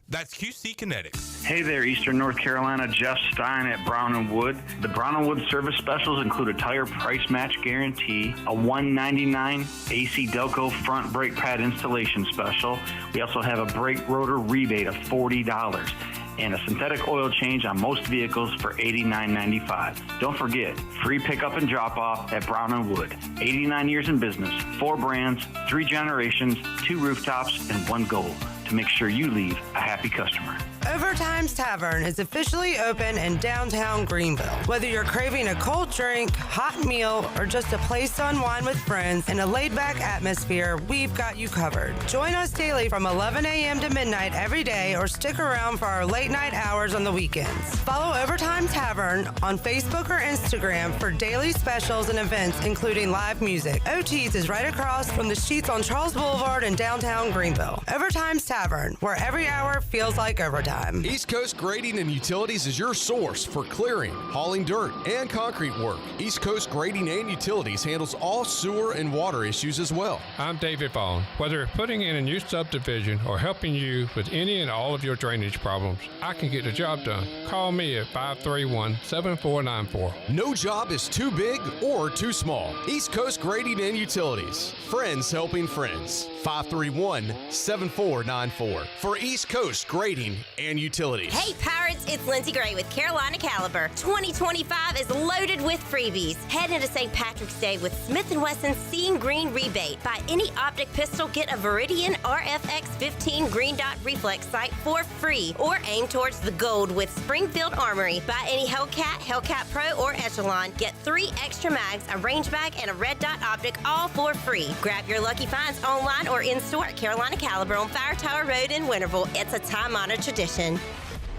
That's QC Kinetics.
Hey there, Eastern North Carolina. Jeff Stein at Brown & Wood. The Brown & Wood service specials include a tire price match guarantee, a $199 AC Delco front brake pad installation special. We also have a brake rotor rebate of $40 and a synthetic oil change on most vehicles for $89.95. Don't forget, free pickup and drop-off at Brown & Wood. 89 years in business, 4 brands, 3 generations, 2 rooftops, and 1 goal: to make sure you leave a happy customer.
Overtime's Tavern is officially open in downtown Greenville. Whether you're craving a cold drink, hot meal, or just a place to unwind with friends in a laid-back atmosphere, we've got you covered. Join us daily from 11 a.m. to midnight every day, or stick around for our late-night hours on the weekends. Follow Overtime Tavern on Facebook or Instagram for daily specials and events, including live music. OT's is right across from the Sheets on Charles Boulevard in downtown Greenville. Overtime's Tavern, where every hour feels like overtime.
East Coast Grading and Utilities is your source for clearing, hauling dirt, and concrete work. East Coast Grading and Utilities handles all sewer and water issues as well.
I'm David Vaughn. Whether putting in a new subdivision or helping you with any and all of your drainage problems, I can get the job done. Call me at 531-7494.
No job is too big or too small. East Coast Grading and Utilities. Friends helping friends. 531-7494 for East Coast Grading and Utilities.
Hey Pirates, it's Lindsay Gray with Carolina Caliber. 2025 is loaded with freebies. Head into St. Patrick's Day with Smith & Wesson's Seeing Green rebate. Buy any optic pistol, get a Viridian RFX 15 green dot reflex sight for free, or aim towards the gold with Springfield Armory. Buy any Hellcat, Hellcat Pro, or Echelon. Get 3 extra mags, a range bag, and a red dot optic, all for free. Grab your lucky finds online or or in-store at Carolina Caliber on Fire Tower Road in Winterville. It's a time-honored tradition.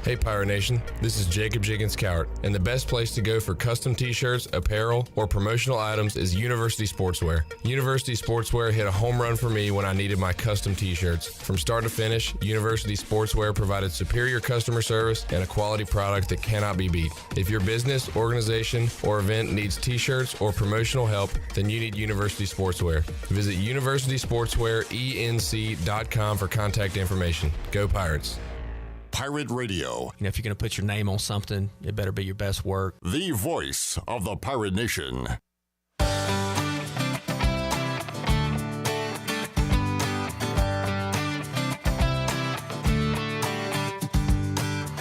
Hey Pirate Nation, this is Jacob Jiggins Cowart, and the best place to go for custom t-shirts, apparel, or promotional items is University Sportswear. University Sportswear hit a home run for me when I needed my custom t-shirts. From start to finish, University Sportswear provided superior customer service and a quality product that cannot be beat. If your business, organization, or event needs t-shirts or promotional help, then you need University Sportswear. Visit universitysportswearenc.com for contact information. Go Pirates!
Pirate Radio.
You know, if you're going to put your name on something, it better be your best work.
The voice of the Pirate Nation.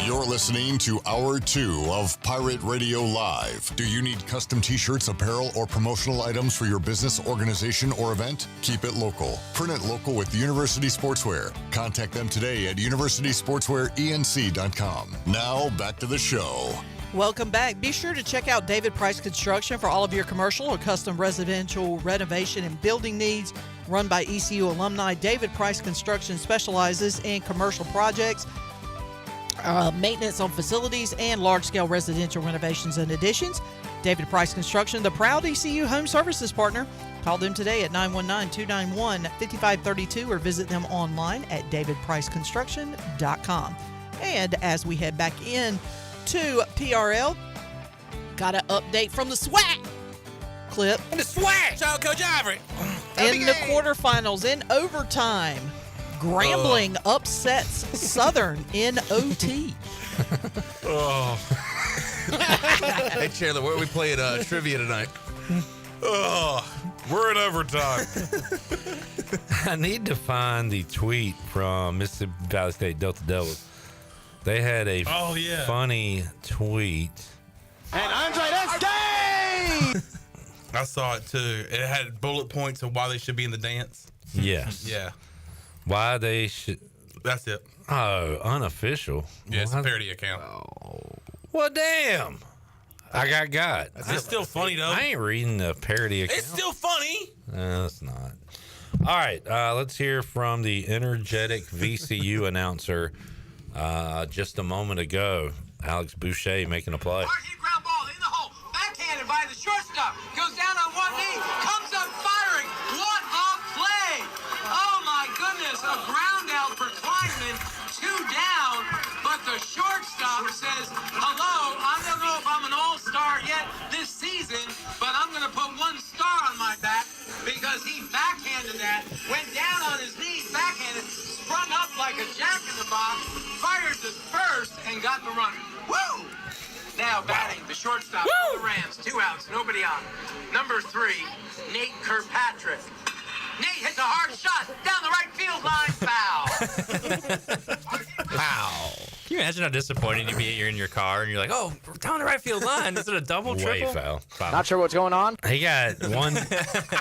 You're listening to Hour 2 of Pirate Radio Live. Do you need custom t-shirts, apparel, or promotional items for your business, organization, or event? Keep it local. Print it local with University Sportswear. Contact them today at universitysportswearenc.com. Now, back to the show.
Welcome back. Be sure to check out David Price Construction for all of your commercial or custom residential renovation and building needs. Run by ECU alumni, David Price Construction specializes in commercial projects, maintenance on facilities, and large-scale residential renovations and additions. David Price Construction, the proud ECU home services partner. Call them today at 919-291-5532 or visit them online at davidpriceconstruction.com. And as we head back in to PRL, got an update from the SWAC clip.
And the SWAC! Shout out Coach Ivory.
In the quarterfinals, in overtime, Grambling upsets Southern in OT.
Oh. Hey, Chandler, where are we playing trivia tonight?
Oh, we're in overtime. I need to find the tweet from Mississippi Valley State Delta Devils. They had a funny tweet.
And Andre, that's game! I saw it too. It had bullet points of why they should be in the dance.
Yes.
Yeah.
Why they should.
That's it.
Oh, unofficial.
Yeah, it's a parody account.
Well, damn. I got.
It's still funny, though.
I ain't reading the parody account.
It's still funny.
No, it's not. All right, let's hear from the energetic VCU announcer just a moment ago. Alex Boucher making a play.
Ground ball in the hole. Backhanded by the shortstop. Goes down on one knee. Comes up firing. What a play. Oh, my goodness. A ground out for Kleinman. 2 down. But the shortstop says, hello, I don't know if I'm an all-star yet this season, but I'm going to put 1 star on my back because he backhanded that. Went down on his knees, backhanded, sprung up like a jack-in-the-box, fired the first, and got the runner. Woo! Now batting, the shortstop for the Rams. 2 outs, nobody on. Number 3, Nate Kirkpatrick. Nate hits a hard shot down the right field line, foul.
Wow. Can you imagine how disappointed you'd be? You're in your car and you're like, oh, down the right field line. Is it a double, triple?
Way foul.
Not sure what's going on.
He got one.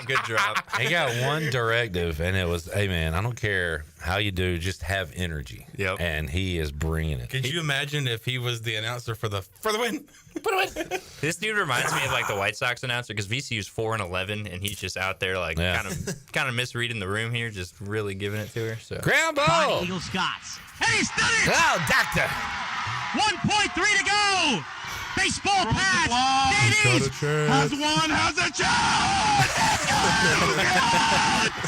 Good drop.
He got one directive, and it was, hey, man, I don't care how you do, just have energy.
Yep.
And he is bringing it.
Could you imagine if he was the announcer for the win?
This dude reminds me of like the White Sox announcer because VCU's 4-11 and he's just out there like kind of misreading the room here, just really giving it to her. So
ground ball.
Eagle Scots. And he's done it!
Oh, doctor.
1.3 to go. Baseball pass. Davies has one, has a chance.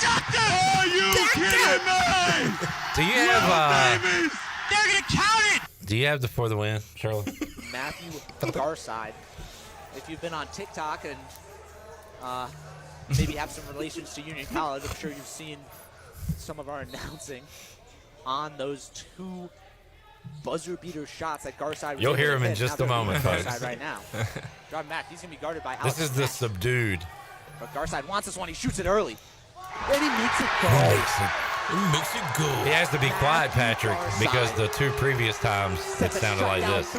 Doctor! Are you kidding me?
Do you have
They're gonna count it.
Do you have the for the win, Charlie?
Matthew Garside. If you've been on TikTok and maybe have some relations to Union College, I'm sure you've seen some of our announcing on those 2 buzzer beater shots that Garside.
You'll hear him in just a moment, folks.
Garside right now. Driving back, he's gonna be guarded by Alex.
This is the subdued.
But Garside wants this one. He shoots it early. And he makes it go.
He makes it go.
He has to be quiet, Patrick, because the 2 previous times it sounded like this.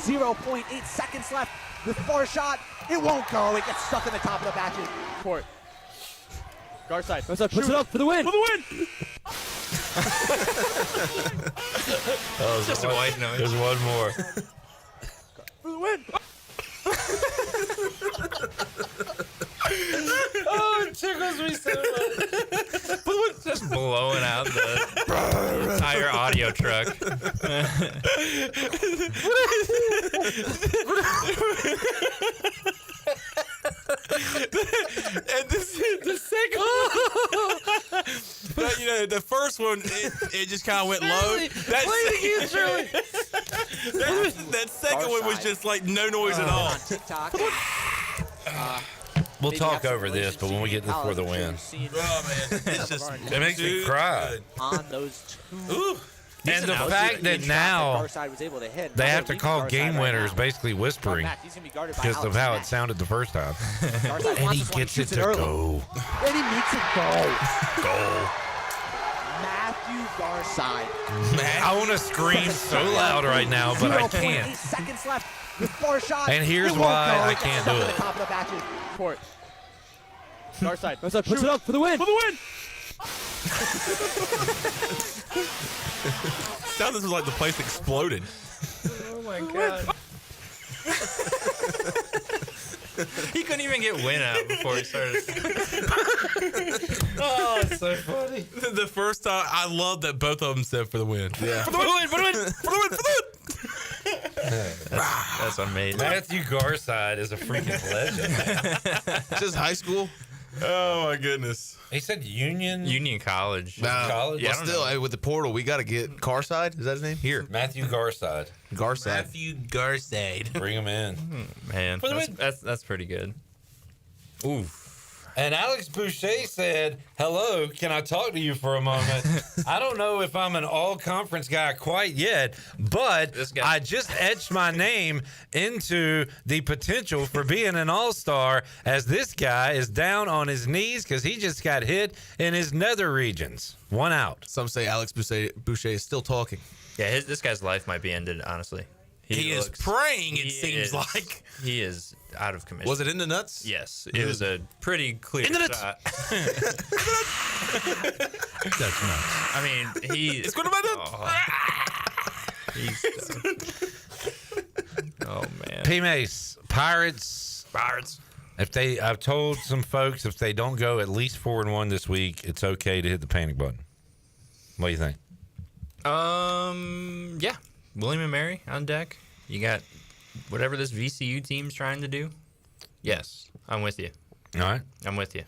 0.8 seconds left. The far shot, it won't go. It gets stuck in the top of the back court. Garside puts it up for the win. For the win.
Just a white noise.
There's one more.
For the win.
Oh, it tickles me so much.
Just
blowing out the entire audio truck.
And this is the second one. But, you know, the first one, it just kind of went low. That second one was just like no noise at all.
TikTok.
We'll talk over this, but when we get this for the win.
Oh, man. It's just,
It makes me cry.
On those two.
Ooh.
And the fact that now they have to call game winners basically whispering because of how it sounded the first time. And he gets it to go.
And he makes it go.
Goal.
Matthew Garside.
I want to scream so loud right now, but I can't.
8 seconds left with far shot.
And here's
It won't
why
go.
I
It gets
can't
stuck
do
at
it.
the top of the batches. Court. Garside. Puts it up for the win. For the win.
Sounded like the place exploded.
Oh my god. He couldn't even get win out before he started.
Oh, it's so funny.
The first time, I love that both of them said for the win.
Yeah.
For the win, for the win, for the win, for the win.
That's amazing.
Matthew Garside is a freaking legend.
Just high school.
Oh my goodness.
He said Union
College.
College.
Yeah, I
Well,
don't
still,
know.
hey, with the portal, we got to get Carside. Is that his name? Here.
Matthew Garside.
Garside.
Matthew Garside.
Bring him in.
Man, that's pretty good. Oof.
And Alex Boucher said, "Hello, can I talk to you for a moment? I don't know if I'm an all-conference guy quite yet, but I just etched my name into the potential for being an all-star as this guy is down on his knees because he just got hit in his nether regions. One out."
Some say Alex Boucher is still talking.
Yeah, this guy's life might be ended, honestly.
He is praying, it seems like.
He is out of commission.
Was it in the nuts?
Yes. It was a pretty clear
In the nuts.
shot.
That's nuts.
I mean,
It's going to be
Oh, man.
P-Mace, Pirates. I've told some folks if they don't go at least 4-1 this week, it's okay to hit the panic button. What do you think?
Yeah. William and Mary on deck. You got whatever this VCU team's trying to do. Yes, I'm with you.
All right.
I'm with you.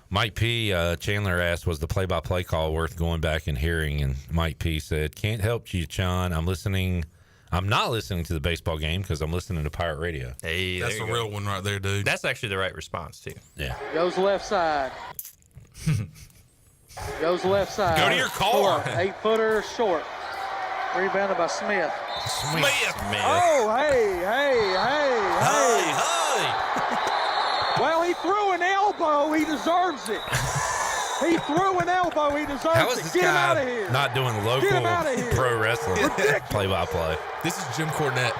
Mike P. Chandler asked, was the play-by-play call worth going back and hearing? And Mike P. said, can't help you, John. I'm not listening to the baseball game because I'm listening to Pirate Radio.
Hey,
That's a real one right there, dude.
That's actually the right response, too.
Yeah.
Goes left side. Goes left side.
Go to your car.
8-footer short. Rebounded by Smith.
Smith.
Oh, hey. Well, he threw an elbow. He deserves it. He threw an elbow. He deserves
How is
it.
this
Get him out of
guy
here.
not doing
Get
local
him outta here.
pro wrestling play-by-play?
This is Jim Cornette.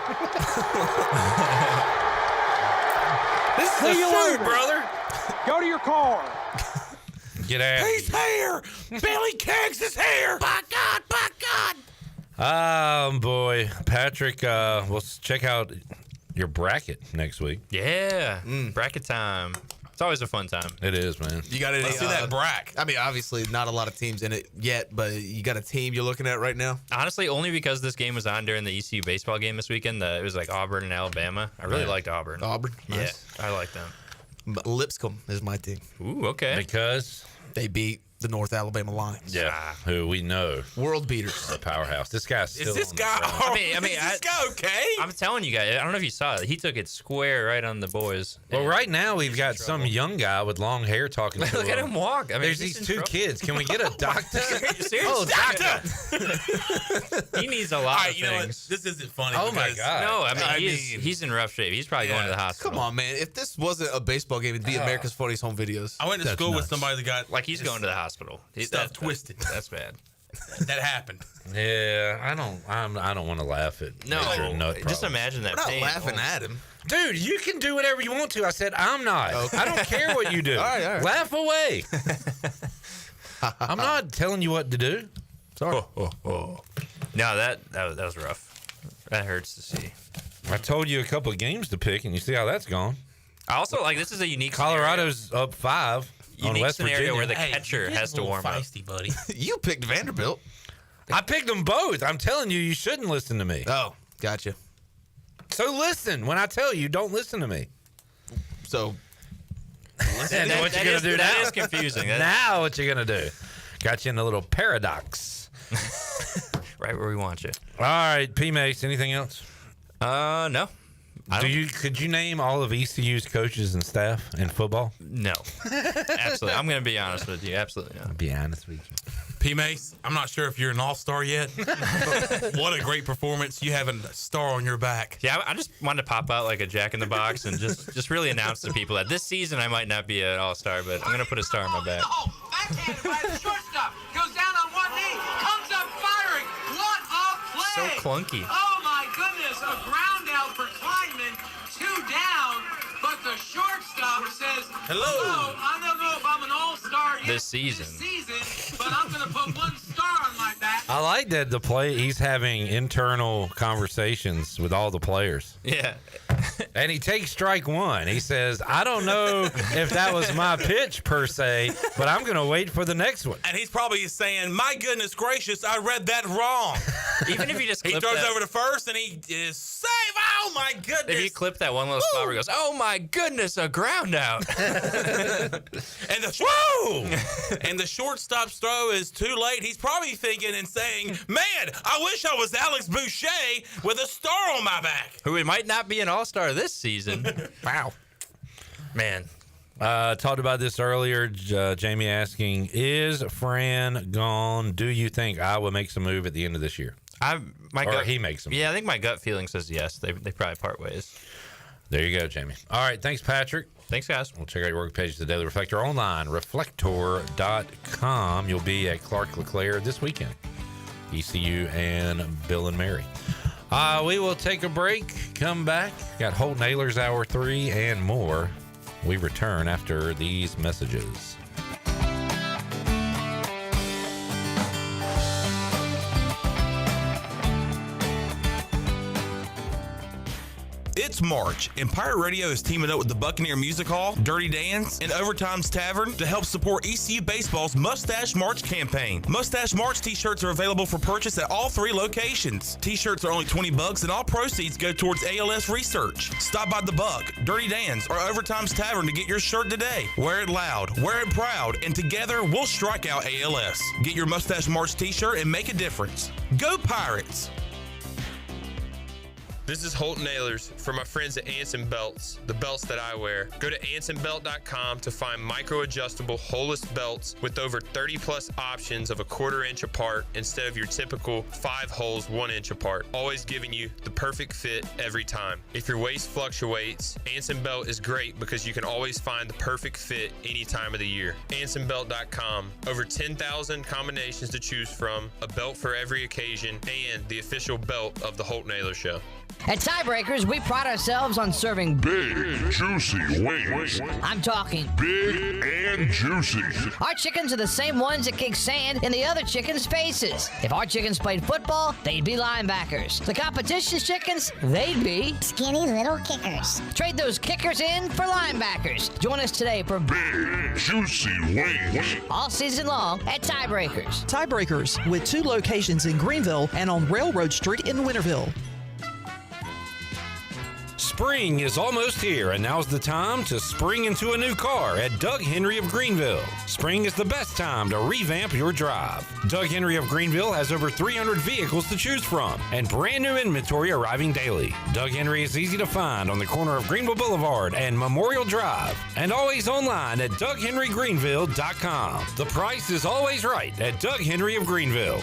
This is
See
a
you
shoot,
later.
brother.
Go to your car.
Get out.
He's here. Billy Keggs is here. By God, by God.
Boy. Patrick, we'll check out your bracket next week.
Yeah. Bracket time. It's always a fun time.
It is, man.
You got any?
Let's see that brack.
I mean, obviously, not a lot of teams in it yet, but you got a team you're looking at right now?
Honestly, only because this game was on during the ECU baseball game this weekend. It was like Auburn and Alabama. I really liked Auburn.
Auburn? Nice.
Yeah, I like them.
But Lipscomb is my team.
Ooh, okay.
Because
they beat the North Alabama Lions.
Yeah, who we know.
World beaters.
The powerhouse. This guy's still
Is this
on the
guy?
front.
I mean,
is this guy okay?
I'm telling you guys. I don't know if you saw it. He took it square right on the boys.
Well, right now we've got some young guy with long hair talking to
Look at him walk. I mean,
There's
he's
these
in
two
trouble.
kids. Can we get a doctor?
Seriously?
Oh, doctor.
He needs a lot
All right,
of
you know what?
things.
This isn't funny.
Oh, my
because-
God.
No, I mean, he's in rough shape. He's probably going to the hospital.
Come on, man. If this wasn't a baseball game, it'd be America's Funniest Home Videos.
I went to school with somebody that got
Like he's going to the hospital.
stuff twisted.
That's bad.
That happened.
Yeah, I don't want to laugh at major nut
Just
problems.
imagine that
We're not
pain.
laughing at him.
Dude, you can do whatever you want to. I said I'm not.
Okay.
I don't care what you do.
All right.
Laugh away. I'm not telling you what to do.
Sorry.
No, that was rough. That hurts to see.
I told you a couple of games to pick, and you see how that's gone.
I also like this is a unique.
Colorado's up 5.
unique
West
scenario
Virginia.
where the
Hey,
catcher
you're
has to
a little
warm up.
feisty, buddy.
You picked Vanderbilt.
I picked them both. I'm telling you, you shouldn't listen to me.
Oh, gotcha.
So listen when I tell you, don't listen to me.
So
And what you gonna do now?
That is confusing.
Now what you gonna do? Got you in a little paradox.
Right where we want you.
All right, P Mace. Anything else?
No.
Could you name all of ECU's coaches and staff in football?
No. Absolutely. I'm going to be honest with you. Absolutely not.
Be honest with you.
P. Mace, I'm not sure if you're an all-star yet, but what a great performance. You have a star on your back.
Yeah, I just wanted to pop out like a Jack in the Box and just really announce to people that this season I might not be an all-star, but I'm going to put a star on my back.
Backhanded by the shortstop. Goes down on one knee. Comes up firing. What a play.
So clunky.
Oh, my goodness. A ground out for Kleinman. 2 down. But the shortstop says,
Hello.
I don't know if I'm an all-star yet
This season.
but I'm going to put 1 star on my back.
I like that he's having internal conversations with all the players.
Yeah.
And he takes strike 1. He says, I don't know if that was my pitch per se, but I'm going to wait for the next one.
And he's probably saying, my goodness gracious, I read that wrong.
Even if you just
He
clip
throws
that,
over to first and he is save. Oh, my goodness.
if you clip that one little spot where he goes, oh my goodness, a ground out.
And the shortstop's throw is too late. He's probably thinking and saying, man, I wish I was Alex Boucher with a star on my back.
Who might not be an all-star this season.
Wow.
Man.
Talked about this earlier. Jamie asking, is Fran gone? Do you think Iowa makes a move at the end of this year? He makes a move.
Yeah, I think my gut feeling says yes. They probably part ways.
There you go, Jamie. All right. Thanks, Patrick.
Thanks, guys.
We'll check out your work page of the Daily Reflector online, reflector.com. You'll be at Clark LeClaire this weekend. ECU and Bill and Mary. We will take a break, come back. Got Holton Ahlers Hour 3 and more. We return after these messages.
It's March, and Pirate Radio is teaming up with the Buccaneer Music Hall, Dirty Dance, and Overtime's Tavern to help support ECU Baseball's Mustache March campaign. Mustache March t-shirts are available for purchase at all 3 locations. T-shirts are only $20 and all proceeds go towards ALS research. Stop by the Buck, Dirty Dance, or Overtime's Tavern to get your shirt today. Wear it loud, wear it proud, and together we'll strike out ALS. Get your Mustache March t-shirt and make a difference. Go Pirates!
This is Holton Ahlers for my friends at Anson Belts, the belts that I wear. Go to ansonbelt.com to find micro-adjustable holeless belts with over 30 plus options of a 1/4 inch apart instead of your typical 5 holes 1 inch apart, always giving you the perfect fit every time. If your waist fluctuates, Anson Belt is great because you can always find the perfect fit any time of the year. ansonbelt.com, over 10,000 combinations to choose from, a belt for every occasion, and the official belt of the Holton Ahlers Show.
At Tiebreakers, we pride ourselves on serving
big, juicy wings.
I'm talking
big and juicy.
Our chickens are the same ones that kick sand in the other chickens' faces. If our chickens played football, they'd be linebackers. The competition's chickens, they'd be
skinny little kickers.
Trade those kickers in for linebackers. Join us today for
big, juicy wings.
All season long at Tiebreakers.
Tiebreakers, with 2 locations in Greenville and on Railroad Street in Winterville.
Spring is almost here, and now's the time to spring into a new car at Doug Henry of Greenville. Spring is the best time to revamp your drive. Doug Henry of Greenville has over 300 vehicles to choose from and brand new inventory arriving daily. Doug Henry is easy to find on the corner of Greenville Boulevard and Memorial Drive, and always online at DougHenryGreenville.com. The price is always right at Doug Henry of Greenville.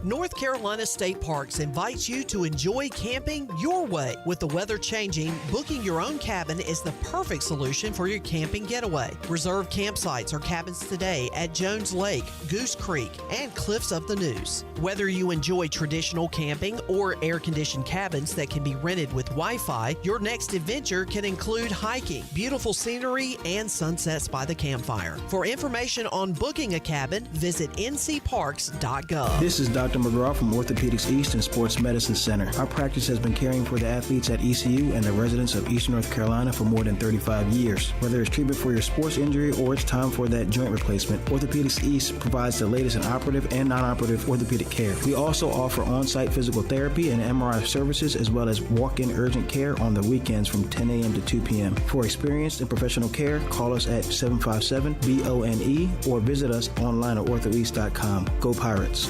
North Carolina State Parks invites you to enjoy camping your way. With the weather changing, booking your own cabin is the perfect solution for your camping getaway. Reserve campsites or cabins today at Jones Lake, Goose Creek, and Cliffs of the Neuse. Whether you enjoy traditional camping or air-conditioned cabins that can be rented with Wi-Fi, your next adventure can include hiking, beautiful scenery, and sunsets by the campfire. For information on booking a cabin, visit ncparks.gov.
This is Dr.
Dr. McGraw from Orthopedics East and Sports Medicine Center. Our practice has been caring for the athletes at ECU and the residents of Eastern North Carolina for more than 35 years. Whether it's treatment for your sports injury or it's time for that joint replacement, Orthopedics East provides the latest in operative and non-operative orthopedic care. We also offer on-site physical therapy and MRI services as well as walk-in urgent care on the weekends from 10 a.m. to 2 p.m. For experienced and professional care, call us at 757-BONE or visit us online at orthoeast.com. Go Pirates.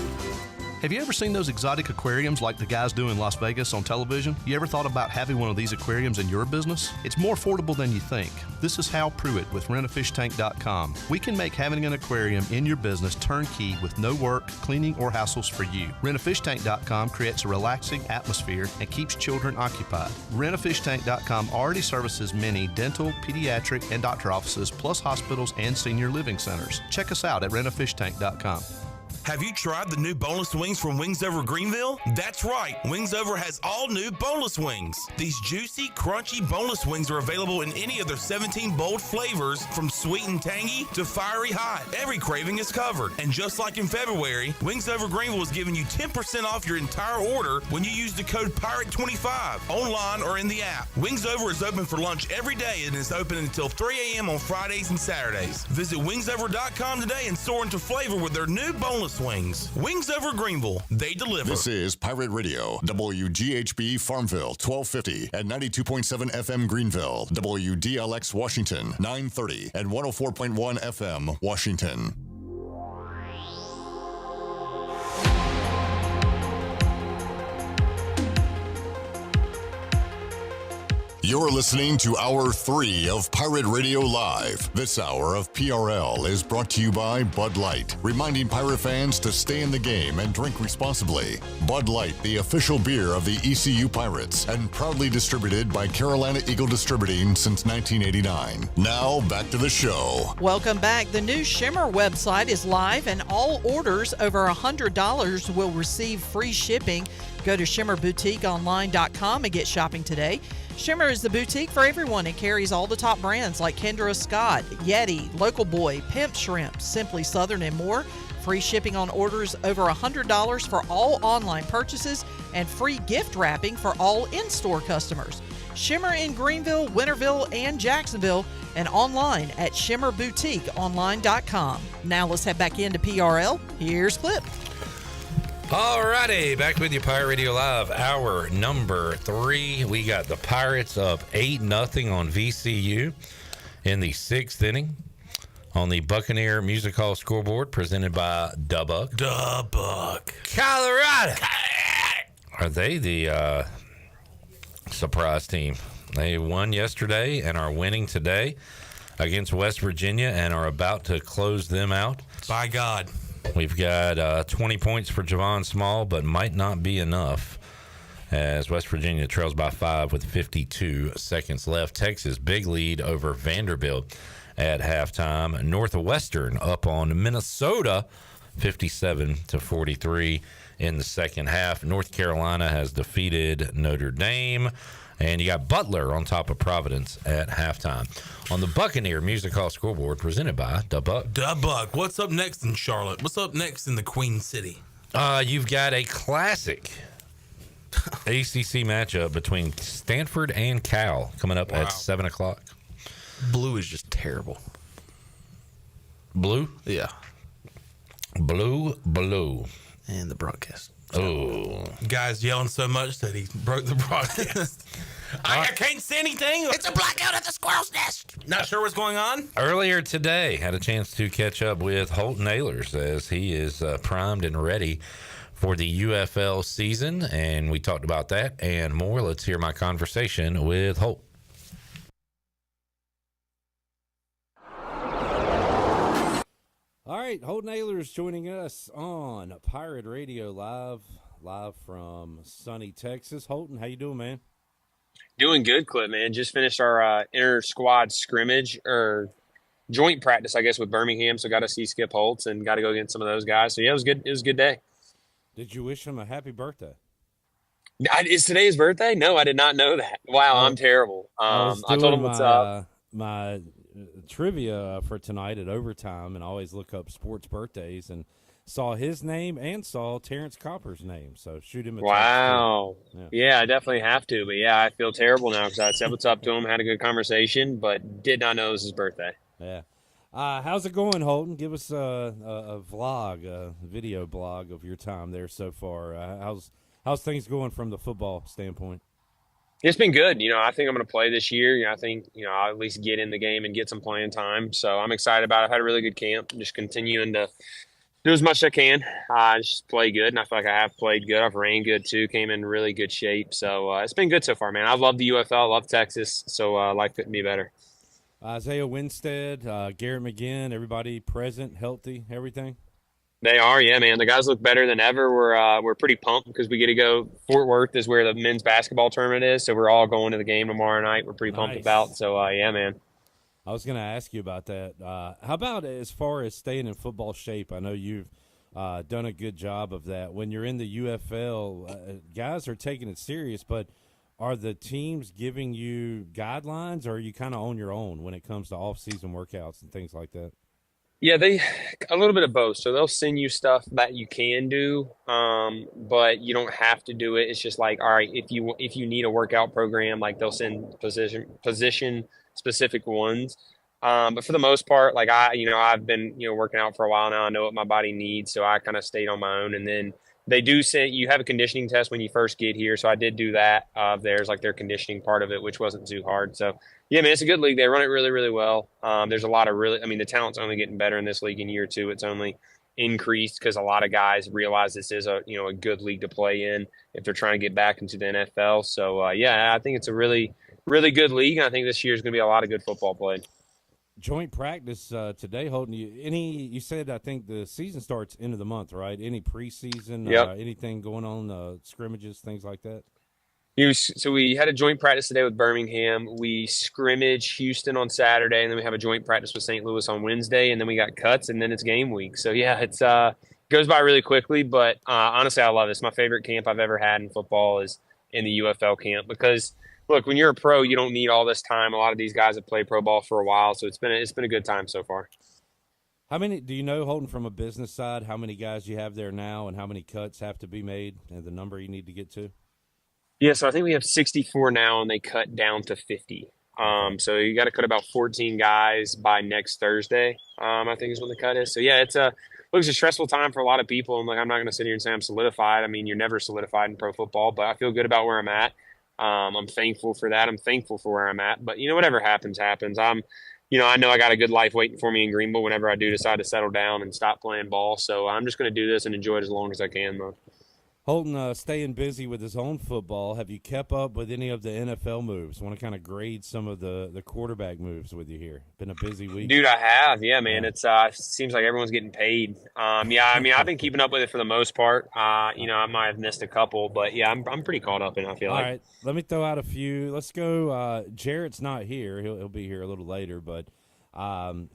Have you ever seen those exotic aquariums like the guys do in Las Vegas on television? You ever thought about having one of these aquariums in your business? It's more affordable than you think. This is Hal Pruitt with rentafishtank.com. We can make having an aquarium in your business turnkey with no work, cleaning, or hassles for you. Rentafishtank.com creates a relaxing atmosphere and keeps children occupied. Rentafishtank.com already services many dental, pediatric, and doctor offices, plus hospitals and senior living centers. Check us out at rentafishtank.com.
Have you tried the new boneless wings from Wings Over Greenville? That's right, Wings Over has all new boneless wings. These juicy, crunchy boneless wings are available in any of their 17 bold flavors, from sweet and tangy to fiery hot. Every craving is covered. And just like in February, Wings Over Greenville is giving you 10% off your entire order when you use the code PIRATE25 online or in the app. Wings Over is open for lunch every day and is open until 3 a.m. on Fridays and Saturdays. Visit wingsover.com today and soar into flavor with their new boneless wings. Wings Over Greenville. They deliver.
This is Pirate Radio, WGHB Farmville, 1250 and 92.7 FM Greenville, WDLX Washington, 930 and 104.1 FM Washington. You're listening to Hour 3 of Pirate Radio Live. This hour of PRL is brought to you by Bud Light, reminding Pirate fans to stay in the game and drink responsibly. Bud Light, the official beer of the ECU Pirates, and proudly distributed by Carolina Eagle Distributing since 1989. Now, back to the show.
Welcome back. The new Shimmer website is live, and all orders over $100 will receive free shipping. Go to shimmerboutiqueonline.com and get shopping today. Shimmer is the boutique for everyone and carries all the top brands like Kendra Scott, Yeti, Local Boy, Pimp Shrimp, Simply Southern, and more. Free shipping on orders over $100 for all online purchases and free gift wrapping for all in-store customers. Shimmer in Greenville, Winterville, and Jacksonville, and online at shimmerboutiqueonline.com. Now let's head back into PRL. Here's Clip.
Alrighty, back with you, Pirate Radio Live, hour number 3. We got the Pirates up 8-0 on VCU in the 6th inning on the Buccaneer Music Hall scoreboard, presented by Dubbuck. Colorado. Are they the surprise team? They won yesterday and are winning today against West Virginia and are about to close them out.
By God.
We've got 20 points for Javon Small, but might not be enough as West Virginia trails by 5 with 52 seconds left. Texas, big lead over Vanderbilt at halftime. Northwestern up on Minnesota, 57-43 in the second half. North Carolina has defeated Notre Dame. And you got Butler on top of Providence at halftime. On the Buccaneer Music Hall scoreboard, presented by Dubbuck.
Dubbuck, what's up next in Charlotte? What's up next in the Queen City?
You've got a classic ACC matchup between Stanford and Cal coming up at 7 o'clock.
Blue is just terrible.
Blue?
Yeah.
Blue.
And the broadcast.
Oh.
Guy's yelling so much that he broke the broadcast. I can't see anything. It's a blackout at the squirrel's nest. Not sure what's going on.
Earlier today, had a chance to catch up with Holton Ahlers as he is primed and ready for the UFL season, and we talked about that and more. Let's hear my conversation with Holt. All right, Holton Ahlers joining us on Pirate Radio live from sunny Texas. Holton, how you doing, man?
Doing good, Clip, man. Just finished our inter-squad scrimmage, or joint practice, I guess, with Birmingham, so got to see Skip Holtz and got to go against some of those guys. So, yeah, it was good. It was a good day.
Did you wish him a happy birthday?
Is today his birthday? No, I did not know that. Wow, I'm terrible. I told him what's up.
My trivia for tonight at overtime, and I always look up sports birthdays, and
saw his name and saw Terrence Copper's name. So shoot him a
Wow.
text too.
Yeah, I definitely have to. But yeah, I feel terrible now because I said what's up to him, had a good conversation, but did not know it was his birthday.
Yeah. How's it going, Holton? Give us a vlog, a video blog of your time there so far. How's things going from the football standpoint?
It's been good. I think I'm going to play this year. I think, I'll at least get in the game and get some playing time. So I'm excited about it. I've had a really good camp. I'm just continuing to do as much as I can. Just play good, and I feel like I have played good. I've ran good, too. Came in really good shape. So it's been good so far, man. I love the UFL. I love Texas. So life couldn't be better.
Isaiah Winstead, Garrett McGinn, everybody present, healthy, everything?
They are, yeah, man. The guys look better than ever. We're pretty pumped because we get to go. Fort Worth is where the men's basketball tournament is, so we're all going to the game tomorrow night. We're pretty pumped about. So, yeah, man.
I was going to ask you about that. How about as far as staying in football shape? I know you've done a good job of that. When you're in the UFL, guys are taking it serious, but are the teams giving you guidelines, or are you kind of on your own when it comes to off-season workouts and things like that?
Yeah, a little bit of both. So they'll send you stuff that you can do, but you don't have to do it. It's just like, all right, if you need a workout program, like they'll send position specific ones. But for the most part, like I've been working out for a while now. I know what my body needs, so I kind of stayed on my own. And then they do say you have a conditioning test when you first get here, so I did do that. There's like their conditioning part of it, which wasn't too hard. So yeah, man, it's a good league. They run it really, really well. There's a lot of the talent's only getting better in this league in year two. It's only increased because a lot of guys realize this is a good league to play in if they're trying to get back into the NFL. So yeah, I think it's a really, really good league. And I think this year is going to be a lot of good football played.
Joint practice today, Holton. You said I think the season starts end of the month, right? Any preseason, anything going on, scrimmages, things like that?
So we had a joint practice today with Birmingham. We scrimmage Houston on Saturday, and then we have a joint practice with St. Louis on Wednesday, and then we got cuts, and then it's game week. So yeah, it's goes by really quickly, but honestly, I love it. It's my favorite camp I've ever had in football is in the UFL camp because look, when you're a pro, you don't need all this time. A lot of these guys have played pro ball for a while, so it's been a good time so far.
How many do you know, Holton, from a business side, how many guys you have there now and how many cuts have to be made and the number you need to get to?
Yeah, so I think we have 64 now, and they cut down to 50. So you got to cut about 14 guys by next Thursday, I think is when the cut is. So yeah, it's a stressful time for a lot of people. And like, I'm not going to sit here and say I'm solidified. I mean, you're never solidified in pro football, but I feel good about where I'm at. I'm thankful for that. I'm thankful for where I'm at. But whatever happens. I know I got a good life waiting for me in Greenville whenever I do decide to settle down and stop playing ball. So I'm just going to do this and enjoy it as long as I can, though.
Holton, staying busy with his own football, have you kept up with any of the NFL moves? I want to kind of grade some of the quarterback moves with you here. Been a busy week.
Dude, I have. Yeah, man. It's it seems like everyone's getting paid. Yeah, I mean, I've been keeping up with it for the most part. I might have missed a couple, but yeah, I'm pretty caught up in it, I feel like.
All right, let me throw out a few. Let's go. Jarrett's not here. He'll be here a little later, but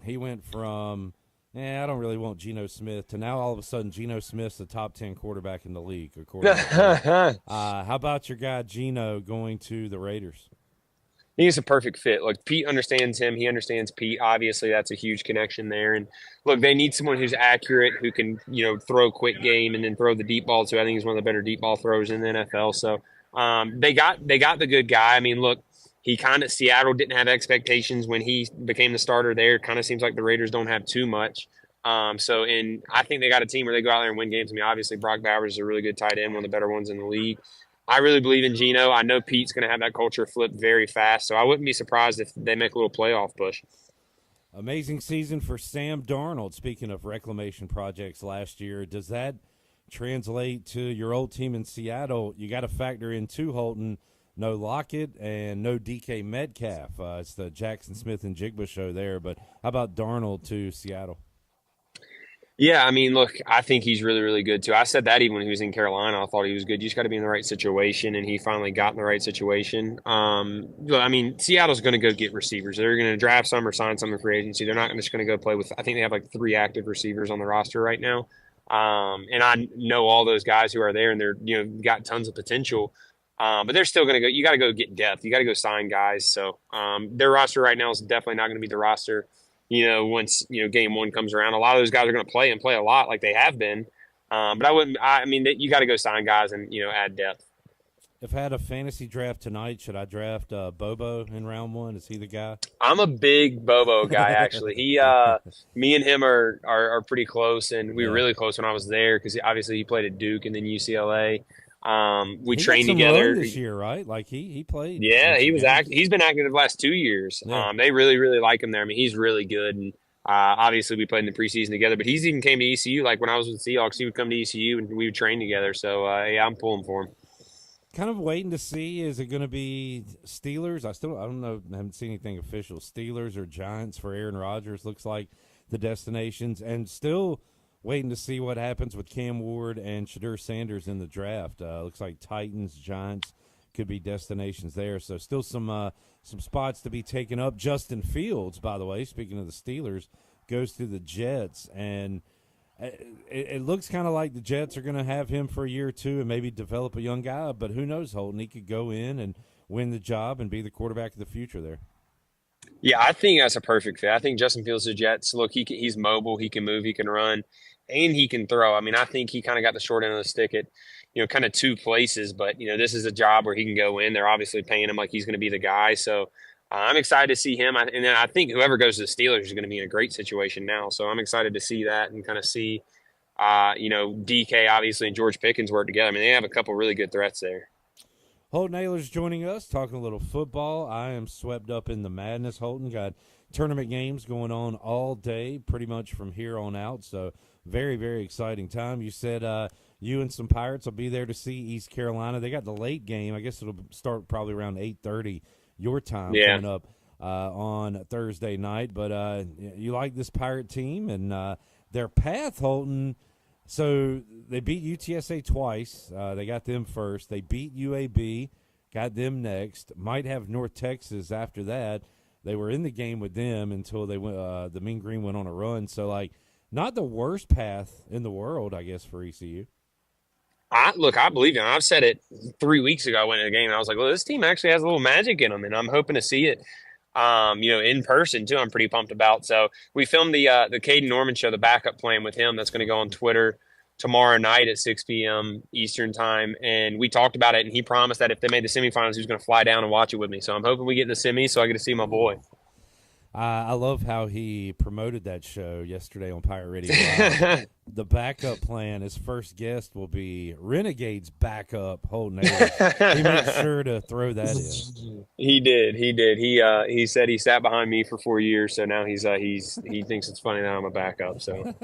he went from – I don't really want Geno Smith to now all of a sudden Geno Smith's the top 10 quarterback in the league. According to how about your guy Geno going to the Raiders?
I think it's a perfect fit. Look, Pete understands him. He understands Pete. Obviously, that's a huge connection there. And look, they need someone who's accurate, who can, throw quick game and then throw the deep ball. So I think he's one of the better deep ball throwers in the NFL. So they got the good guy. I mean, look, Seattle didn't have expectations when he became the starter there. Kind of seems like the Raiders don't have too much. I think they got a team where they go out there and win games. I mean, obviously Brock Bowers is a really good tight end, one of the better ones in the league. I really believe in Geno. I know Pete's going to have that culture flip very fast, so I wouldn't be surprised if they make a little playoff push.
Amazing season for Sam Darnold. Speaking of reclamation projects last year, does that translate to your old team in Seattle? You got to factor in too, Holton, no Lockett and no DK Metcalf. It's the Jackson Smith and Jigba show there. But how about Darnold to Seattle?
Yeah, I mean, look, I think he's really, really good too. I said that even when he was in Carolina, I thought he was good. You just got to be in the right situation, and he finally got in the right situation. I mean, Seattle's going to go get receivers. They're going to draft some or sign some in free agency. They're not just going to go play with – I think they have like 3 active receivers on the roster right now. And I know all those guys who are there, and they're got tons of potential. But they're still going to go – you got to go get depth. You got to go sign guys. So their roster right now is definitely not going to be the roster once, game one comes around. A lot of those guys are going to play and play a lot like they have been. But I mean, you got to go sign guys and, add depth.
If I had a fantasy draft tonight, should I draft Bobo in round one? Is he the guy?
I'm a big Bobo guy, actually. Me and him are pretty close, and we were really close when I was there because obviously he played at Duke and then UCLA. We trained together
this year, right? Like he played.
Yeah, he was He's been active the last 2 years.
Yeah.
They really, really like him there. I mean, he's really good, and obviously we played in the preseason together. But he's even came to ECU. Like when I was with the Seahawks, he would come to ECU and we would train together. So yeah, I'm pulling for him.
Kind of waiting to see, is it going to be Steelers? I don't know. I haven't seen anything official. Steelers or Giants for Aaron Rodgers looks like the destinations, and still waiting to see what happens with Cam Ward and Shadur Sanders in the draft. Looks like Titans, Giants could be destinations there. So still some spots to be taken up. Justin Fields, by the way, speaking of the Steelers, goes to the Jets, and it looks kind of like the Jets are going to have him for a year or two and maybe develop a young guy, but who knows, Holton? He could go in and win the job and be the quarterback of the future there.
Yeah, I think that's a perfect fit. I think Justin Fields to the Jets, look, he's mobile, he can move, he can run, and he can throw. I mean, I think he kind of got the short end of the stick at, kind of two places, but, this is a job where he can go in. They're obviously paying him like he's going to be the guy. So I'm excited to see him. And then I think whoever goes to the Steelers is going to be in a great situation now. So I'm excited to see that and kind of see, DK obviously and George Pickens work together. I mean, they have a couple really good threats there.
Holton Ahlers joining us, talking a little football. I am swept up in the madness, Holton. Got tournament games going on all day, pretty much from here on out. So very, very exciting time. You said you and some Pirates will be there to see East Carolina. They got the late game. I guess it'll start probably around 8:30 your time coming up on Thursday night. But you like this Pirate team and their path, Holton. So they beat UTSA twice. They got them first. They beat UAB, got them next. Might have North Texas after that. They were in the game with them until they went. The Mean Green went on a run. So, not the worst path in the world, I guess, for ECU.
I believe you. I've said it 3 weeks ago. I went to the game and I was like, well, this team actually has a little magic in them, and I'm hoping to see it, in person too. I'm pretty pumped about. So we filmed the Caden Norman show, the backup playing with him. That's going to go on Twitter tomorrow night at 6 p.m. Eastern time. And we talked about it, and he promised that if they made the semifinals, he was going to fly down and watch it with me. So I'm hoping we get in the semis so I get to see my boy.
I love how he promoted that show yesterday on Pirate Radio Live. The backup plan, his first guest will be Renegade's backup, Holton Ahlers. He made sure to throw that in.
He did. He said he sat behind me for 4 years, so now he thinks it's funny that I'm a backup. So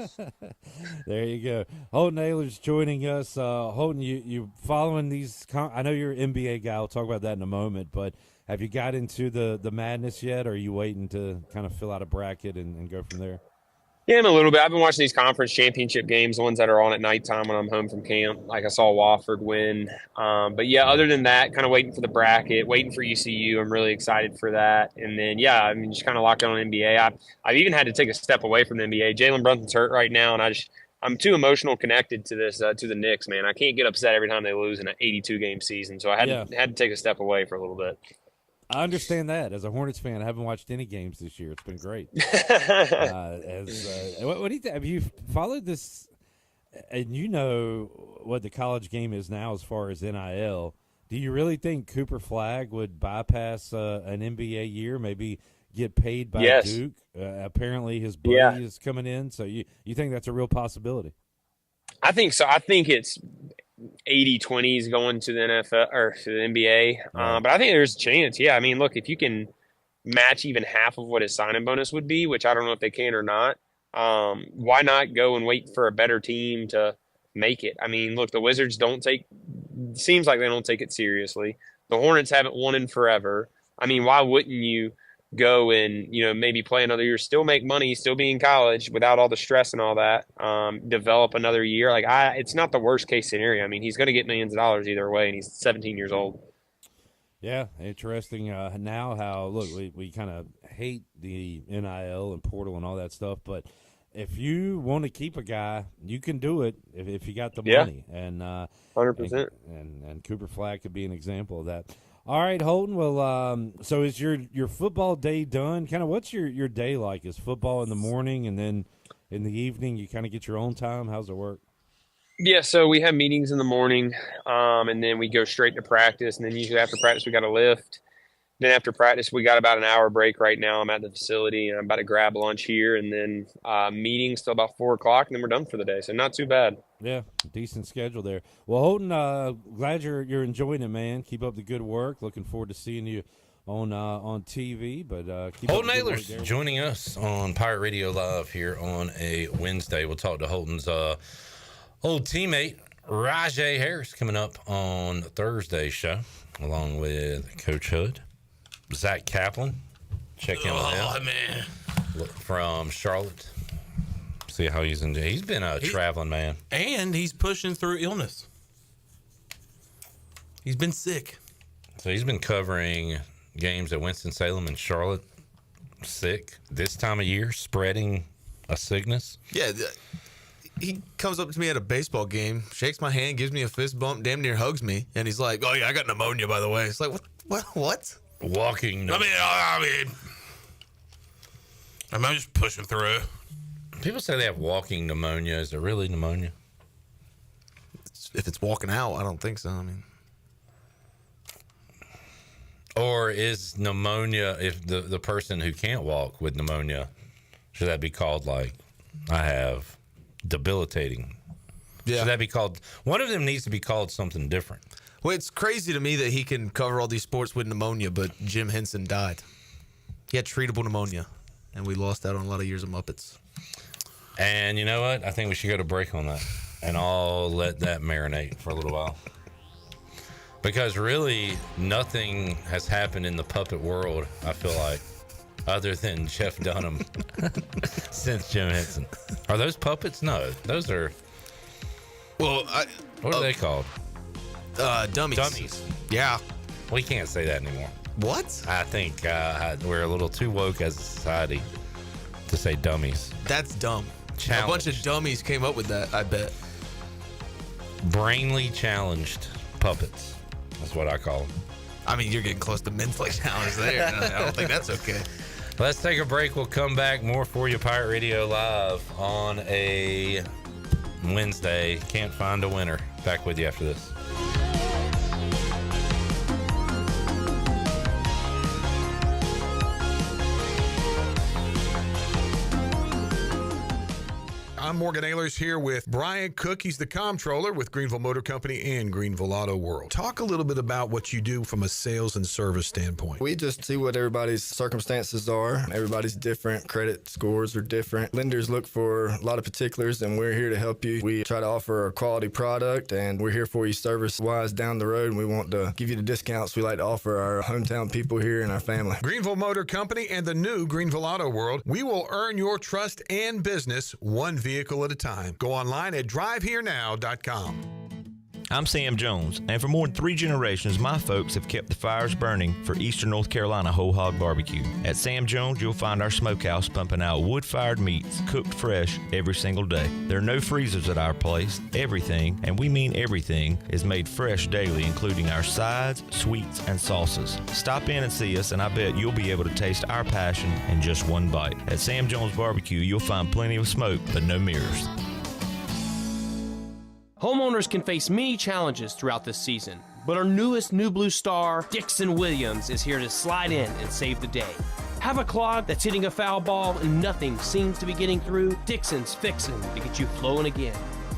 there you go. Holton Ahlers joining us. Holton, you following these? I know you're an NBA guy. We'll talk about that in a moment, but have you got into the madness yet, or are you waiting to kind of fill out a bracket and go from there?
Yeah, I'm a little bit. I've been watching these conference championship games, the ones that are on at nighttime when I'm home from camp. Like I saw Wofford win. But, yeah, other than that, kind of waiting for the bracket, waiting for ECU. I'm really excited for that. And then, yeah, I mean, just kind of locked on NBA. I've even had to take a step away from the NBA. Jalen Brunson's hurt right now, and I'm too emotional connected to this to the Knicks, man. I can't get upset every time they lose in an 82-game season. So I had to take a step away for a little bit.
I understand that. As a Hornets fan, I haven't watched any games this year. It's been great. What do you think? Have you followed this? And you know what the college game is now as far as NIL. Do you really think Cooper Flagg would bypass an NBA year, maybe get paid by Duke? Apparently his buddy is coming in. So you think that's a real possibility?
I think so. I think it's 80-20s going to the NFL or to the NBA. But I think there's a chance. Yeah. I mean, look, if you can match even half of what his signing bonus would be, which I don't know if they can or not, why not go and wait for a better team to make it? I mean, look, the Wizards seems like they don't take it seriously. The Hornets haven't won in forever. I mean, why wouldn't you go and, maybe play another year, still make money, still be in college without all the stress and all that, develop another year? It's not the worst case scenario. I mean, he's going to get millions of dollars either way, and he's 17 years old.
Yeah, interesting now how, look, we kind of hate the NIL and portal and all that stuff, but if you want to keep a guy, you can do it if you got the money. And
100%.
And Cooper Flagg could be an example of that. All right, Holton. Well, so is your football day done? Kind of what's your day like? Is football in the morning and then in the evening you kind of get your own time? How's it work?
Yeah, so we have meetings in the morning, and then we go straight to practice. And then usually after practice, we got to lift. Then after practice, we got about an hour break right now. I'm at the facility, and I'm about to grab lunch here. And then meetings till about 4 o'clock, and then we're done for the day. So not too bad.
Yeah, decent schedule there. Well, Holton, glad you're enjoying it, man. Keep up the good work. Looking forward to seeing you on TV. But keep
Holton
up the good
Ahlers
work there.
joining us on Pirate Radio Live here on a Wednesday. We'll talk to Holton's old teammate Rajay Harris coming up on Thursday's show, along with Coach Hood, Zach Kaplan. Check in with him.
Man.
From Charlotte. See how he's into. He's been a traveling man,
and he's pushing through illness. He's been sick,
so he's been covering games at Winston-Salem and Charlotte. Sick this time of year, spreading a sickness.
Yeah. He comes up to me at a baseball game, shakes my hand, gives me a fist bump, damn near hugs me, and he's like, "Oh yeah, I got pneumonia, by the way." It's like, what?
Walking.
I'm just pushing through.
People say they have walking pneumonia. Is it really pneumonia?
If it's walking out, I don't think so. I mean,
or is pneumonia if the person who can't walk with pneumonia, should that be called like I have? Debilitating.
Yeah.
Should that be called? One of them needs to be called something different.
Well, it's crazy to me that he can cover all these sports with pneumonia, but Jim Henson died. He had treatable pneumonia, and we lost out on a lot of years of Muppets.
And you know what? I think we should go to break on that, and I'll let that marinate for a little while. Because really, nothing has happened in the puppet world, I feel like, other than Jeff Dunham since Jim Henson. Are those puppets? No, those are.
Well,
what are they called?
Dummies.
Dummies.
Yeah.
We can't say that anymore.
What?
I think we're a little too woke as a society to say dummies.
That's dumb.
Challenge.
A bunch of dummies came up with that, I bet.
Brainly challenged puppets. That's what I call them.
I mean, you're getting close to mentally challenged there. I don't think that's okay.
Let's take a break. We'll come back. More for you, Pirate Radio Live on a Wednesday. Can't find a winner. Back with you after this.
I'm Morgan Ahlers here with Brian Cook. He's the comptroller with Greenville Motor Company and Greenville Auto World. Talk a little bit about what you do from a sales and service standpoint.
We just see what everybody's circumstances are. Everybody's different. Credit scores are different. Lenders look for a lot of particulars, and we're here to help you. We try to offer a quality product, and we're here for you service-wise down the road, and we want to give you the discounts we like to offer our hometown people here and our family.
Greenville Motor Company and the new Greenville Auto World. We will earn your trust and business one vehicle at a time. Go online at driveherenow.com.
I'm Sam Jones, and for more than 3 generations, my folks have kept the fires burning for Eastern North Carolina Whole Hog Barbecue. At Sam Jones, you'll find our smokehouse pumping out wood-fired meats cooked fresh every single day. There are no freezers at our place. Everything, and we mean everything, is made fresh daily, including our sides, sweets, and sauces. Stop in and see us, and I bet you'll be able to taste our passion in just one bite. At Sam Jones Barbecue, you'll find plenty of smoke, but no mirrors.
Homeowners can face many challenges throughout this season, but our newest New Blue star, Dixon Williams, is here to slide in and save the day. Have a clog that's hitting a foul ball and nothing seems to be getting through? Dixon's fixing to get you flowing again.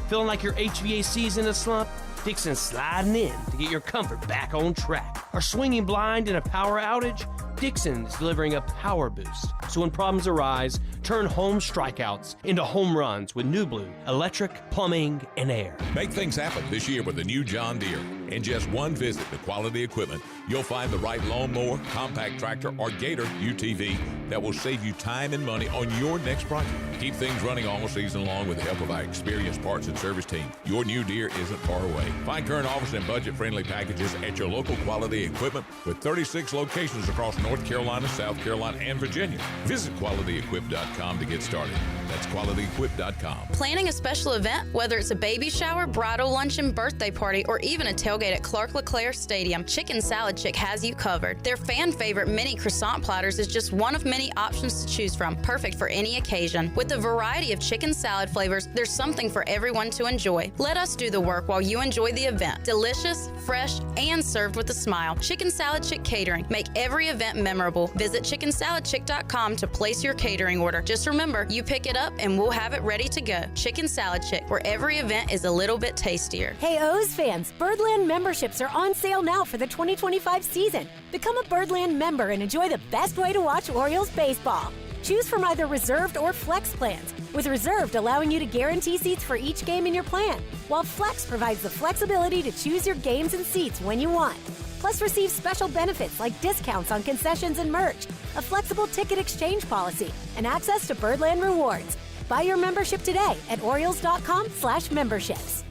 Feeling like your HVAC's in a slump? Dixon's sliding in to get your comfort back on track. Are swinging blind in a power outage? Dixon is delivering a power boost. So when problems arise, turn home strikeouts into home runs with New Blue, electric, plumbing, and air.
Make things happen this year with the new John Deere. In just one visit to Quality Equipment, you'll find the right lawnmower, compact tractor, or Gator UTV that will save you time and money on your next project. Keep things running all season long with the help of our experienced parts and service team. Your new Deere isn't far away. Find current offers and budget-friendly packages at your local Quality Equipment with 36 locations across North Carolina, South Carolina, and Virginia. Visit QualityEquip.com to get started. That's QualityEquip.com.
Planning a special event, whether it's a baby shower, bridal luncheon, birthday party, or even a tailgate at Clark LeClaire Stadium, Chicken Salad Chick has you covered. Their fan favorite mini croissant platters is just one of many options to choose from, perfect for any occasion. With a variety of chicken salad flavors, there's something for everyone to enjoy. Let us do the work while you enjoy the event. Delicious, fresh, and served with a smile. Chicken Salad Chick Catering. Make every event memorable. Visit chickensaladchick.com to place your catering order. Just remember, you pick it up and we'll have it ready to go. Chicken Salad Chick, where every event is a little bit tastier.
Hey O's fans, Birdland memberships are on sale now for the 2025 season. Become a Birdland member and enjoy the best way to watch Orioles baseball. Choose from either reserved or flex plans, with reserved allowing you to guarantee seats for each game in your plan, while flex provides the flexibility to choose your games and seats when you want. Plus, receive special benefits like discounts on concessions and merch, a flexible ticket exchange policy, and access to Birdland rewards. Buy your membership today at Orioles.com/memberships.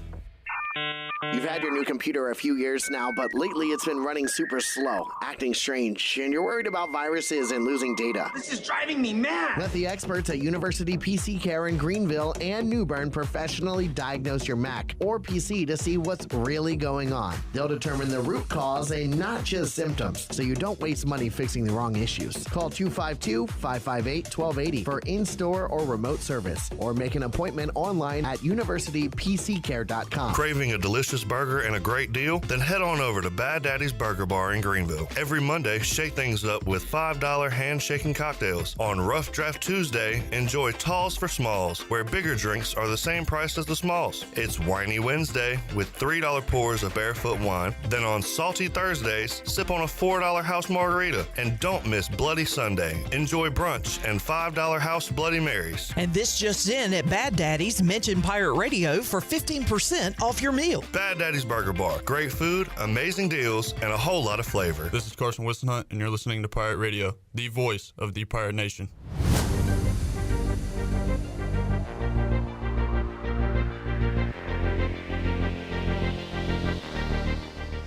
You've had your new computer a few years now, but lately it's been running super slow, acting strange, and you're worried about viruses and losing data.
This is driving me mad!
Let the experts at University PC Care in Greenville and New Bern professionally diagnose your Mac or PC to see what's really going on. They'll determine the root cause and not just symptoms, so you don't waste money fixing the wrong issues. Call 252-558-1280 for in-store or remote service, or make an appointment online at universitypccare.com.
Craving a delicious burger and a great deal? Then head on over to Bad Daddy's Burger Bar in Greenville. Every Monday, shake things up with $5 hand-shaking cocktails. On Rough Draft Tuesday, enjoy Talls for Smalls, where bigger drinks are the same price as the smalls. It's Whiny Wednesday with $3 pours of barefoot wine. Then on Salty Thursdays, sip on a $4 house margarita. And don't miss Bloody Sunday. Enjoy brunch and $5 house Bloody Marys.
And this just in at Bad Daddy's, mention Pirate Radio for 15% off your meal.
Bad Daddy's Burger Bar. Great food, amazing deals, and a whole lot of flavor.
This is Carson Wissenhunt, and you're listening to Pirate Radio, the voice of the Pirate Nation.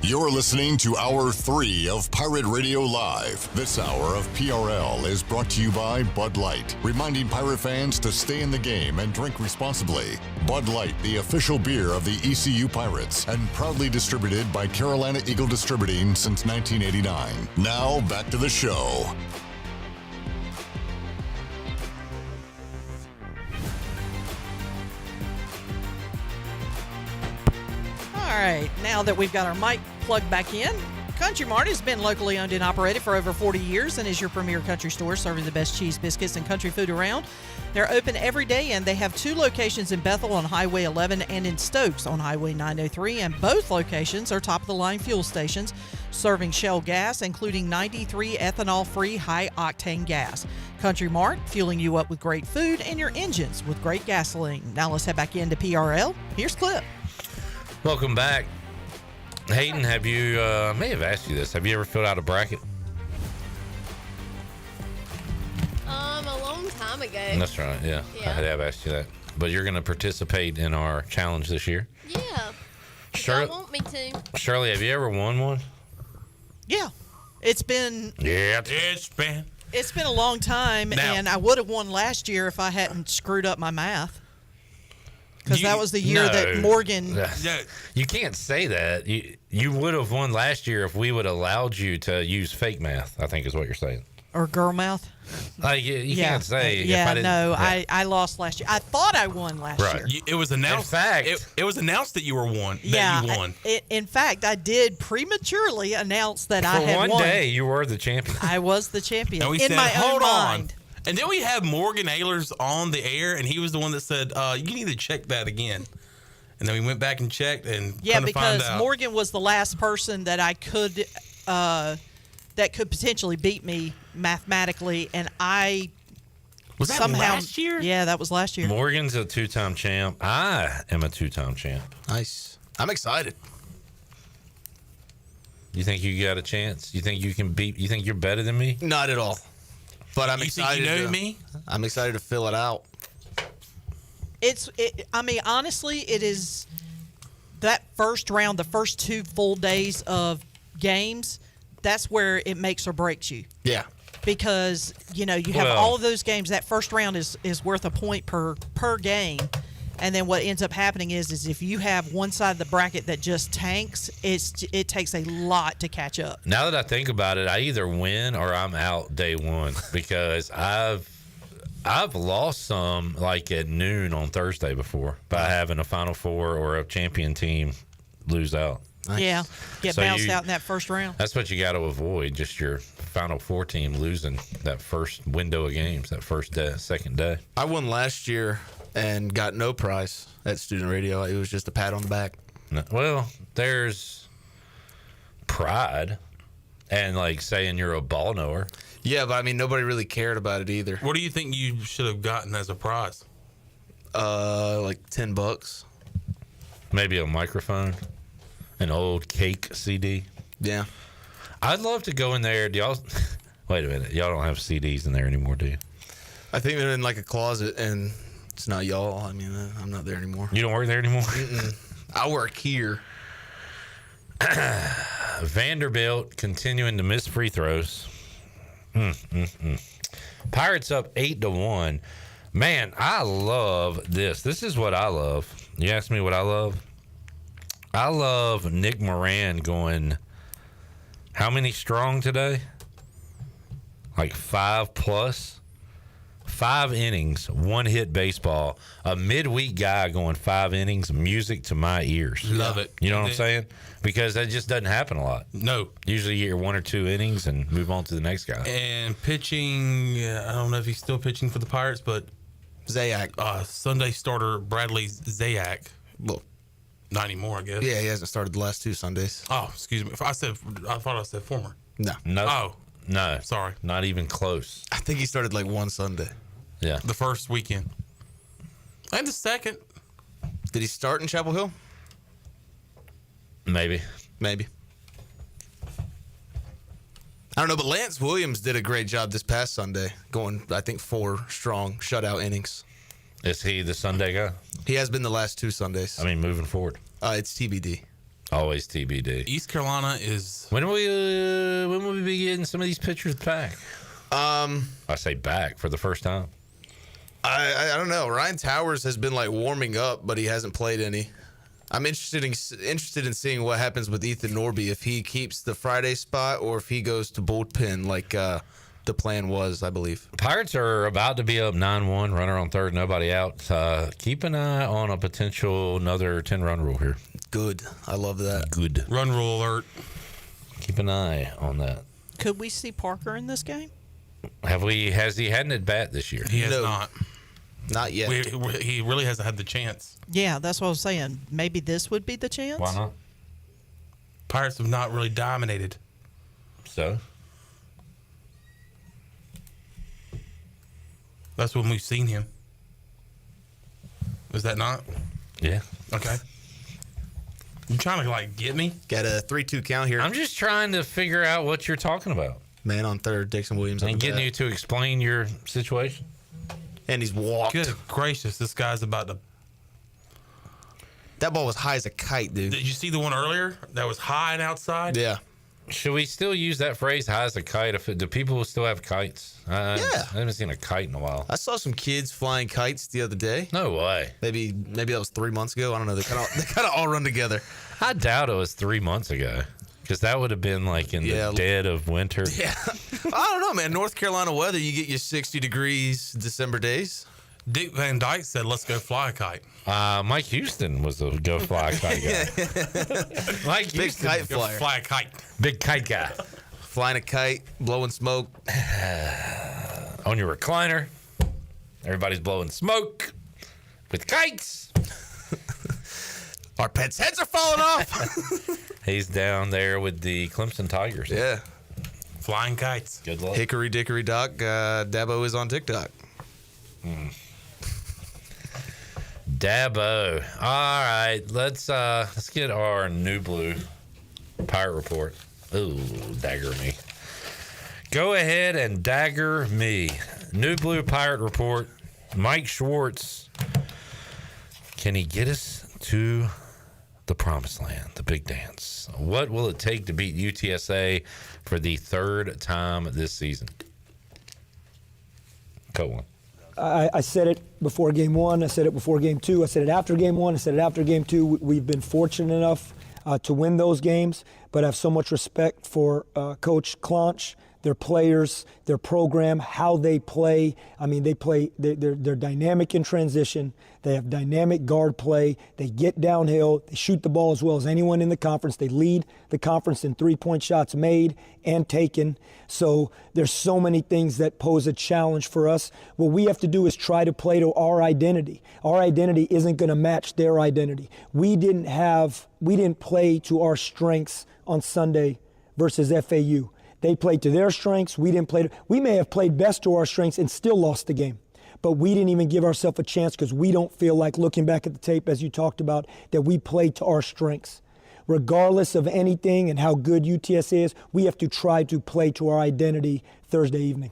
You're listening to Hour 3 of Pirate Radio Live. This hour of PRL is brought to you by Bud Light, reminding Pirate fans to stay in the game and drink responsibly. Bud Light, the official beer of the ECU Pirates, and proudly distributed by Carolina Eagle Distributing since 1989. Now, back to the show.
All right, now that we've got our mic plugged back in, Country Mart has been locally owned and operated for over 40 years and is your premier country store serving the best cheese, biscuits, and country food around. They're open every day, and they have 2 locations in Bethel on Highway 11 and in Stokes on Highway 903, and both locations are top-of-the-line fuel stations serving Shell gas, including 93 ethanol-free high-octane gas. Country Mart, fueling you up with great food and your engines with great gasoline. Now let's head back into PRL. Here's Clip.
Welcome back. Hayden, have you, I may have asked you this, have you ever filled out a bracket?
A long time ago.
That's right, yeah. I have asked you that. But you're going to participate in our challenge this year?
Yeah.
Shirley,
Y'all want me to.
Shirley, have you ever won one?
Yeah. It's been a long time,
Now-
and I would have won last year if I hadn't screwed up my math. Because that was the year that Morgan.
You can't say that. You would have won last year if we would have allowed you to use fake math, I think is what you're saying.
Or girl math.
Like you can't say.
I lost last year. I thought I won last year.
It was announced.
In fact,
it was announced that you were won.
Yeah,
that you won.
In fact, I did prematurely announce that I had won.
For one day, you were the champion.
I was the champion.
And we
in
said,
my own
hold on.
mind.
And then we have Morgan Ahlers on the air, and he was the one that said, you need to check that again. And then we went back and checked, and
because Morgan was the last person that I could that could potentially beat me mathematically, and I
was that
somehow
last year?
Yeah, that was last year.
Morgan's a 2-time champ. I am a 2-time champ.
Nice. I'm excited.
You think you got a chance? You think you can beat? You think you're better than me?
Not at all. But I'm
You think
excited.
you know me?
I'm excited to fill it out.
I mean, honestly, it is that first round, the first 2 full days of games. That's where it makes or breaks you.
Yeah.
Because you have all of those games. That first round is worth a point per game. And then what ends up happening is if you have one side of the bracket that just tanks, it takes a lot to catch up.
Now that I think about it, I either win or I'm out day one because I've lost some like at noon on Thursday before by having a Final Four or a champion team lose out.
Nice. Yeah, get
So
bounced out in that first round.
That's what you got to avoid, just your Final Four team losing that first window of games, that first day, second day.
I won last year and got no prize at student radio. It was just a pat on the back.
No, well, there's pride and like saying you're a ball knower.
Yeah, but I mean, nobody really cared about it either.
What do you think you should have gotten as a prize?
Like $10.
Maybe a microphone, an old cake CD.
Yeah.
I'd love to go in there. Do y'all? Wait a minute. Y'all don't have CDs in there anymore, do you?
I think they're in like a closet, and it's not y'all. I mean, I'm not there anymore.
You don't work there anymore?
Mm-mm. I work here.
Vanderbilt continuing to miss free throws. Pirates up 8-1. Man, I love this. This is what I love. You ask me what I love? I love Nick Moran going, how many strong today? Like 5+. 5 innings, 1 hit baseball. A midweek guy going 5 innings, music to my ears.
Love it.
You know what I'm saying? Because that just doesn't happen a lot.
No.
Usually you hear 1 or 2 innings and move on to the next guy.
And pitching, I don't know if he's still pitching for the Pirates, but
Zayak.
Sunday starter Bradley Zayak.
Well,
not anymore, I guess.
Yeah, he hasn't started the last 2 Sundays.
Oh, excuse me. I thought I said former.
No.
Oh,
no.
Sorry.
Not even close.
I think he started like 1 Sunday.
Yeah.
The first weekend. And the second.
Did he start in Chapel Hill?
Maybe.
I don't know, but Lance Williams did a great job this past Sunday, going, I think, 4 strong shutout innings.
Is he the Sunday guy?
He has been the last 2 Sundays.
I mean, moving forward.
It's TBD.
Always TBD.
East Carolina is.
When will we be getting some of these pitchers back? I say back for the first time.
I don't know. Ryan Towers has been like warming up, but he hasn't played any. I'm interested in seeing what happens with Ethan Norby, if he keeps the Friday spot or if he goes to bullpen like the plan was, I believe.
Pirates are about to be up 9-1, runner on third, nobody out. Keep an eye on a potential another 10-run rule here.
Good. I love that.
Good.
Run rule alert.
Keep an eye on that.
Could we see Parker in this game?
Has he had an at bat this year?
He has not.
Not yet.
He really hasn't had the chance.
Yeah, that's what I was saying. Maybe this would be the chance.
Why not?
Pirates have not really dominated.
So?
That's when we've seen him. Is that not?
Yeah.
Okay. You trying to get me?
Got a 3-2 count here.
I'm just trying to figure out what you're talking about.
Man on third, Dixon Williams.
And getting you to explain your situation.
And he's walked.
Good gracious, this guy's about to.
That ball was high as a kite, dude.
Did you see the one earlier that was high and outside?
Yeah.
Should we still use that phrase, high as a kite? Do people still have kites?
Yeah.
I haven't seen a kite in a while.
I saw some kids flying kites the other day.
No way.
Maybe that was 3 months ago. I don't know. They kind of all run together.
I doubt it was 3 months ago. Because that would have been like in the dead of winter.
Yeah. I don't know, man. North Carolina weather, you get your 60 degrees December days.
Dick Van Dyke said, let's go fly a kite.
Mike Houston was a go fly a kite guy. Mike
Big
Houston,
kite flyer.
Fly a kite.
Big kite guy.
Flying a kite, blowing smoke.
On your recliner. Everybody's blowing smoke with kites.
Our pets' heads are falling off.
He's down there with the Clemson Tigers.
Yeah.
Flying kites.
Good luck.
Hickory dickory dock. Dabo is on TikTok.
Dabo. All right, let's get our new blue pirate report. Ooh, dagger me. Go ahead and dagger me. New Blue Pirate Report. Mike Schwartz. Can he get us to the promised land, the big dance? What will it take to beat UTSA for the third time this season? Cut one.
I said it before game one. I said it before game two. I said it after game one. I said it after game two. We've been fortunate enough to win those games, but I have so much respect for Coach Clonch, their players, their program, how they play. I mean, they're dynamic in transition. They have dynamic guard play. They get downhill. They shoot the ball as well as anyone in the conference. They lead the conference in three-point shots made and taken. So there's so many things that pose a challenge for us. What we have to do is try to play to our identity. Our identity isn't going to match their identity. We didn't play to our strengths on Sunday versus FAU. They played to their strengths. We didn't play. We may have played best to our strengths and still lost the game. But we didn't even give ourselves a chance because we don't feel like, looking back at the tape, as you talked about, that we played to our strengths. Regardless of anything and how good UTSA is, we have to try to play to our identity Thursday evening.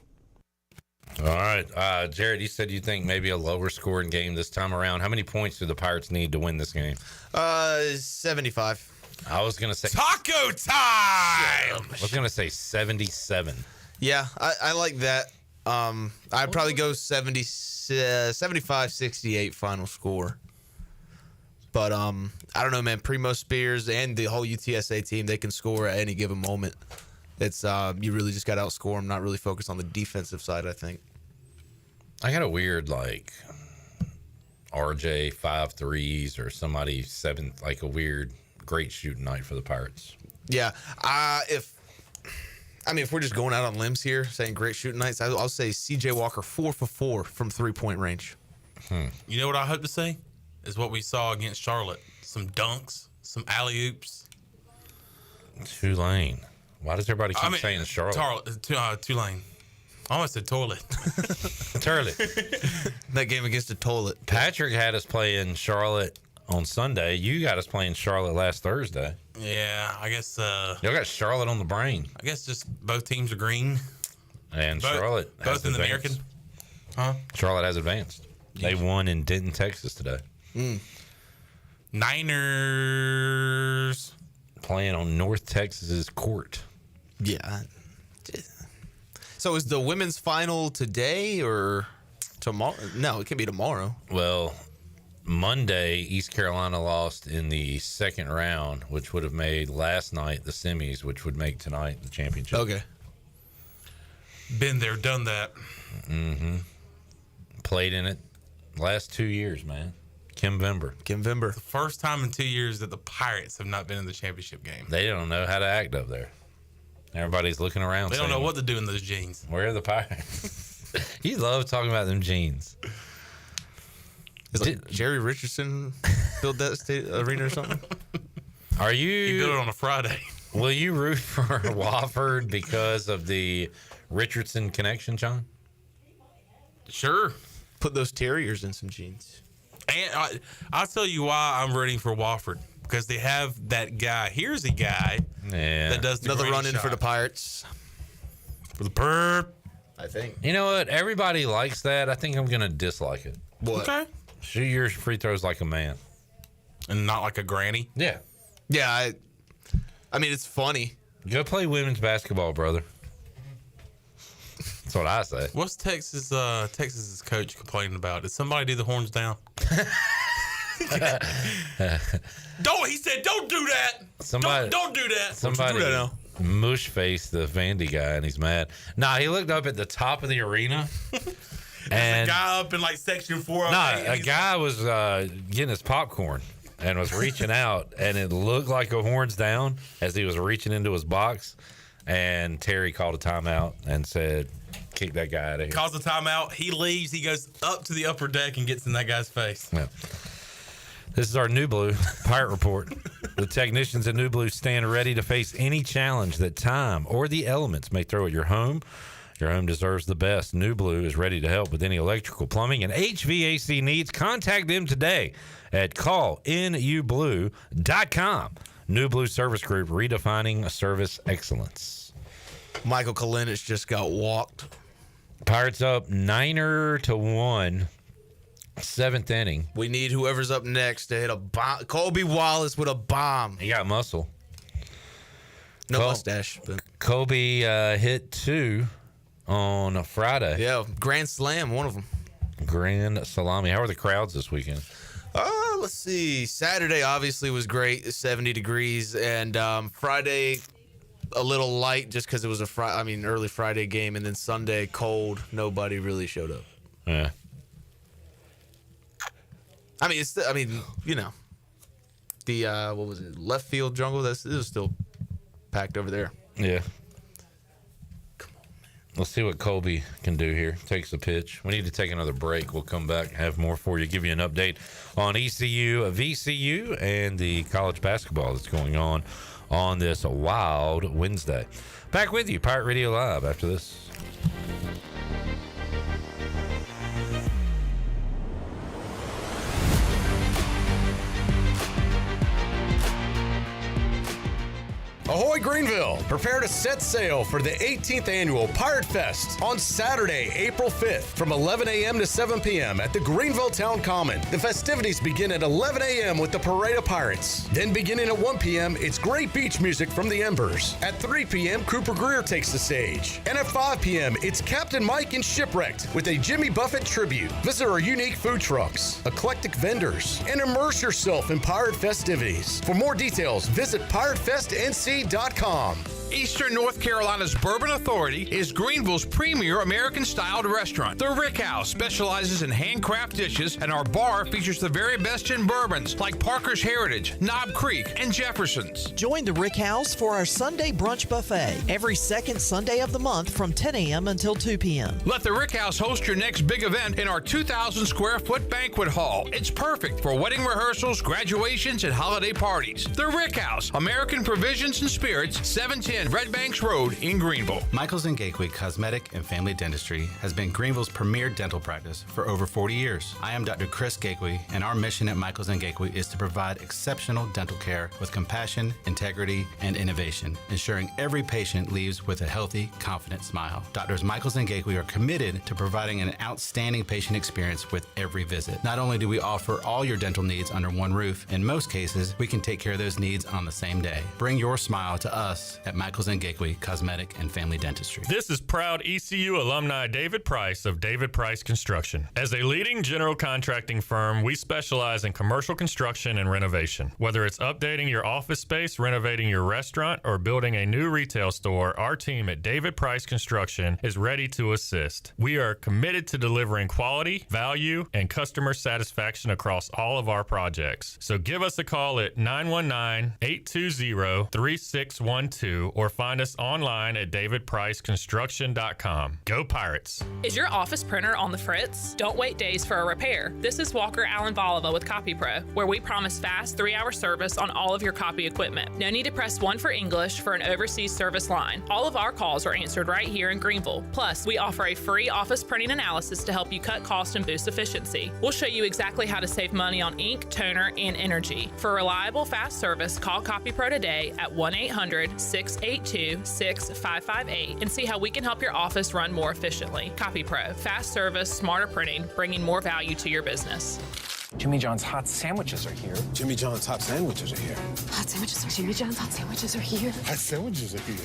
All right. Jared, you said you think maybe a lower scoring game this time around. How many points do the Pirates need to win this game?
75.
I was going to say
taco time.
I was going to say 77.
Yeah, I like that. I'd probably go 75, 68 final score. But I don't know, man. Primo Spears and the whole UTSA team, they can score at any given moment. It's you really just got to outscore them, not really focus on the defensive side, I think.
I got a weird, like, RJ 5 threes or somebody 7, like a weird great shooting night for the Pirates.
Yeah. If we're just going out on limbs here, saying great shooting nights, I'll say CJ Walker 4 for 4 from 3-point range.
You know what I hope to see is what we saw against Charlotte. Some dunks, some alley-oops.
Tulane. Why does everybody keep saying Charlotte?
Tulane. I almost said toilet.
Turlet.
That game against the toilet.
Patrick had us playing Charlotte on Sunday. You got us playing Charlotte last Thursday.
Yeah, I guess.
Y'all got Charlotte on the brain.
I guess just both teams are green.
And Charlotte
both in the American. Huh?
Charlotte has advanced. They won in Denton, Texas today.
Niners
playing on North Texas's court.
Yeah. So is the women's final today or tomorrow? No, it can be tomorrow.
Well, Monday, East Carolina lost in the second round, which would have made last night the semis, which would make tonight the championship.
Okay.
Been there, done that.
Mm-hmm. Played in it last 2 years, man. Kim Vember.
The first time in 2 years that the Pirates have not been in the championship game.
They don't know how to act up there. Everybody's looking around.
They don't know what to do in those jeans.
Where are the Pirates? You love talking about them jeans.
Is like Jerry Richardson built that arena or something?
Are you?
He built it on a Friday.
Will you root for Wofford because of the Richardson connection, John?
Sure.
Put those Terriers in some jeans.
And I'll tell you why I'm rooting for Wofford. Because they have that guy. Here's a guy that does the
another run in
shot.
for the Pirates.
For the burp.
I think.
You know what? Everybody likes that. I think I'm going to dislike it.
What?
Okay.
Shoot your free throws like a man.
And not like a granny?
Yeah.
Yeah, I mean, it's funny.
Go play women's basketball, brother. That's what I say.
What's Texas's coach complaining about? Did somebody do the horns down? He said, don't do that. Don't do that.
Somebody mush faced the Vandy guy and he's mad. Nah, he looked up at the top of the arena.
And a guy up in like section 4.
A guy was getting his popcorn and was reaching out, and it looked like a horns down as he was reaching into his box. And Terry called a timeout and said, kick that guy out of here.
Calls a timeout. He leaves. He goes up to the upper deck and gets in that guy's face.
Yeah. This is our New Blue Pirate Report. The technicians at New Blue stand ready to face any challenge that time or the elements may throw at your home. Your home deserves the best. New Blue is ready to help with any electrical, plumbing, and HVAC needs. Contact them today at callnublue.com. New Blue Service Group, redefining service excellence.
Michael Kalinic just got walked.
Pirates up 9-1, 7th inning.
We need whoever's up next to hit a bomb. Colby Wallace with a bomb.
He got muscle.
No mustache. But.
Colby hit 2 on a Friday.
Yeah, grand slam, one of them.
Grand salami. How are the crowds this weekend?
Let's see. Saturday obviously was great, 70 degrees, and Friday a little light just because it was early Friday game, and then Sunday cold. Nobody really showed up.
Yeah.
The what was it? Left field jungle. It was still packed over there.
Yeah. Come on, man. Let's see what Colby can do here. Takes the pitch. We need to take another break. We'll come back, have more for you, give you an update on ECU, VCU, and the college basketball that's going on this wild Wednesday. Back with you, Pirate Radio Live, after this.
Ahoy Greenville! Prepare to set sail for the 18th annual Pirate Fest on Saturday, April 5th from 11 a.m. to 7 p.m. at the Greenville Town Common. The festivities begin at 11 a.m. with the Parade of Pirates. Then beginning at 1 p.m., it's great beach music from the Embers. At 3 p.m., Cooper Greer takes the stage. And at 5 p.m., it's Captain Mike and Shipwrecked with a Jimmy Buffett tribute. Visit our unique food trucks, eclectic vendors, and immerse yourself in pirate festivities. For more details, visit piratefestnc.com.
Eastern North Carolina's Bourbon Authority is Greenville's premier American-styled restaurant. The Rick House specializes in handcraft dishes, and our bar features the very best in bourbons like Parker's Heritage, Knob Creek, and Jefferson's.
Join the Rick House for our Sunday brunch buffet every second Sunday of the month from 10 a.m. until 2 p.m.
Let the Rick House host your next big event in our 2,000-square-foot banquet hall. It's perfect for wedding rehearsals, graduations, and holiday parties. The Rick House, American Provisions and Spirits, 710 Red Banks Road in Greenville.
Michaels & Gateway Cosmetic and Family Dentistry has been Greenville's premier dental practice for over 40 years. I am Dr. Chris Gateway, and our mission at Michaels & Gateway is to provide exceptional dental care with compassion, integrity, and innovation, ensuring every patient leaves with a healthy, confident smile. Doctors Michaels & Gateway are committed to providing an outstanding patient experience with every visit. Not only do we offer all your dental needs under one roof, in most cases, we can take care of those needs on the same day. Bring your smile to us at Michaels & Gateway Cosmetic and Family Dentistry.
This is proud ECU alumni David Price of David Price Construction. As a leading general contracting firm, we specialize in commercial construction and renovation. Whether it's updating your office space, renovating your restaurant, or building a new retail store, our team at David Price Construction is ready to assist. We are committed to delivering quality, value, and customer satisfaction across all of our projects. So give us a call at 919-820-3612 or find us online at davidpriceconstruction.com. Go Pirates!
Is your office printer on the fritz? Don't wait days for a repair. This is Walker Allen Volova with CopyPro, where we promise fast 3-hour service on all of your copy equipment. No need to press 1 for English for an overseas service line. All of our calls are answered right here in Greenville. Plus, we offer a free office printing analysis to help you cut cost and boost efficiency. We'll show you exactly how to save money on ink, toner, and energy. For reliable, fast service, call CopyPro today at 1-800-682-6558 and see how we can help your office run more efficiently. CopyPro, fast service, smarter printing, bringing more value to your business.
Jimmy John's hot sandwiches are here.
Jimmy John's hot sandwiches are here.
Hot sandwiches are Jimmy John's hot sandwiches are here.
Hot sandwiches are here.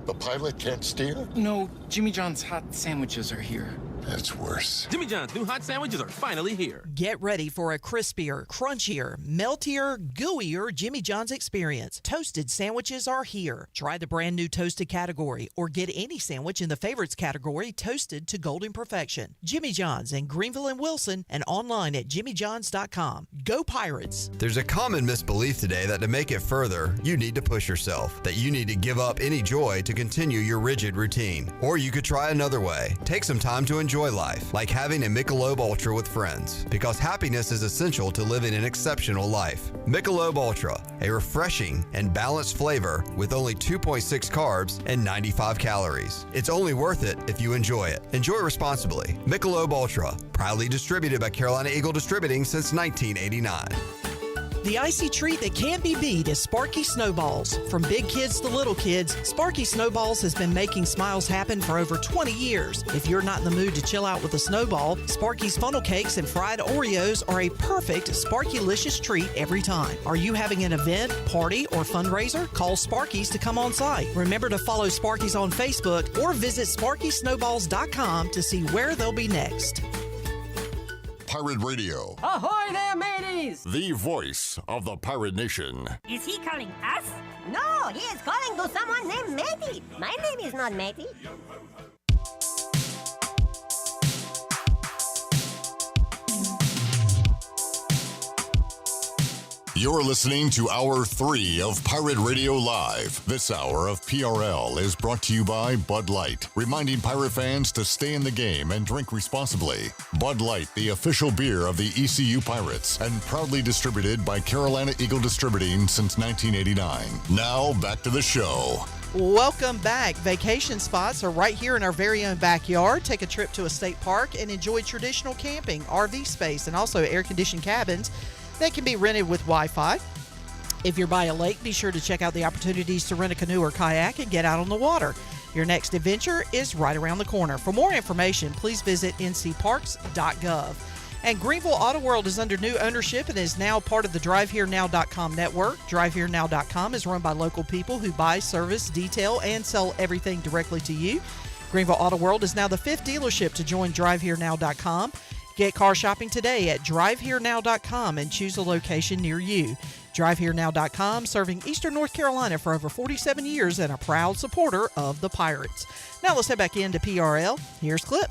The pilot can't steer?
No, Jimmy John's hot sandwiches are here.
That's worse.
Jimmy John's new hot sandwiches are finally here.
Get ready for a crispier, crunchier, meltier, gooier Jimmy John's experience. Toasted sandwiches are here. Try the brand new toasted category or get any sandwich in the favorites category toasted to golden perfection. Jimmy John's in Greenville and Wilson and online at jimmyjohns.com. Go Pirates!
There's a common misbelief today that to make it further, you need to push yourself, that you need to give up any joy to continue your rigid routine. Or you could try another way. Take some time to enjoy life, like having a Michelob Ultra with friends, because happiness is essential to living an exceptional life. Michelob Ultra, a refreshing and balanced flavor with only 2.6 carbs and 95 calories. It's only worth it if you enjoy it. Enjoy responsibly. Michelob Ultra, proudly distributed by Carolina Eagle Distributing since 1989.
The icy treat that can't be beat is Sparky Snowballs. From big kids to little kids, Sparky Snowballs has been making smiles happen for over 20 years. If you're not in the mood to chill out with a snowball, Sparky's funnel cakes and fried Oreos are a perfect Sparky-licious treat every time. Are you having an event, party, or fundraiser? Call Sparky's to come on site. Remember to follow Sparky's on Facebook or visit SparkySnowballs.com to see where they'll be next.
Pirate Radio,
Ahoy there, mateys!
the voice of the Pirate Nation.
Is he calling us? No, he is calling to someone named Matey. My name is not Matey.
You're listening to Hour 3 of Pirate Radio Live. This hour of PRL is brought to you by Bud Light, reminding Pirate fans to stay in the game and drink responsibly. Bud Light, the official beer of the ECU Pirates, and proudly distributed by Carolina Eagle Distributing since 1989. Now, back to the show.
Welcome back. Vacation spots are right here in our very own backyard. Take a trip to a state park and enjoy traditional camping, RV space, and also air-conditioned cabins that can be rented with Wi-Fi. If you're by a lake, be sure to check out the opportunities to rent a canoe or kayak and get out on the water. Your next adventure is right around the corner. For more information, please visit ncparks.gov. And Greenville Auto World is under new ownership and is now part of the DriveHereNow.com network. DriveHereNow.com is run by local people who buy, service, detail, and sell everything directly to you. Greenville Auto World is now the 5th dealership to join DriveHereNow.com. Get car shopping today at DriveHereNow.com and choose a location near you. DriveHereNow.com, serving Eastern North Carolina for over 47 years and a proud supporter of the Pirates. Now let's head back into PRL. Here's Clip.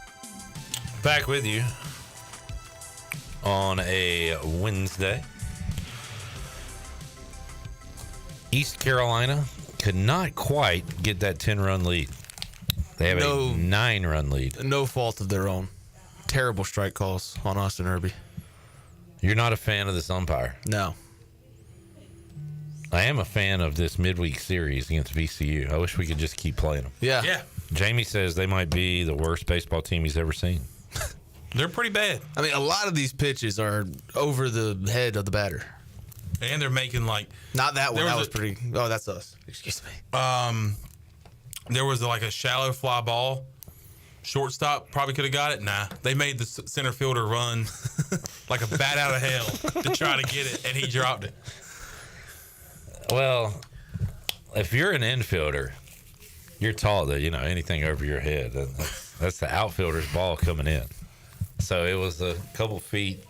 Back with you on a Wednesday. East Carolina could not quite get that 10-run lead. They have a 9-run lead.
No fault of their own. Terrible strike calls on Austin Irby.
You're not a fan of this umpire?
No.
I am a fan of this midweek series against VCU. I wish we could just keep playing them.
Yeah.
Jamie says they might be the worst baseball team he's ever seen.
They're pretty bad.
I mean, a lot of these pitches are over the head of the batter.
And they're making
Not that one. That was pretty... Oh, that's us. Excuse me.
There was a shallow fly ball. Shortstop probably could have got it. Nah, they made the center fielder run like a bat out of hell to try to get it, and he dropped it.
Well, if you're an infielder, you're tall to anything over your head. That's the outfielder's ball coming in. So it was a couple feet.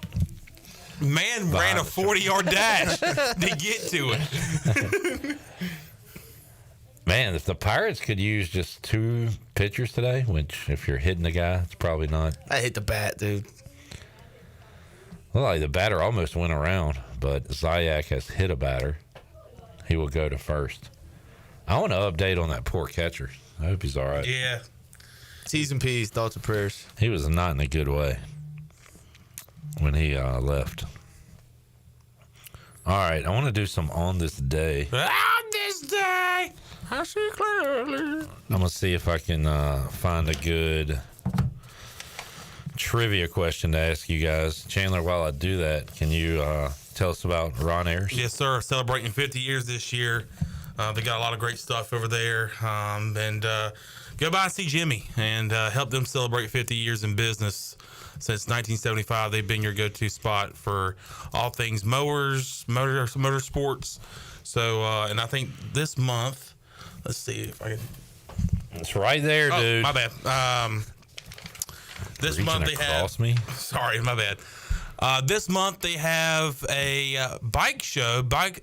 Man ran a 40-yard dash to get to it.
Man, if the Pirates could use just 2 pitchers today, which if you're hitting the guy, it's probably not.
I hit the bat, dude.
Well, the batter almost went around, but Zayak has hit a batter. He will go to first. I want to update on that poor catcher. I hope he's all right.
Yeah.
T's and P's, thoughts and prayers.
He was not in a good way when he left. All right, I want to do some On This Day.
On this day, I see clearly.
I'm going to see if I can find a good trivia question to ask you guys. Chandler, while I do that, can you tell us about Ron Ayers?
Yes, sir. Celebrating 50 years this year. They got a lot of great stuff over there. And go by and see Jimmy and help them celebrate 50 years in business. Since 1975, they've been your go-to spot for all things mowers, motorsports. So, and I think this month, let's see if I can.
It's right there, dude.
My bad. This month they have.
Me?
Sorry, my bad. This month they have a bike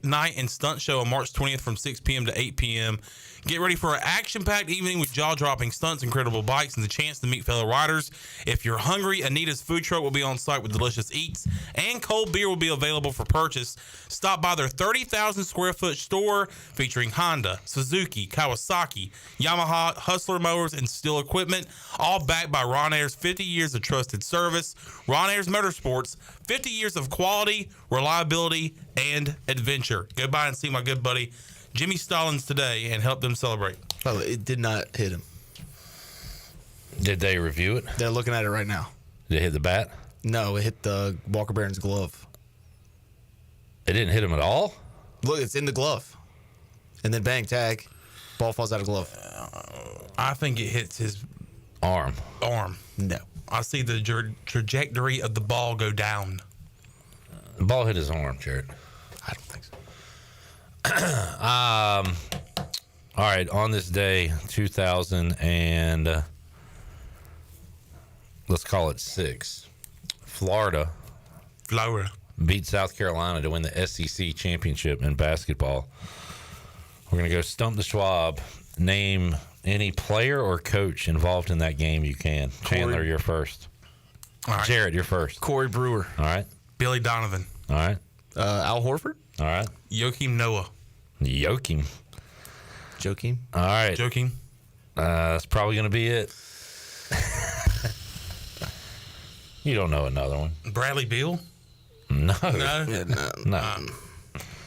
night and stunt show on March 20th from 6 p.m. to 8 p.m. Get ready for an action-packed evening with jaw-dropping stunts, incredible bikes, and the chance to meet fellow riders. If you're hungry, Anita's food truck will be on site with delicious eats, and cold beer will be available for purchase. Stop by their 30,000-square-foot store featuring Honda, Suzuki, Kawasaki, Yamaha, Hustler mowers, and Steel equipment, all backed by Ron Ayers' 50 years of trusted service. Ron Ayers Motorsports, 50 years of quality, reliability, and adventure. Go by and see my good buddy Jimmy Stallings today and help them celebrate.
Oh, it did not hit him.
Did they review it?
They're looking at it right now.
Did it hit the bat?
No, it hit the Walker Barron's glove.
It didn't hit him at all?
Look, it's in the glove. And then bang, tag. Ball falls out of glove.
I think it hits his
arm.
No.
I see the trajectory of the ball go down.
The ball hit his arm, Jared.
I don't think so.
All right, on this day, 2000 and let's call it 6, Florida beat South Carolina to win the SEC championship in basketball. We're going to go stump the Schwab. Name any player or coach involved in that game you can. Chandler, you're first.
All right.
Jared, you're first.
Corey Brewer.
All right.
Billy Donovan.
All right.
Al Horford.
All right.
Joakim Noah.
Joakim. All right.
Joakim.
That's probably going to be it. You don't know another one.
Bradley Beal?
No.
No.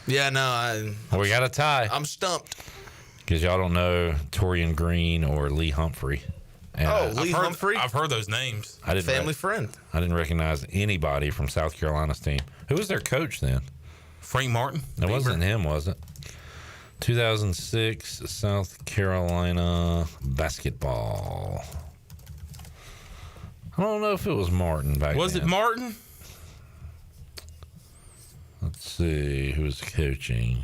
Yeah, no.
We got a tie.
I'm stumped.
Because y'all don't know Torian Green or Lee Humphrey. And
Lee Humphrey?
I've heard those names.
Family friend.
I didn't recognize anybody from South Carolina's team. Who was their coach then?
Frank Martin.
It wasn't him, was it? 2006 South Carolina basketball. I don't know if it was Martin back
Was
then.
it Martin?
Let's see who was coaching.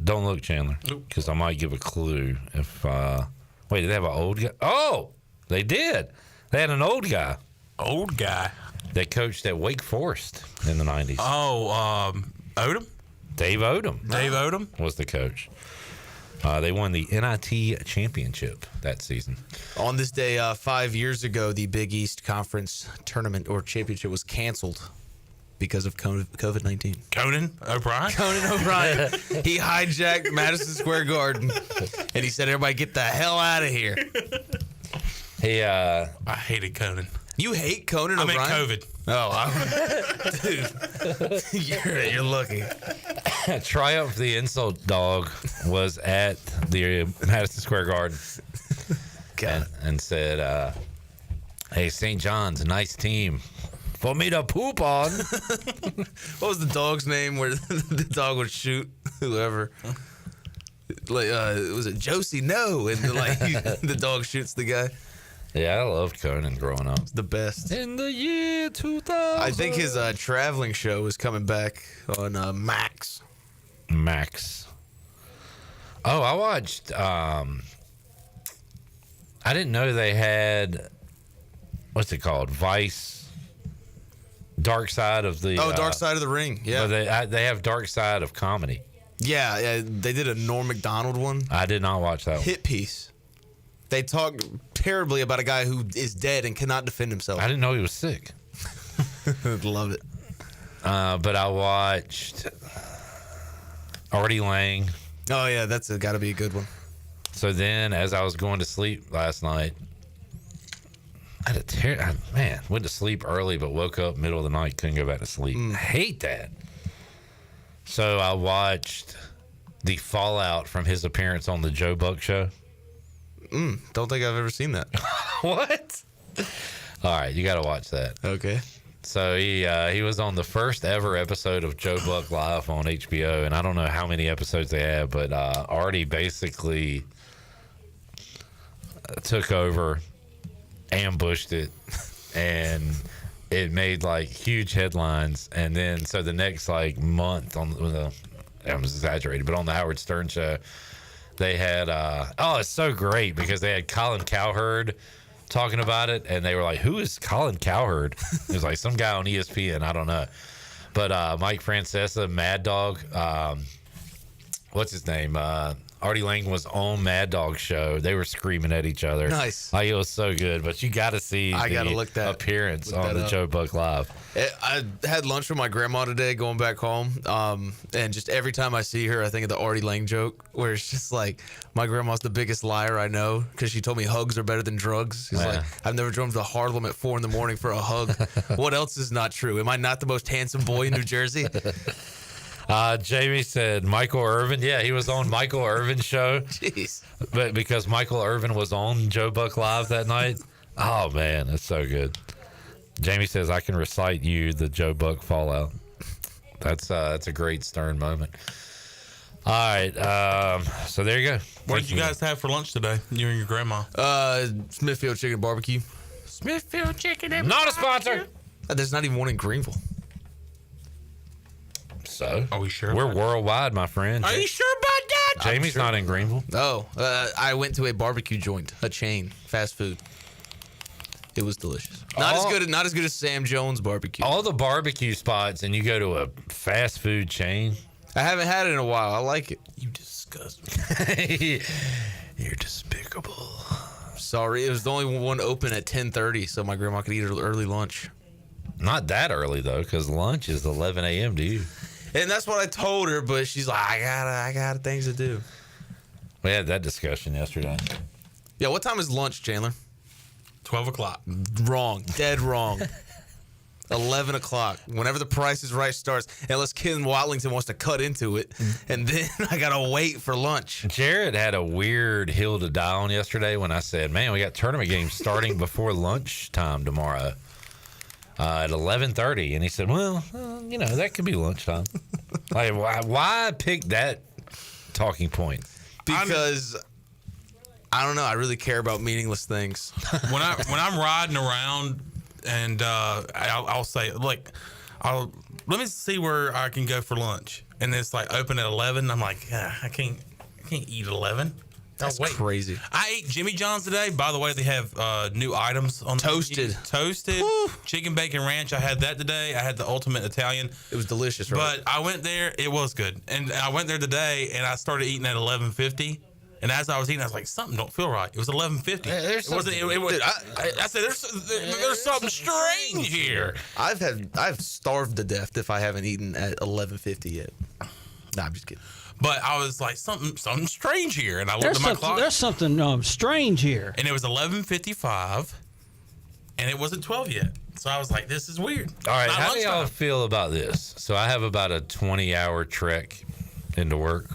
Don't look, Chandler, because I might give a clue. If wait, did they have an old guy? Oh, they did. They had an old guy.
Old guy.
They coached at Wake Forest in the 90s.
Oh, Odom?
Dave Odom.
Dave Odom
was the coach. They won the NIT championship that season.
On this day, 5 years ago, the Big East Conference tournament or championship was canceled because of COVID-19.
Conan O'Brien?
Conan O'Brien. He hijacked Madison Square Garden, and he said, everybody get the hell out of here.
He,
I hated Conan.
You hate Conan O'Brien?
I meant COVID.
Oh, dude. You're lucky.
Triumph the Insult Dog was at the Madison Square Garden and said, hey, St. John's, a nice team for me to poop on.
What was the dog's name where the dog would shoot whoever? Like, was it Josie? No. And the dog shoots the guy.
Yeah, I loved Conan growing up.
The best.
In the year 2000.
I think his traveling show is coming back on Max.
Oh, I watched. I didn't know they had. What's it called? Vice. Dark Side of the.
Dark Side of the Ring. Yeah.
They have Dark Side of Comedy.
Yeah, they did a Norm Macdonald one.
I did not watch that one.
Hit piece. They talk terribly about a guy who is dead and cannot defend himself.
I didn't know he was sick.
Love it.
But I watched Artie Lang.
Oh, yeah, that's got to be a good one.
So then, as I was going to sleep last night, I had went to sleep early, but woke up middle of the night, couldn't go back to sleep. I hate that. So I watched the fallout from his appearance on the Joe Buck Show.
Don't think I've ever seen that.
What? All right, you got to watch that.
Okay.
So he was on the first ever episode of Joe Buck Live on HBO, and I don't know how many episodes they have, but Artie basically took over, ambushed it, and it made like huge headlines. And then so the next like month on the, I was exaggerated, but on the Howard Stern show, they had it's so great because they had Colin Cowherd talking about it, and they were like, who is Colin Cowherd? It was like some guy on ESPN, I don't know. But Mike Francesa, Mad Dog, what's his name? Artie Lang was on Mad Dog's show. They were screaming at each other.
Nice.
Like, it was so good. But you got to see the appearance on the Joe Buck Live.
I had lunch with my grandma today going back home. And just every time I see her, I think of the Artie Lang joke where it's just like, my grandma's the biggest liar I know because she told me hugs are better than drugs. She's like, I've never driven to Harlem at 4 a.m. for a hug. What else is not true? Am I not the most handsome boy in New Jersey?
Jamie said Michael Irvin. Yeah, he was on Michael Irvin's show.
Jeez.
But because Michael Irvin was on Joe Buck Live that night. Oh, man, that's so good. Jamie says, I can recite you the Joe Buck fallout. That's a great Stern moment. All right, so there you go.
What did you guys have for lunch today? You and your grandma?
Smithfield chicken barbecue.
Smithfield chicken. And
Not a sponsor.
There's not even one in Greenville.
So
are we sure?
We're worldwide, my friend.
Are you sure about that?
Jamie's not in Greenville.
Oh, I went to a barbecue joint, a chain, fast food. It was delicious. Not as good as Sam Jones barbecue.
All the barbecue spots, and you go to a fast food chain.
I haven't had it in a while. I like it.
You disgust me.
You're despicable.
Sorry, it was the only one open at 10:30, so my grandma could eat her early lunch.
Not that early though, because lunch is 11 a.m. to you.
And that's what I told her, but she's like, I got things to do.
We had that discussion yesterday.
Yeah, what time is lunch, Chandler?
12 o'clock.
Wrong. Dead wrong. 11 o'clock. Whenever the Price is Right starts, unless Ken Watlington wants to cut into it, and then I got to wait for lunch.
Jared had a weird hill to die on yesterday when I said, man, we got tournament games starting before lunchtime tomorrow. At 11:30, and he said, well, that could be lunchtime. Like, why pick that talking point?
Because I don't know, I really care about meaningless things.
when I'm riding around, and I'll say, like, let me see where I can go for lunch, and it's like open at 11. I'm like, I can't eat 11.
That's crazy.
I ate Jimmy John's today. By the way, they have new items on
Toasted.
Woo. Chicken bacon ranch. I had that today. I had the ultimate Italian.
It was delicious, right?
But I went there. It was good. And I went there today, and I started eating at 11:50. And as I was eating, I was like, something don't feel right. It was 11:50. I said, there's something strange here.
I've starved to death if I haven't eaten at 11:50 yet. Nah, I'm just kidding.
But I was like, something strange here. And I looked at my clock.
There's something strange here.
And it was 11:55, and it wasn't 12 yet. So I was like, this is weird.
All right, how do y'all feel about this? So I have about a 20-hour trek into work.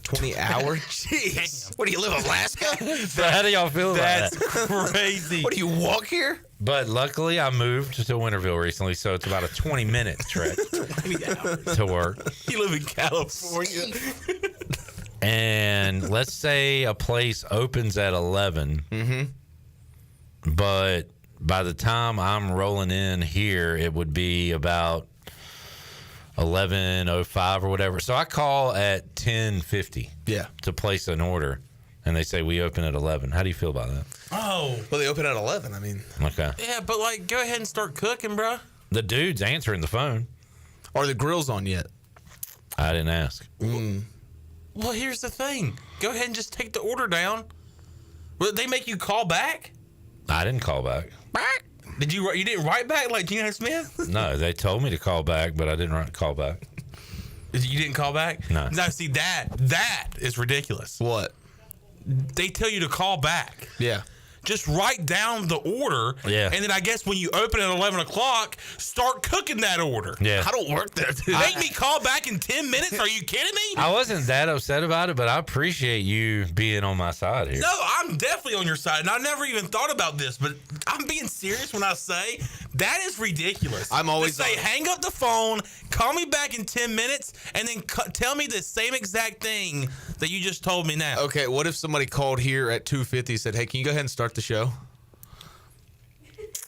20 hours? Jeez. What do you live in Alaska?
So how do y'all feel about that?
That's crazy.
What do you walk here?
But luckily, I moved to Winterville recently, so it's about a 20-minute trek to work.
You live in California.
And let's say a place opens at 11, but by the time I'm rolling in here, it would be about 11:05 or whatever. So I call at 10:50 to place an order, and they say we open at 11. How do you feel about that?
Oh.
Well, they open at 11. I mean.
Okay.
Yeah, but like, go ahead and start cooking, bro.
The dude's answering the phone.
Are the grills on yet?
I didn't ask.
Well, here's the thing. Go ahead and just take the order down. Will they make you call back?
I didn't call back.
Did you didn't write back like Gino Smith?
No, they told me to call back, but I didn't call back.
You didn't call back?
No.
Now, see, that is ridiculous.
What?
They tell you to call back.
Yeah.
Just write down the order.
Yeah.
And then I guess when you open at 11 o'clock, start cooking that order.
Yeah.
I don't work there, dude.
Make me call back in 10 minutes? Are you kidding me?
I wasn't that upset about it, but I appreciate you being on my side here.
No, I'm definitely on your side. And I never even thought about this, but I'm being serious when I say that is ridiculous.
I'm always
to say, hang up the phone, call me back in 10 minutes, and then tell me the same exact thing that you just told me now.
Okay, what if somebody called here at 2:50 and said, hey, can you go ahead and start the show?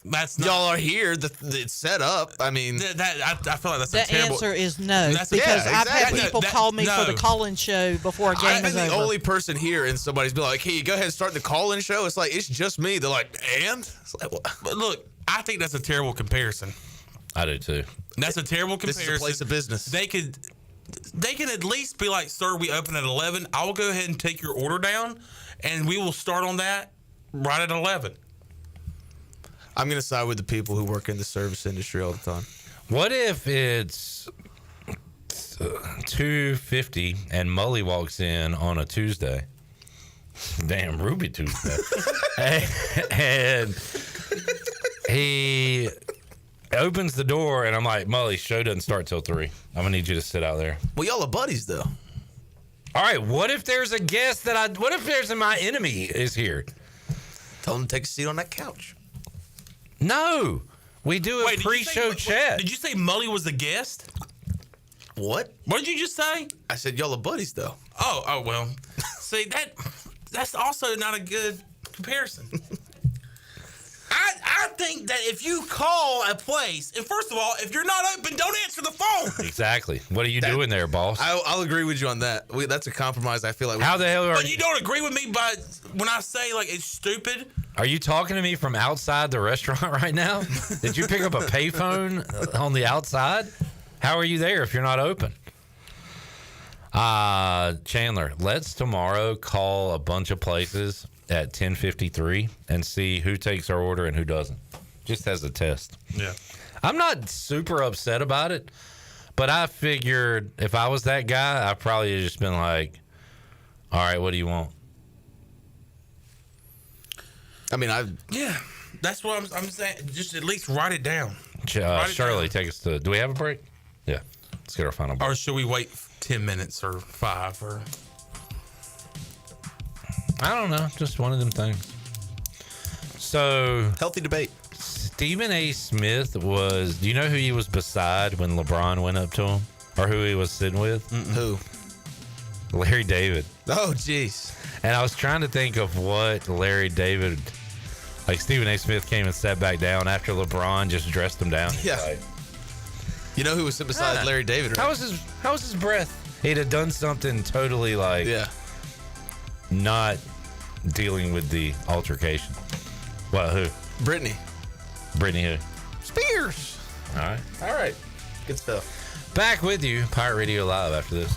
That's not,
y'all are here. It's set up. I mean,
I feel like that's
the
a terrible
answer is no,
That's
because
yeah,
I've had
exactly.
people call me for the call-in show before a game
I've
is
been the
over.
only person here, and somebody's been like, "Hey, you go ahead and start the call-in show." It's like it's just me. They're like, "And?" It's like, what?
But look, I think that's a terrible comparison.
I do too.
That's a terrible comparison.
This is a place of business.
They can at least be like, "Sir, we open at 11. I will go ahead and take your order down, and we will start on that right at 11."
I'm going to side with the people who work in the service industry all the time.
What if it's 2:50 and Mully walks in on a Tuesday? Damn, Ruby Tuesday. and he opens the door, and I'm like, Mully, show doesn't start till 3. I'm going to need you to sit out there.
Well, y'all are buddies, though.
All right, what if there's a guest what if there's my enemy is here?
Tell him to take a seat on that couch.
No, we do a pre-show chat.
Did you say Mully was the guest?
What?
What did you just say?
I said y'all are buddies, though.
Oh, well. See, that's also not a good comparison. I think that if you call a place, and first of all, if you're not open, don't answer the phone.
Exactly. What are you doing there, boss?
I'll agree with you on that. That's a compromise. I feel like.
How the hell are
But you don't agree with me when I say, like, it's stupid?
Are you talking to me from outside the restaurant right now? Did you pick up a payphone on the outside? How are you there if you're not open? Chandler, let's tomorrow call a bunch of places at 10:53 and see who takes our order and who doesn't. Just as a test.
Yeah.
I'm not super upset about it, but I figured if I was that guy, I probably just been like, all right, what do you want?
I mean,
Yeah, that's what I'm saying. Just at least write it down.
Shirley, take us to. Do we have a break? Yeah, let's get our final break.
Or should we wait 10 minutes or 5 or?
I don't know. Just one of them things. So
healthy debate.
Stephen A. Smith was. Do you know who he was beside when LeBron went up to him, or who he was sitting with?
Who?
Larry David.
Oh, jeez.
And I was trying to think of what Larry David. Like Stephen A. Smith came and sat back down after LeBron just dressed him down.
Yeah.
Like,
you know who was sitting beside Larry David? Right?
How was his breath? He'd have done something totally like not dealing with the altercation. What? Who?
Brittany
who?
Spears.
All right.
Good stuff.
Back with you, Pirate Radio Live after this.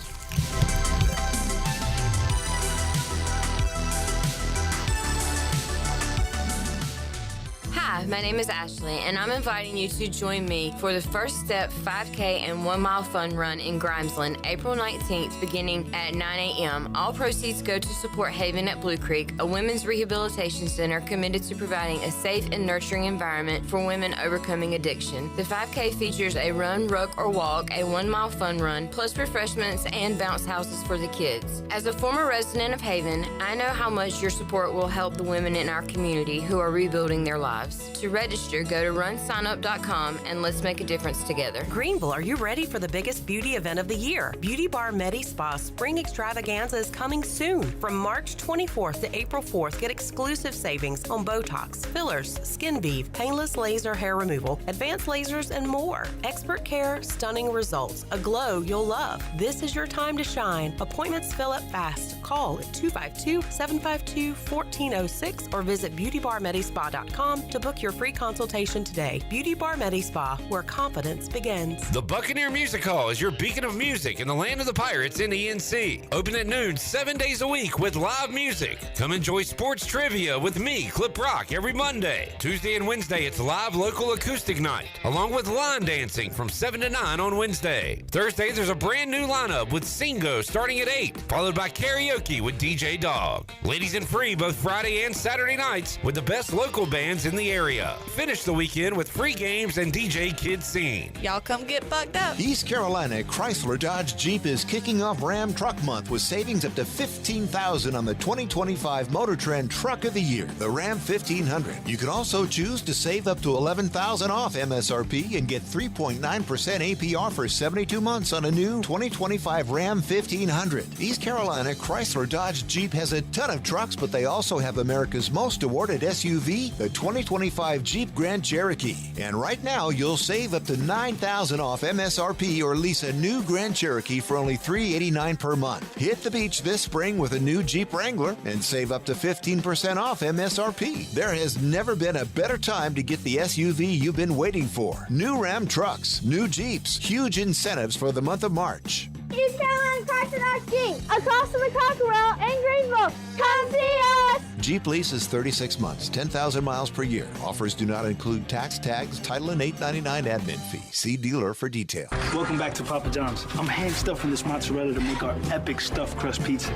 Hi, my name is Ashley, and I'm inviting you to join me for the First Step 5K and 1 Mile Fun Run in Grimesland, April 19th, beginning at 9 a.m. All proceeds go to support Haven at Blue Creek, a women's rehabilitation center committed to providing a safe and nurturing environment for women overcoming addiction. The 5K features a run, ruck, or walk, a 1 mile fun run, plus refreshments and bounce houses for the kids. As a former resident of Haven, I know how much your support will help the women in our community who are rebuilding their lives. To register, go to runsignup.com and let's make a difference together.
Greenville, are you ready for the biggest beauty event of the year? Beauty Bar Medi Spa Spring Extravaganza is coming soon. From March 24th to April 4th, get exclusive savings on Botox, fillers, skin bead, painless laser hair removal, advanced lasers, and more. Expert care, stunning results, a glow you'll love. This is your time to shine. Appointments fill up fast. Call at 252-752-1406 or visit beautybarmedispa.com to book your free consultation today. Beauty Bar Medi Spa, where confidence begins.
The Buccaneer Music Hall is your beacon of music in the land of the Pirates in ENC. Open at noon 7 days a week with live music. Come enjoy sports trivia with me, Clip Rock, every Monday. Tuesday and Wednesday, it's live local acoustic night, along with line dancing from 7 to 9 on Wednesday. Thursday, there's a brand new lineup with Singo starting at 8, followed by karaoke with DJ Dog. Ladies and free both Friday and Saturday nights with the best local bands in the area. Finish the weekend with free games and DJ Kid Scene.
Y'all come get fucked up.
East Carolina Chrysler Dodge Jeep is kicking off Ram Truck Month with savings up to $15,000 on the 2025 Motor Trend Truck of the Year, the Ram 1500. You can also choose to save up to $11,000 off MSRP and get 3.9% APR for 72 months on a new 2025 Ram 1500. East Carolina Chrysler Dodge Jeep has a ton of trucks, but they also have America's most awarded SUV, the 2025 Jeep Grand Cherokee. And right now, you'll save up to $9,000 off MSRP or lease a new Grand Cherokee for only $389 per month. Hit the beach this spring with a new Jeep Wrangler and save up to 15% off MSRP. There has never been a better time to get the SUV you've been waiting for. New Ram trucks, new Jeeps, huge incentives for the month of March.
East Carolina Chrysler Dodge Jeep, across from the Cockerel in Greenville. Come see us!
Jeep lease is 36 months, 10,000 miles per year. Offers do not include tax, tags, title, and $8.99 admin fee. See dealer for details.
Welcome back to Papa John's. I'm hand stuffing this mozzarella to make our epic stuffed crust pizza.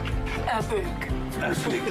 Epic.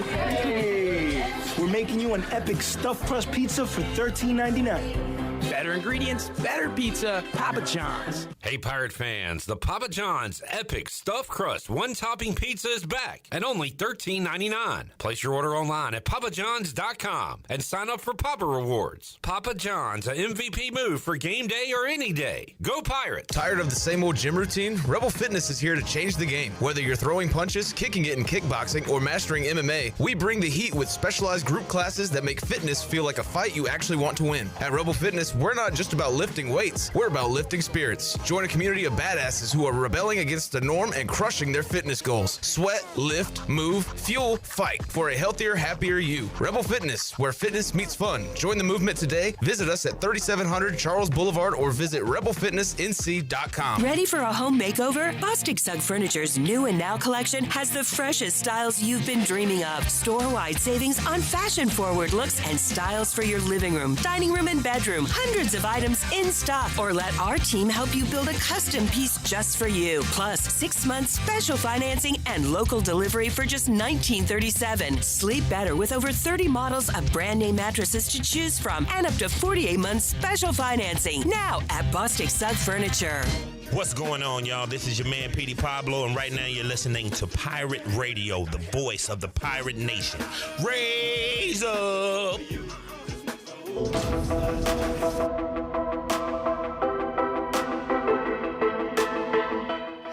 Hey! We're making you an epic stuffed crust pizza for $13.99.
Better ingredients, better pizza, Papa John's.
Hey, Pirate fans, the Papa John's Epic Stuffed Crust One-Topping Pizza is back at only $13.99. Place your order online at papajohns.com and sign up for Papa Rewards. Papa John's, an MVP move for game day or any day. Go Pirates!
Tired of the same old gym routine? Rebel Fitness is here to change the game. Whether you're throwing punches, kicking it in kickboxing, or mastering MMA, we bring the heat with specialized group classes that make fitness feel like a fight you actually want to win. At Rebel Fitness, we're not just about lifting weights, we're about lifting spirits. Join a community of badasses who are rebelling against the norm and crushing their fitness goals. Sweat, lift, move, fuel, fight for a healthier, happier you. Rebel Fitness, where fitness meets fun. Join the movement today. Visit us at 3700 Charles Boulevard or visit rebelfitnessnc.com.
Ready for a home makeover? Bostic Sugg Furniture's new and now collection has the freshest styles you've been dreaming of. Store-wide savings on fashion-forward looks and styles for your living room, dining room, and bedroom. Hundreds of items in stock. Or let our team help you build a custom piece just for you. Plus, 6 months special financing and local delivery for just $19.37. Sleep better with over 30 models of brand name mattresses to choose from and up to 48 months special financing. Now at Bostic Sugg Furniture.
What's going on, y'all? This is your man, Petey Pablo, and right now you're listening to Pirate Radio, the voice of the Pirate Nation. Raise up!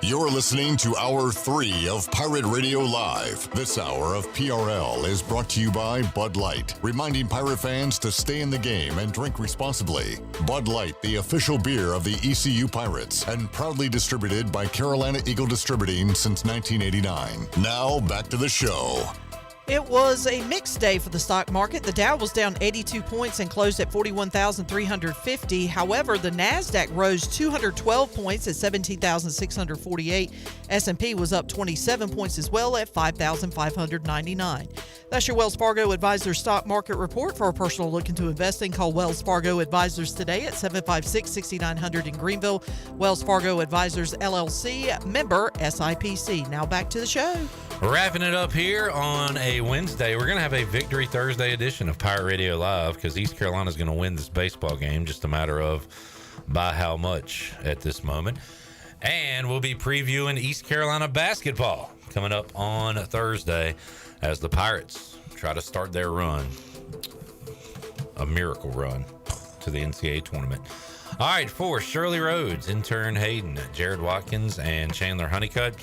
You're listening to Hour 3 of Pirate Radio Live. This hour of PRL is brought to you by Bud Light, reminding pirate fans to stay in the game and drink responsibly. Bud Light, the official beer of the ECU Pirates, and proudly distributed by Carolina Eagle Distributing since 1989. Now, back to the show.
It was a mixed day for the stock market. The Dow was down 82 points and closed at 41,350. However, the NASDAQ rose 212 points at 17,648. S&P was up 27 points as well at 5,599. That's your Wells Fargo Advisors Stock Market Report. For a personal look into investing, call Wells Fargo Advisors today at 756-6900 in Greenville. Wells Fargo Advisors, LLC, member SIPC. Now back to the show.
Wrapping it up here on a Wednesday. We're going to have a Victory Thursday edition of Pirate Radio Live because East Carolina is going to win this baseball game, just a matter of by how much at this moment. And we'll be previewing East Carolina basketball coming up on Thursday as the Pirates try to start their run, a miracle run to the NCAA tournament. All right, for Shirley Rhodes, intern Hayden, Jared Watkins, and Chandler Honeycutt,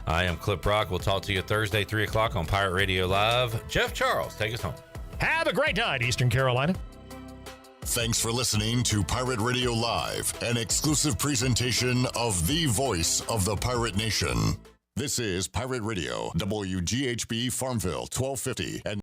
I am Clip Brock. We'll talk to you Thursday, 3 o'clock on Pirate Radio Live. Jeff Charles, take us home.
Have a great night, Eastern Carolina.
Thanks for listening to Pirate Radio Live, an exclusive presentation of the voice of the Pirate Nation. This is Pirate Radio, WGHB Farmville, 1250 and